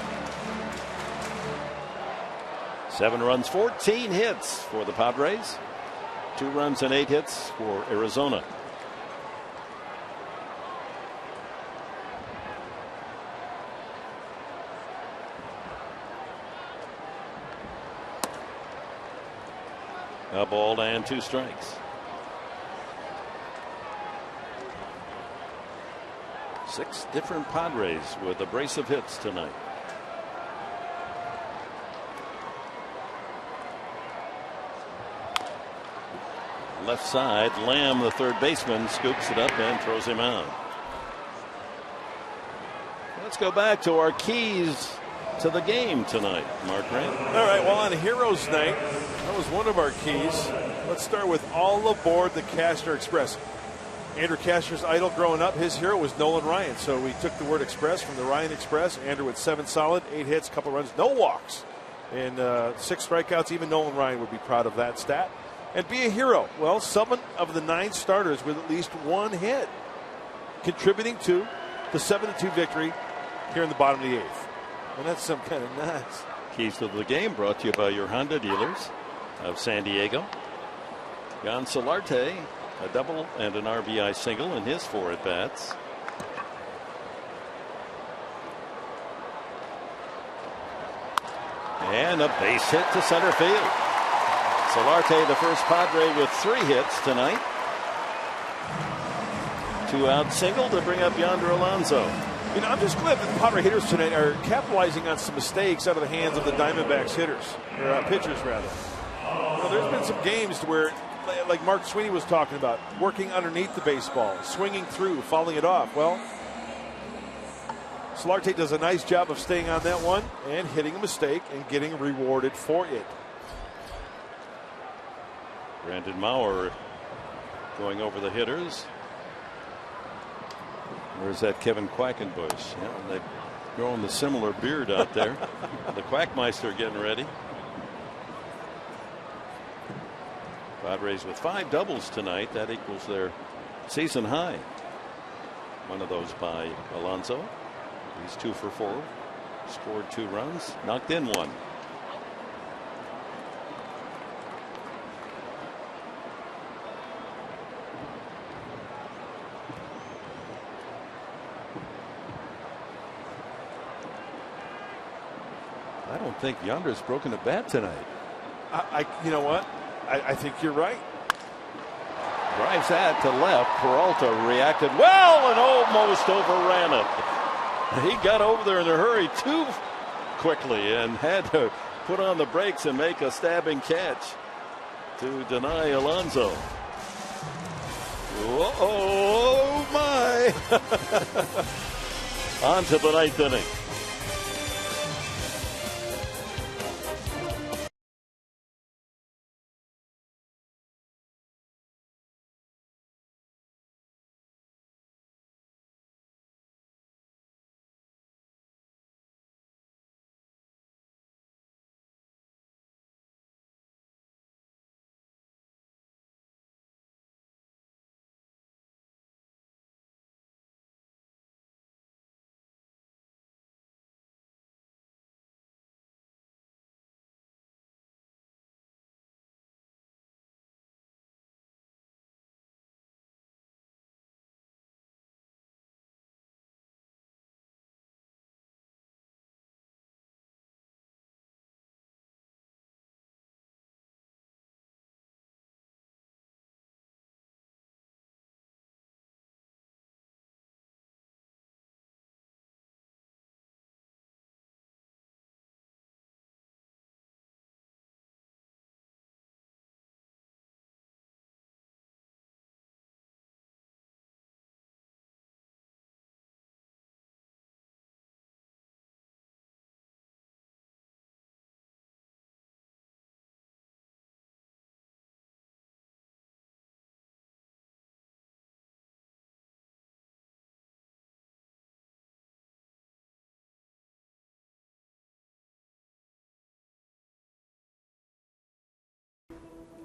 7 runs, 14 hits for the Padres. 2 runs and 8 hits for Arizona. A ball and 2 strikes. 6 different Padres with a brace of hits tonight. Left side, Lamb, the third baseman, scoops it up and throws him out. Let's go back to our keys to the game tonight, Mark Grant. All right, well, on Heroes Night, that was one of our keys. Let's start with all aboard the Cashner Express. Andrew Cashner's idol growing up, his hero was Nolan Ryan. So we took the word express from the Ryan Express. Andrew with 7 solid, 8 hits, couple runs, no walks, and 6 strikeouts. Even Nolan Ryan would be proud of that stat. And be a hero. Well, 7 of the 9 starters with at least 1 hit, contributing to the 7-2 victory here in the bottom of the 8th. And that's some kind of nuts. Keys to the game brought to you by your Honda dealers of San Diego. Jan Solarte, a double and an RBI single in his 4 at-bats. And a base hit to center field. Solarte, the first Padre with 3 hits tonight. 2-out single to bring up Yonder Alonso. You know, I'm just glad that the Padre hitters tonight are capitalizing on some mistakes out of the hands of the Diamondbacks hitters, or pitchers rather. You know, there's been some games where, like Mark Sweeney was talking about, working underneath the baseball, swinging through, fouling it off. Well, Solarte does a nice job of staying on that one and hitting a mistake and getting rewarded for it. Brandon Maurer going over the hitters. Where's that Kevin Quackenbush? Yeah, they've grown the similar beard out there. The Quackmeister getting ready. Padres with 5 doubles tonight. That equals their season high. One of those by Alonso. He's 2 for 4. Scored 2 runs. Knocked in 1. I don't think Yonder's broken a bat tonight. You know what? I think you're right. Drives that to left. Peralta reacted well and almost overran it. He got over there in a hurry too quickly and had to put on the brakes and make a stabbing catch to deny Alonso. Oh my! On to the 9th inning.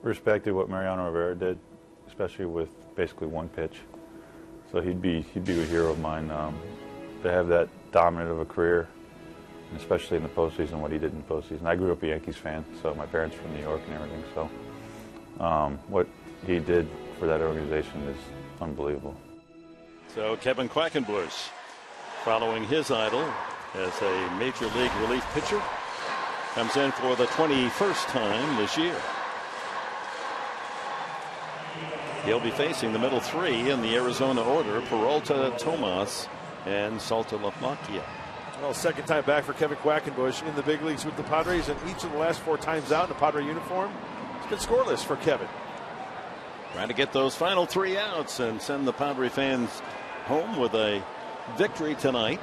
Respected what Mariano Rivera did, especially with basically 1 pitch. So he'd be a hero of mine. To have that dominant of a career, and especially in the postseason, what he did in the postseason. I grew up a Yankees fan, so my parents from New York and everything. So what he did for that organization is unbelievable. So Kevin Quackenbush, following his idol as a major league relief pitcher, comes in for the 21st time this year. He'll be facing the middle three in the Arizona order: Peralta, Tomas, and Saltalamacchia. Well, second time back for Kevin Quackenbush in the big leagues with the Padres, and each of the last 4 times out in a Padre uniform, it's been scoreless for Kevin. Trying to get those final 3 outs and send the Padre fans home with a victory tonight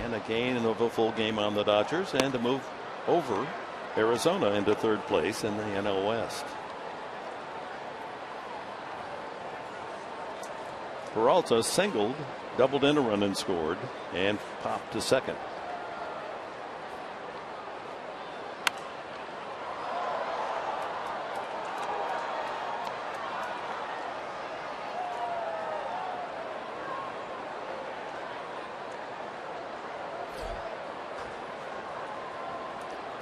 and a gain of a full game on the Dodgers, and to move over Arizona into 3rd place in the NL West. Peralta singled, doubled in a run and scored, and popped to second.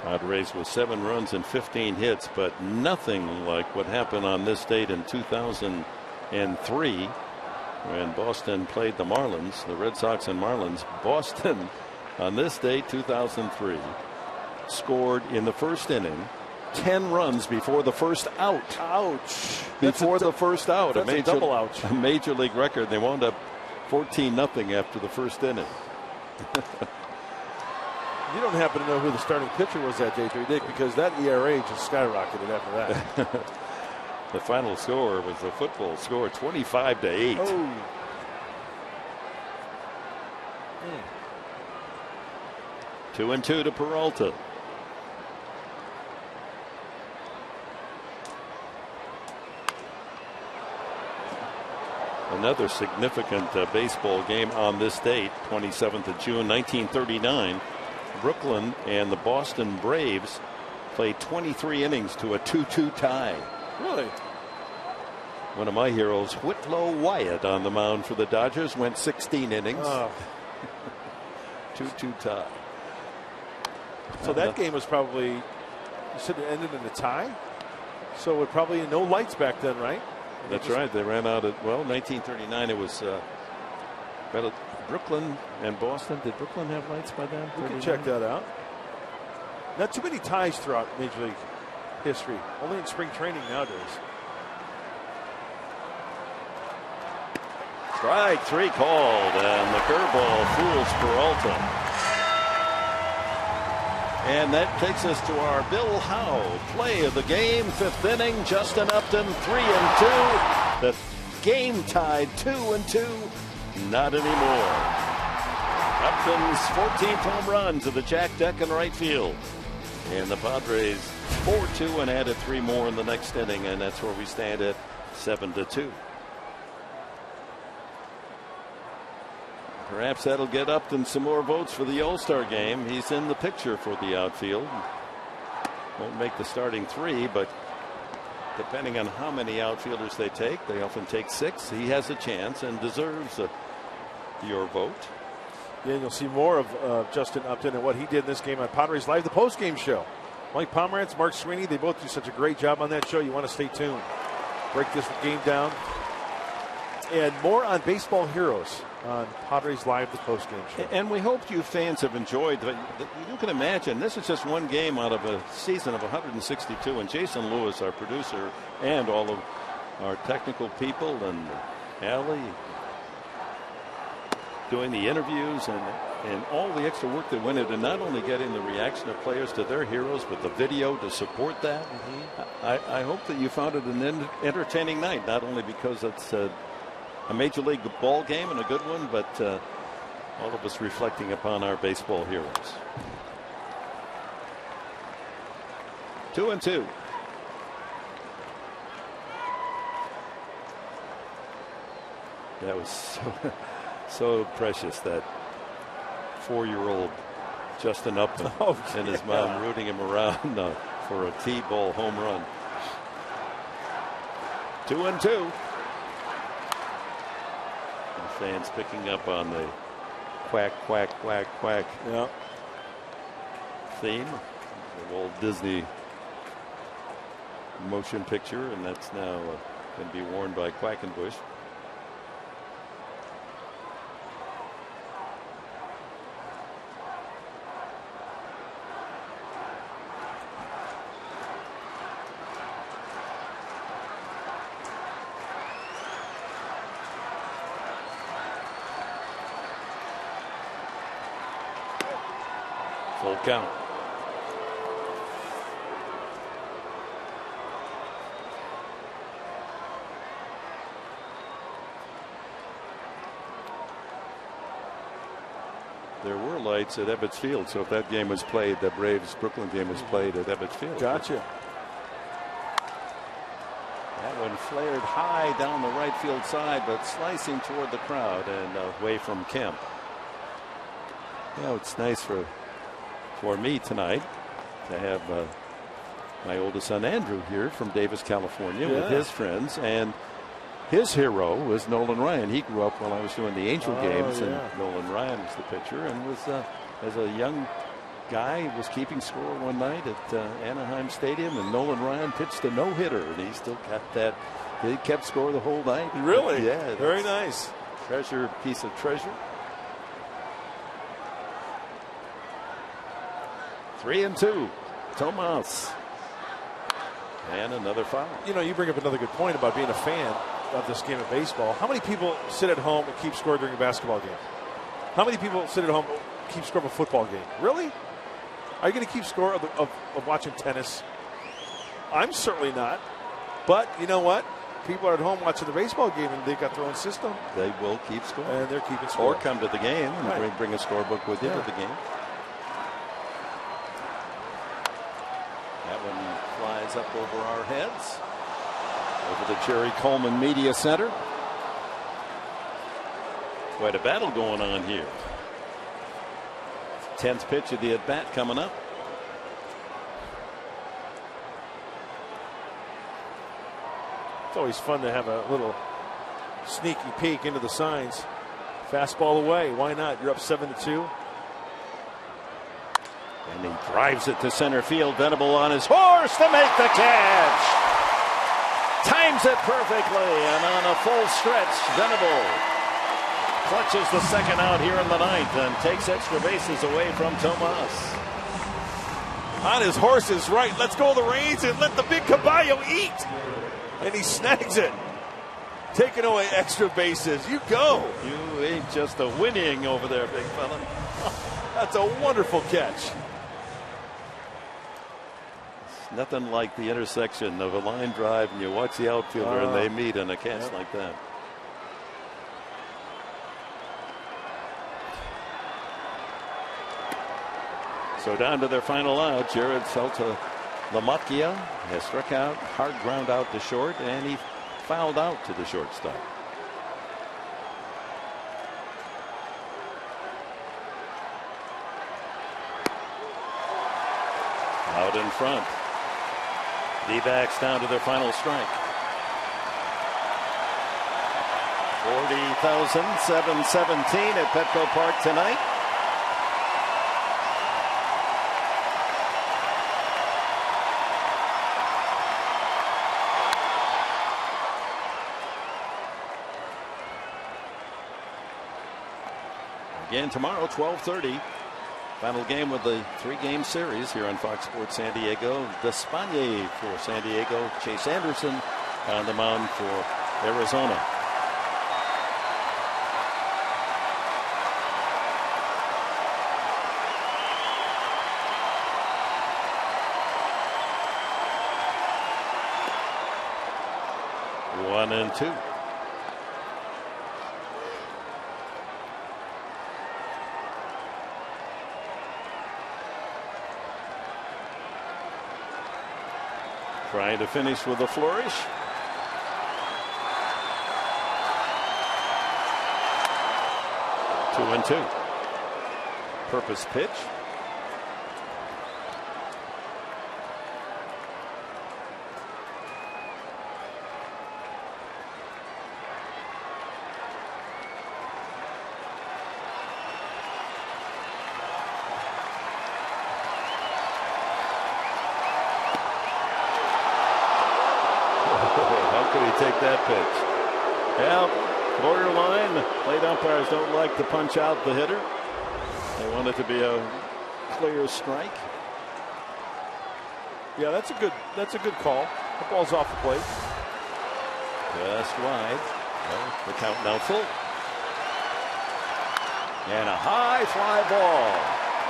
Padres with 7 runs and 15 hits, but nothing like what happened on this date in 2003. When Boston played the Marlins, the Red Sox and Marlins. Boston, on this date, 2003, scored in the first inning 10 runs before the first out. Ouch. Before the first out. That's a double ouch. A major league record. They wound up 14-0 after the first inning. You don't happen to know who the starting pitcher was that day, Dick, because that ERA just skyrocketed after that. The final score was a football score, 25-8. Oh. 2-2 to Peralta. Another significant baseball game on this date, 27th of June, 1939. Brooklyn and the Boston Braves played 23 innings to a 2-2 tie. Really? One of my heroes, Whitlow Wyatt, on the mound for the Dodgers, went 16 innings. 2-2 tie. So that game was probably, you said it ended in a tie? So it probably no lights back then, right? That's right. They ran out at, 1939. It was Brooklyn and Boston. Did Brooklyn have lights by then? We can check that out. Not too many ties throughout Major League history. Only in spring training nowadays. Strike 3 called, and the curveball fools Peralta. And that takes us to our Bill Howe play of the game. 5th inning, Justin Upton 3-2. The game tied 2-2. Not anymore. Upton's 14th home run to the Jack Deck in right field. And the Padres 4-2 and added 3 more in the next inning, and that's where we stand at 7-2. Perhaps that'll get Upton some more votes for the All-Star game. He's in the picture for the outfield. Won't make the starting 3, but depending on how many outfielders they take, they often take 6. He has a chance and deserves your vote. Yeah, you'll see more of Justin Upton and what he did in this game on Padres Live, the post-game show. Mike Pomerantz, Mark Sweeney, they both do such a great job on that show. You want to stay tuned. Break this game down. And more on baseball heroes on Padres Live, the post-game show. And we hope you fans have enjoyed. You can imagine this is just one game out of a season of 162. And Jason Lewis, our producer, and all of our technical people, and Allie doing the interviews and all the extra work that went into not only getting the reaction of players to their heroes, but the video to support that. I hope that you found it an entertaining night, not only because it's a Major League ball game and a good one, but all of us reflecting upon our baseball heroes. 2-2. That was so precious, that 4-year-old Justin Upton and his mom rooting him around for a T-ball home run. 2-2. Fans picking up on the quack, quack, quack, quack theme. The Walt Disney motion picture, and that's now going to be worn by Quackenbush. Full count. There were lights at Ebbets Field, so if that game was played, the Braves-Brooklyn game was played at Ebbets Field. Gotcha. That one flared high down the right field side, but slicing toward the crowd and away from Kemp. You know, it's nice for me tonight to have my oldest son Andrew here from Davis, California, with his friends, and his hero was Nolan Ryan. He grew up while I was doing the Angel games, and Nolan Ryan was the pitcher, and was as a young guy was keeping score one night at Anaheim Stadium, and Nolan Ryan pitched a no-hitter, and he still got that. He kept score the whole night. Really? Yeah. Very nice. Treasure, piece of treasure. 3-2. Tomas. And another foul. You know, you bring up another good point about being a fan of this game of baseball. How many people sit at home and keep score during a basketball game? How many people sit at home and keep score of a football game? Really? Are you going to keep score of watching tennis? I'm certainly not. But you know what? People are at home watching the baseball game, and they've got their own system. They will keep score. And they're keeping score. Or come to the game and bring a scorebook with you to the game. That one flies up over our heads, over the Jerry Coleman Media Center. Quite a battle going on here. 10th pitch of the at-bat coming up. It's always fun to have a little sneaky peek into the signs. Fastball away. Why not? You're up 7-2. And he drives it to center field. Venable on his horse to make the catch. Times it perfectly, and on a full stretch, Venable clutches the second out here in the ninth and takes extra bases away from Tomas. On his horse is right. Let's go the reins and let the big caballo eat. And he snags it. Taking away extra bases. You go. You ain't just a winning over there, big fella. That's a wonderful catch. Nothing like the intersection of a line drive and you watch the outfielder and they meet in a catch like that. So down to their final out. Jared Saltalamacchia has struck out, hard ground out to short, and he fouled out to the shortstop. Out in front. D-backs down to their final strike. 40,717 at Petco Park tonight. Again tomorrow, 12:30. Final game with the 3-game series here on Fox Sports San Diego. Despaigne for San Diego. Chase Anderson on the mound for Arizona. One and two. Trying to finish with a flourish. Two and two. Purpose pitch. that pitch. Yeah, borderline. Plate umpires don't like to punch out the hitter. They want it to be a clear strike. Yeah, that's a good call. The ball's off the plate. Just wide. Well, the count now full. And a high fly ball.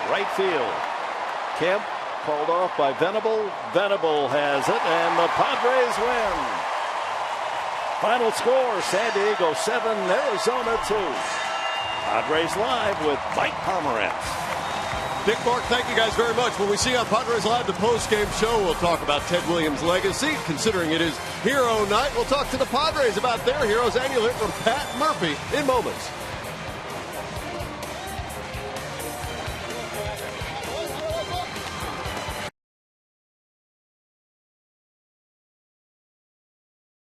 Right field. Kemp called off by Venable. Venable has it, and the Padres win. Final score, San Diego 7, Arizona 2. Padres Live with Mike Pomerantz. Dick, Mark, thank you guys very much. When we see you on Padres Live, the post-game show, we'll talk about Ted Williams' legacy. Considering it is Hero Night, we'll talk to the Padres about their heroes, and you'll hear from Pat Murphy in moments.